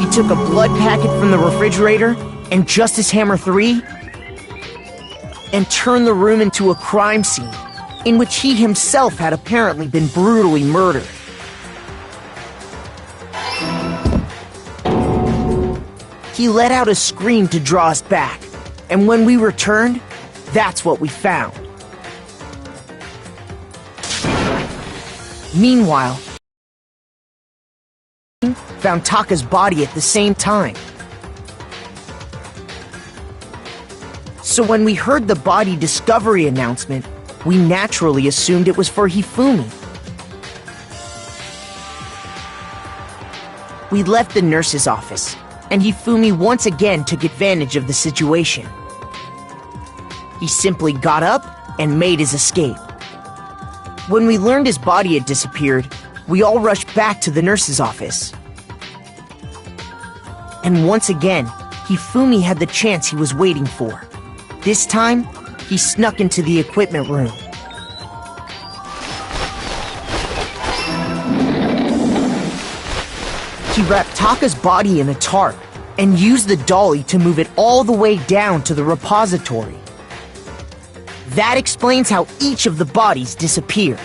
He took a blood packet from the refrigerator and Justice Hammer 3 and turned the room into a crime scene in which he himself had apparently been brutally murdered. He let out a scream to draw us back, and when we returned, that's what we found. Meanwhile, found Taka's body at the same time. So when we heard the body discovery announcement, we naturally assumed it was for Hifumi. We left the nurse's office, and Hifumi once again took advantage of the situation. He simply got up and made his escape. When we learned his body had disappeared, we all rushed back to the nurse's office. And once again, Hifumi had the chance he was waiting for. This time, he snuck into the equipment room. He wrapped Taka's body in a tarp and used the dolly to move it all the way down to the repository. That explains how each of the bodies disappeared.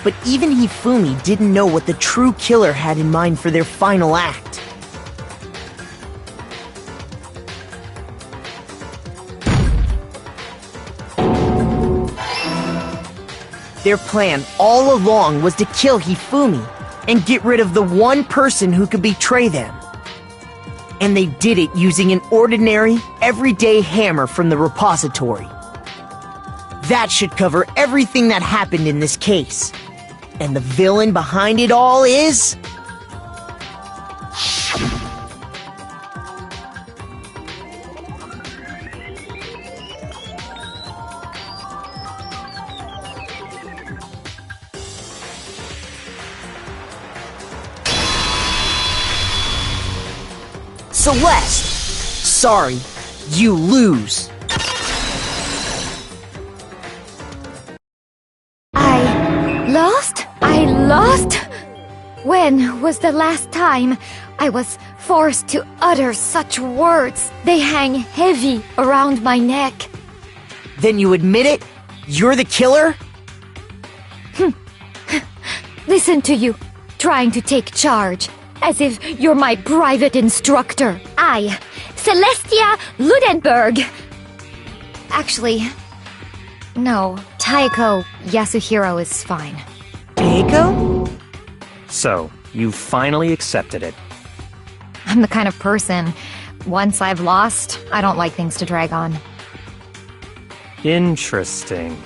But even Hifumi didn't know what the true killer had in mind for their final act. Their plan all along was to kill Hifumi and get rid of the one person who could betray them. And they did it using an ordinary, everyday hammer from the repository. That should cover everything that happened in this case. And the villain behind it all is... Celeste! Sorry, you lose. I lost? When was the last time I was forced to utter such words? They hang heavy around my neck. Then you admit it? You're the killer? Listen to you, trying to take charge, as if you're my private instructor. I, Celestia Ludenberg. Actually, no, Taiko Yasuhiro is fine. Taiko? So, you finally accepted it. I'm the kind of person, once I've lost, I don't like things to drag on. Interesting.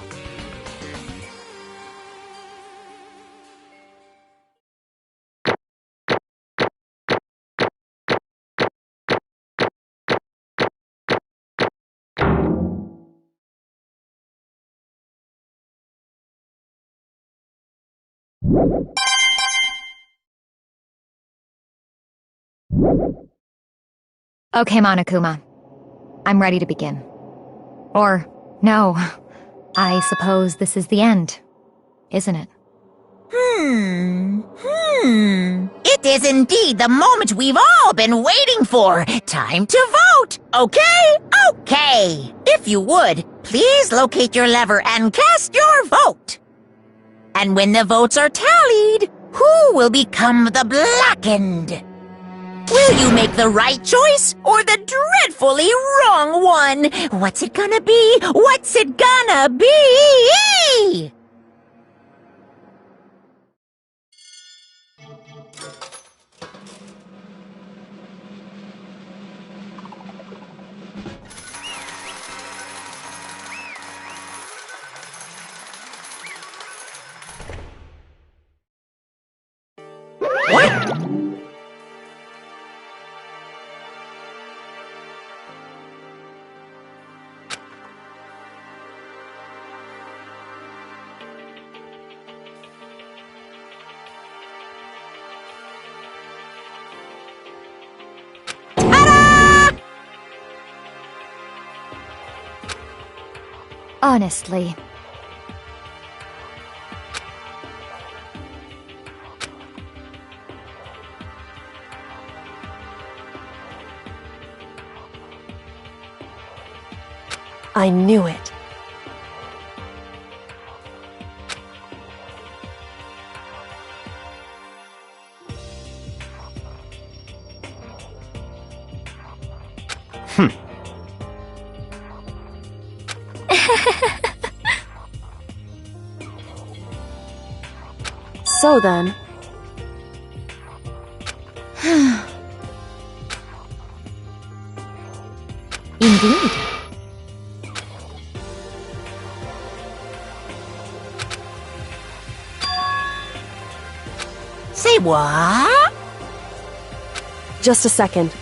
Okay, Monokuma. I'm ready to begin. Or, no, I suppose this is the end, isn't it? It is indeed the moment we've all been waiting for. Time to vote. Okay? Okay. If you would, please locate your lever and cast your vote. And when the votes are tallied, who will become the blackened? Will you make the right choice or the dreadfully wrong one? What's it gonna be? What's it gonna be? What? Honestly. I knew it. So then... Indeed. Say what? Just a second.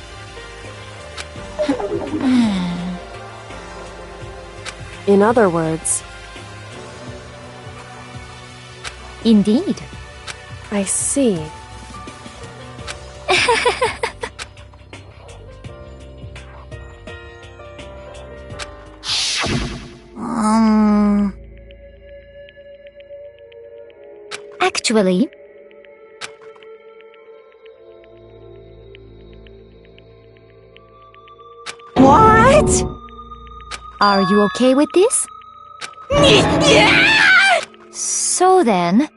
In other words, Indeed. I see. Actually, What? are you okay with this? So then,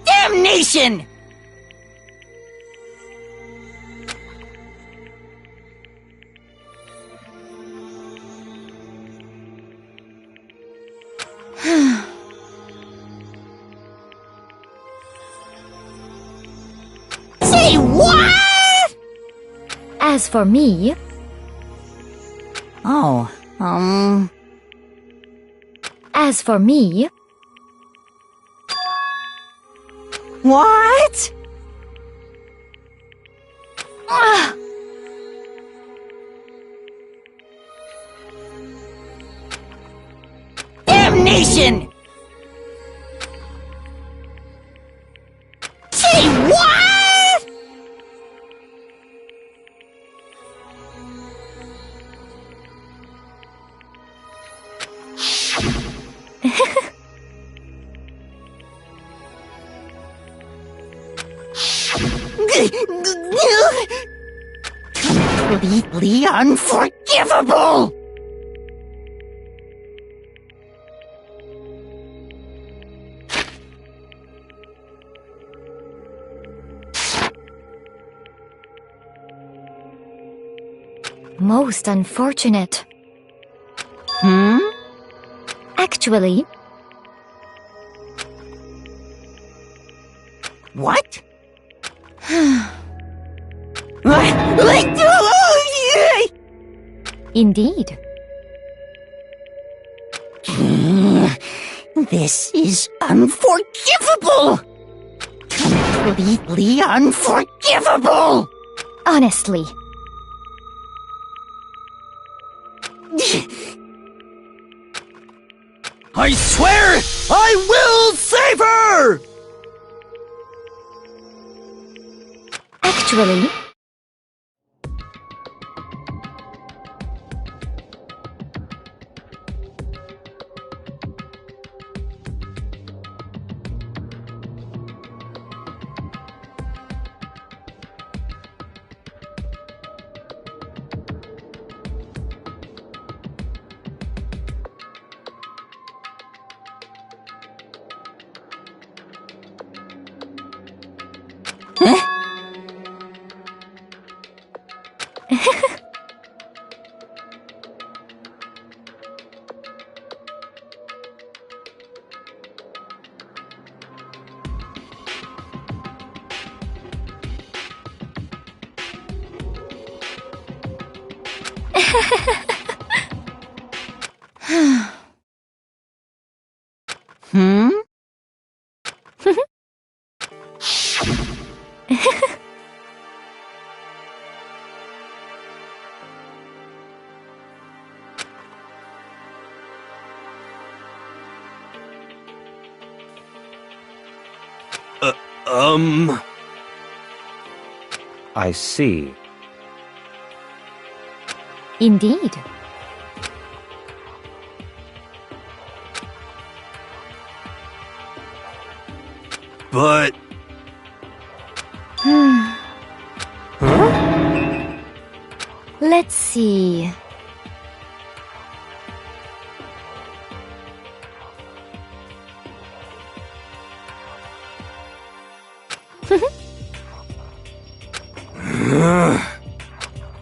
Damnation! Say what? as for me, Oh, as for me, What? damnation! Say what? Completely unforgivable! most unfortunate. Hmm? Actually, What? indeed. This is unforgivable! Completely unforgivable! Honestly, I swear I will save her! actually, Hmm? I see. indeed. But... Let's see.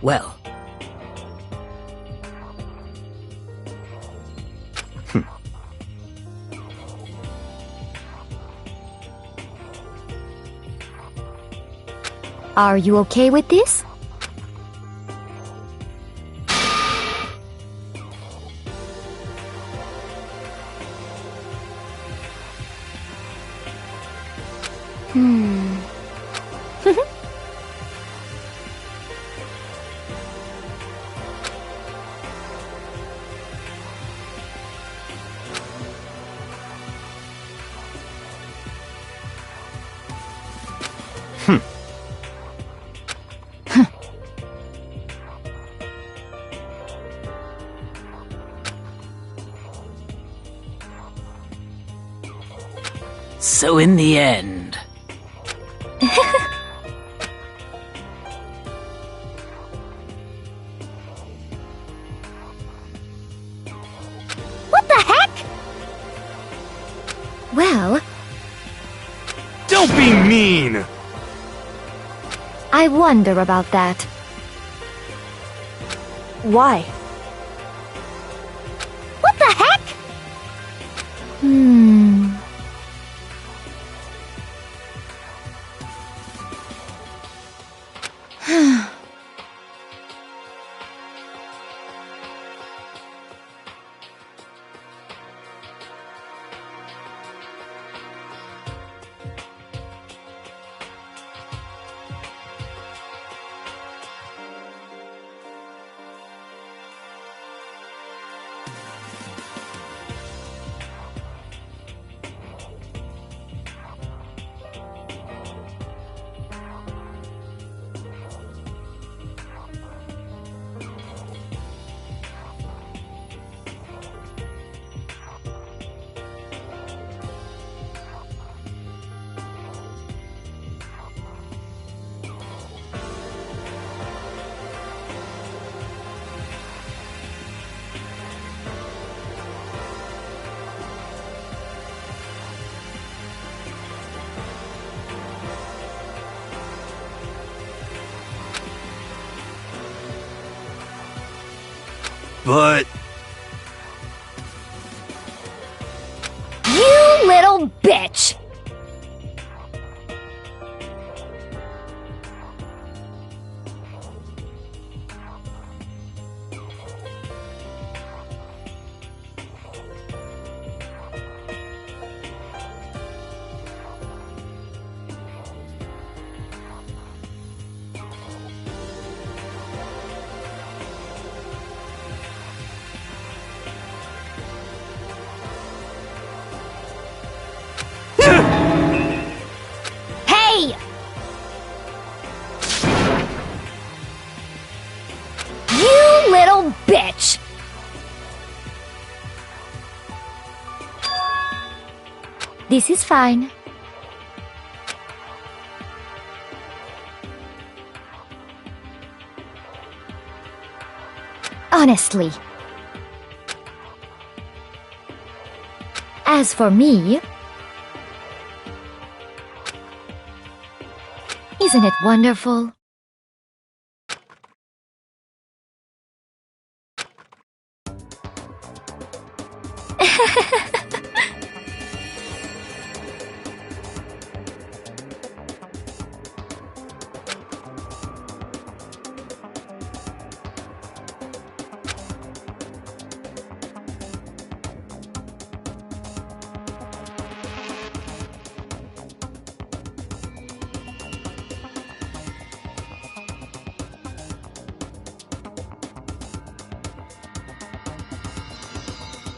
Well, Are you okay with this? So in the end... What the heck? Well, Don't be mean! I wonder about that. Why? What the heck? Hmm. But You little bitch! Hey! You little bitch! This is fine. Honestly. As for me, isn't it wonderful?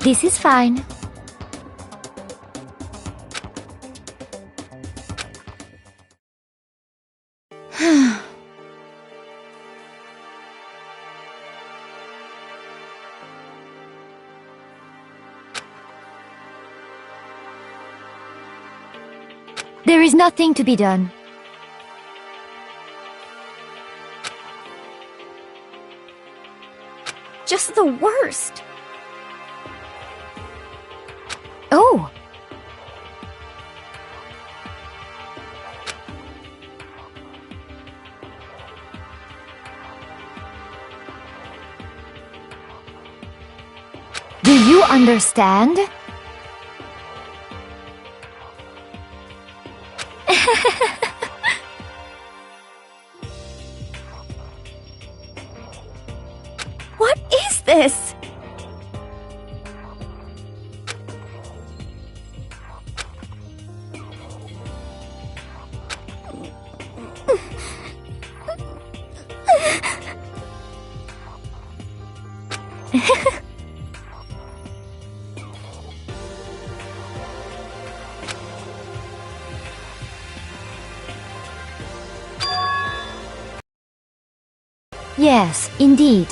This is fine. There is nothing to be done. Just the worst. Oh! Do you understand? What is this? Yes, indeed.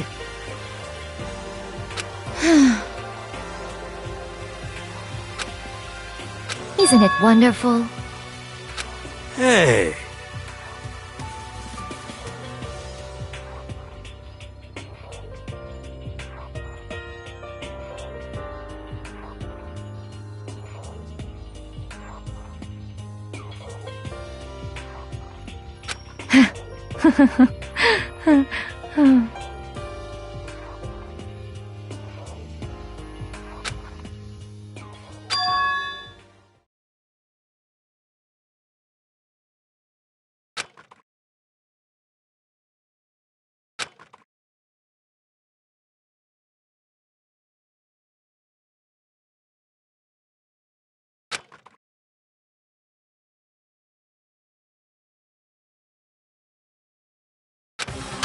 Isn't it wonderful? Hey!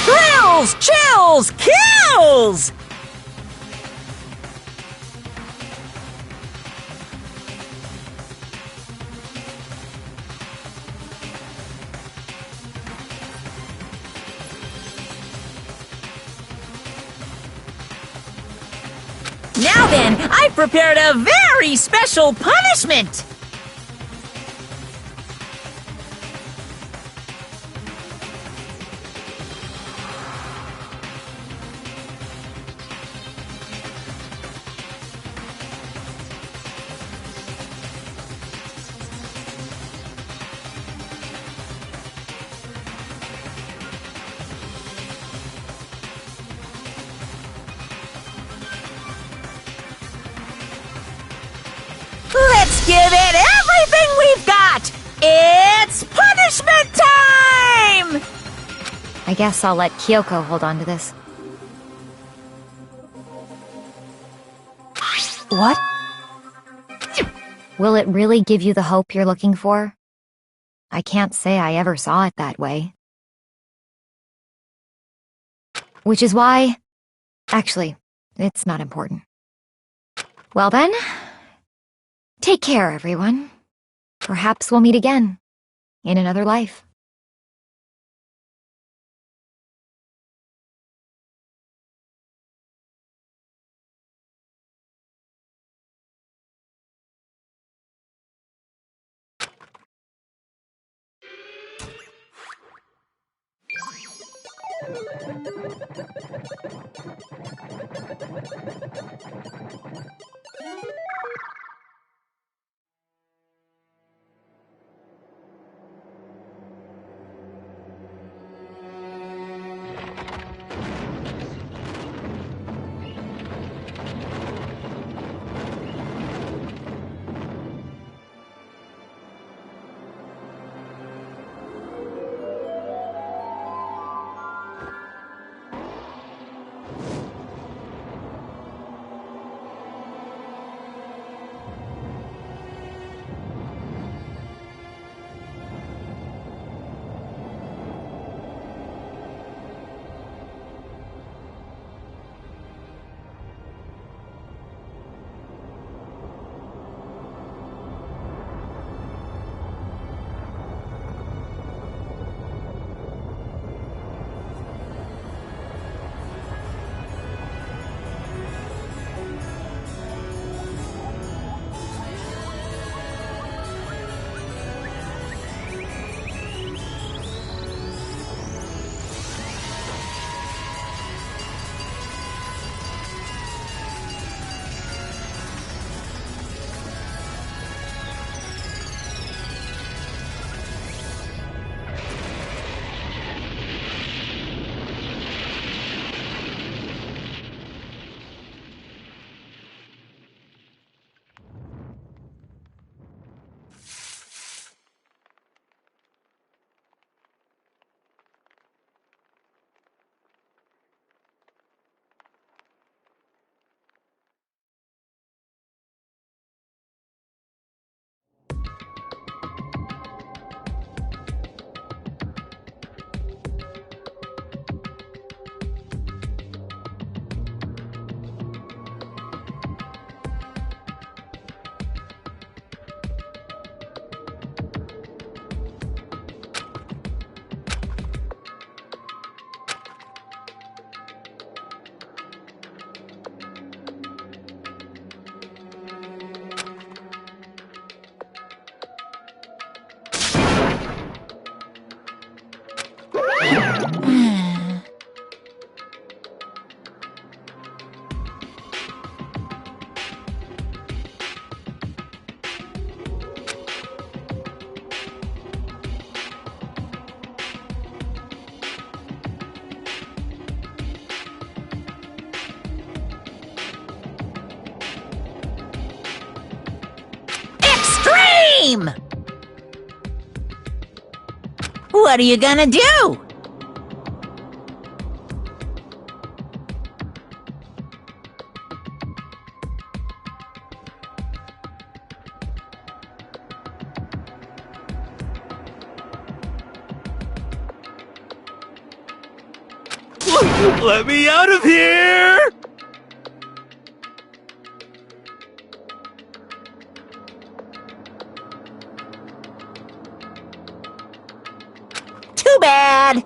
Thrills, chills, kills! Now then, I've prepared a very special punishment! Let's give it everything we've got! It's punishment time! I guess I'll let Kyoko hold on to this. What? Will it really give you the hope you're looking for? I can't say I ever saw it that way. Which is why... Actually, it's not important. Well then, take care, everyone. Perhaps we'll meet again, in another life. Extreme! What are you gonna do? Let me out of here! Too bad!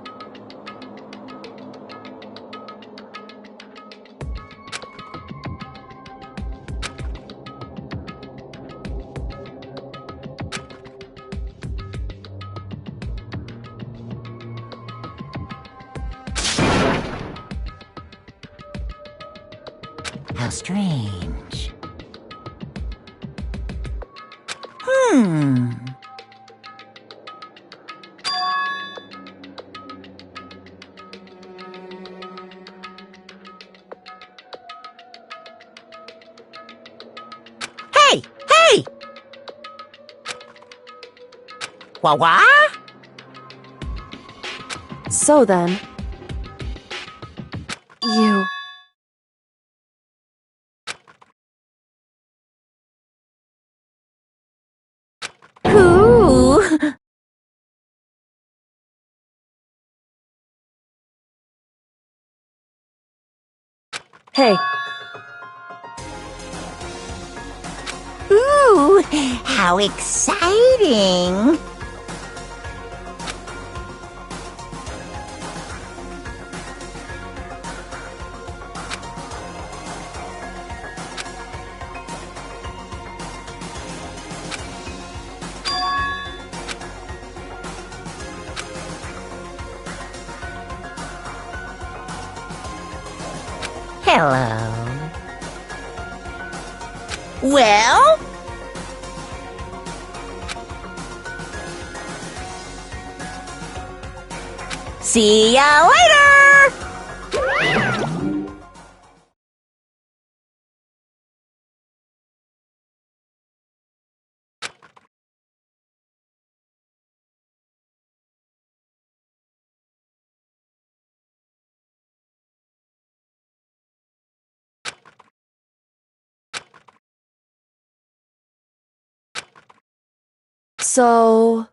How strange. Hey! Hey! Wah-wah? So then... You... Ooh! Hey, Ooh! How exciting! Hello. Well? See ya later! so...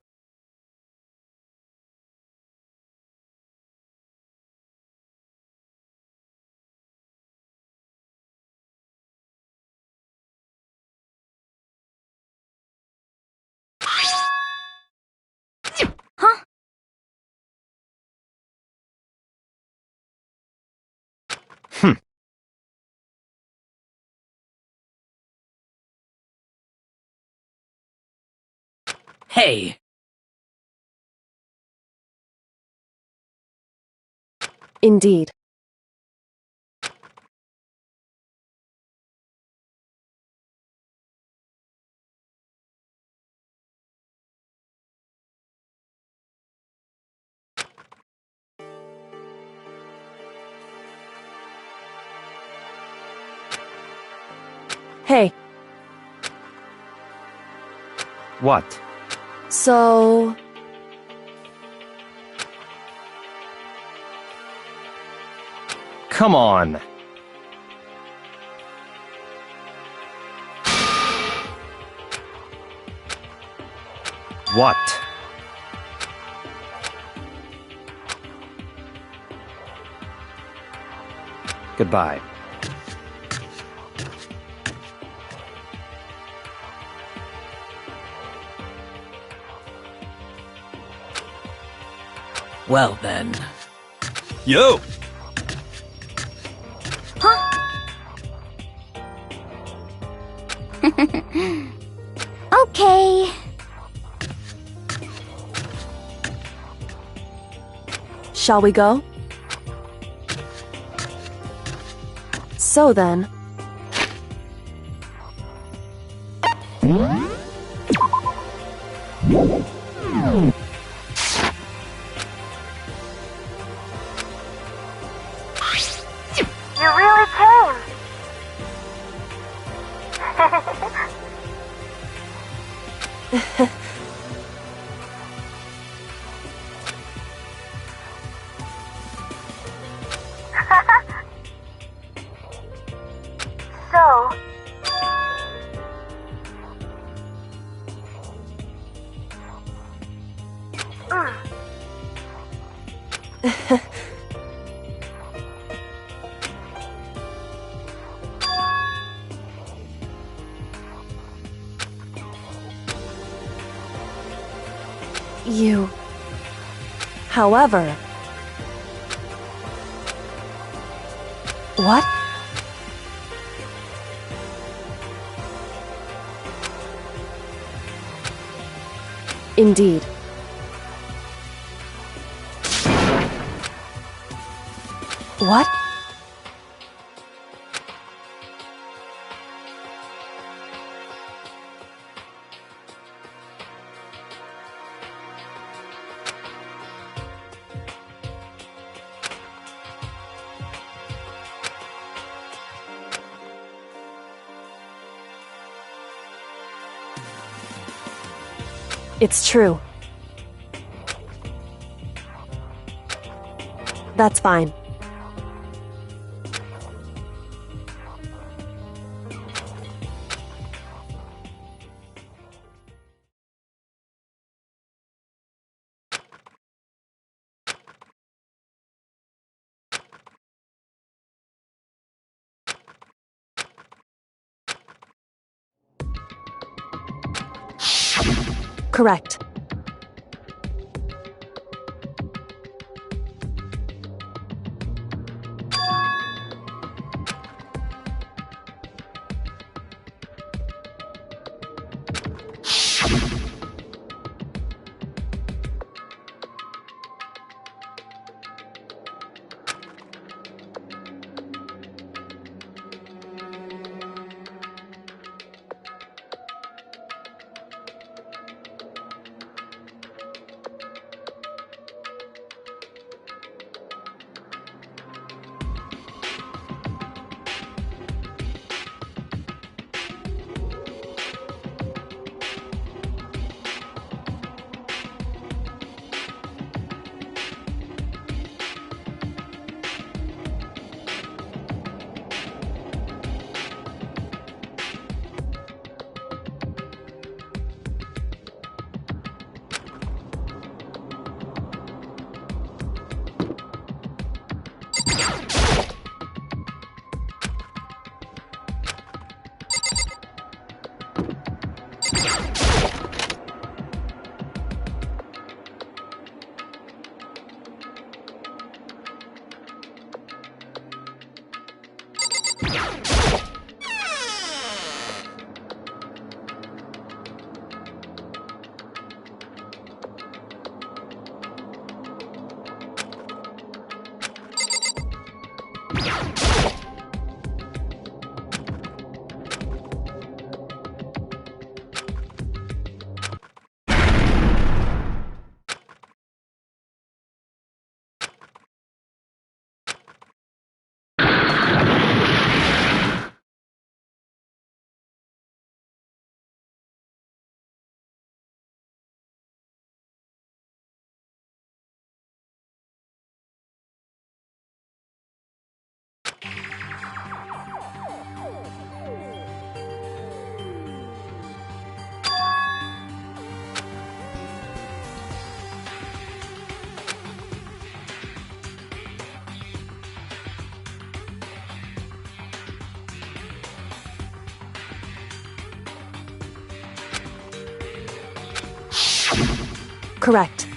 Huh? Hey, Indeed. Hey, What? so... Come on. What? Goodbye. well then. Yo! Okay. Shall we go? So then... You really came! So... You... However... What? Indeed. What? It's true. That's fine. Correct. Correct.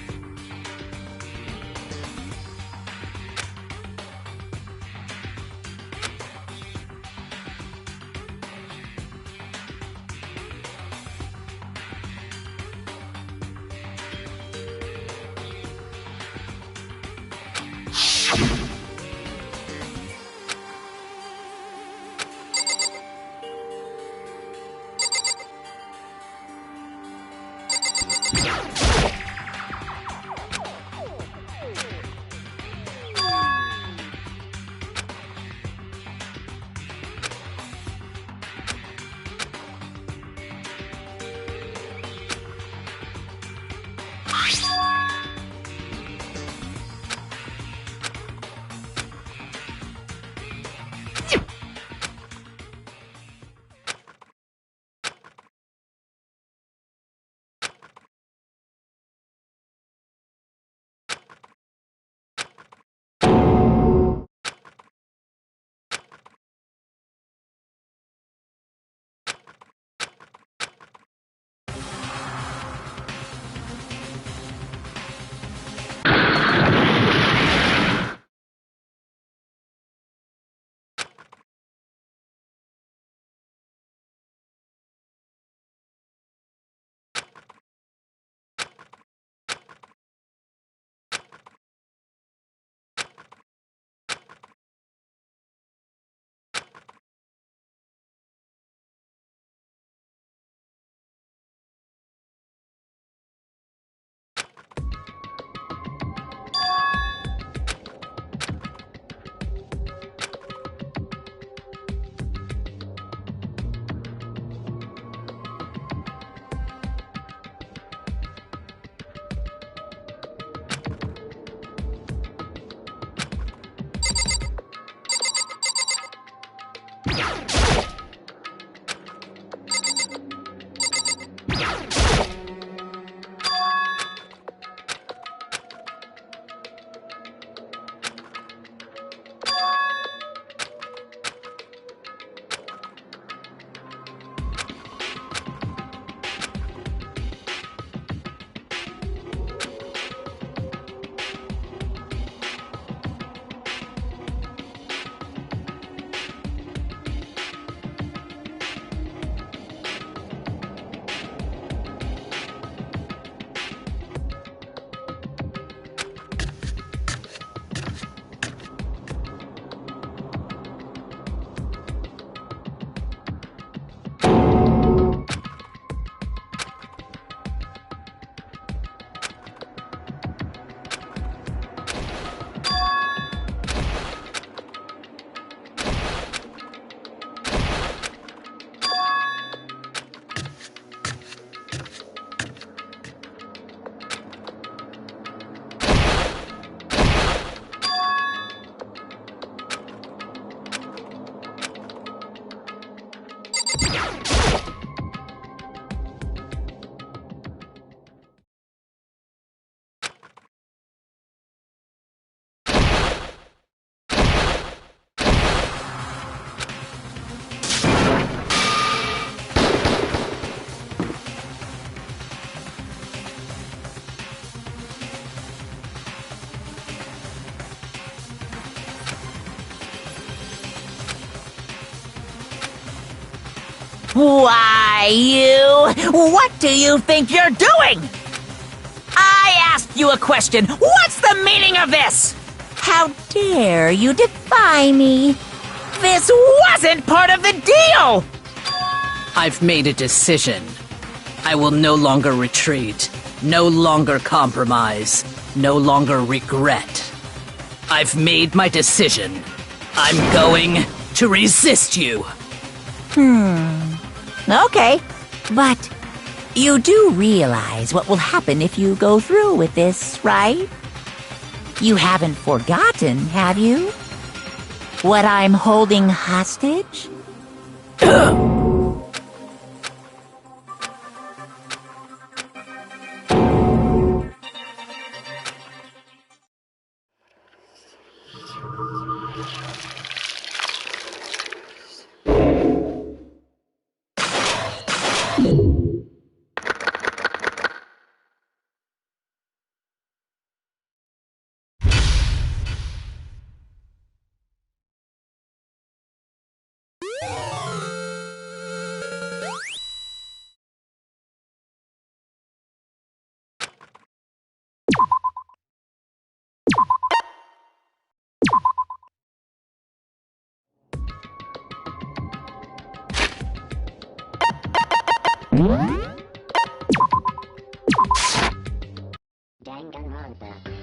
Why, you... What do you think you're doing? I asked you a question. What's the meaning of this? How dare you defy me? This wasn't part of the deal! I've made a decision. I will no longer retreat, no longer compromise, no longer regret. I've made my decision. I'm going to resist you. Okay, but you do realize what will happen if you go through with this, right? You haven't forgotten, have you? What I'm holding hostage? Danganronpa.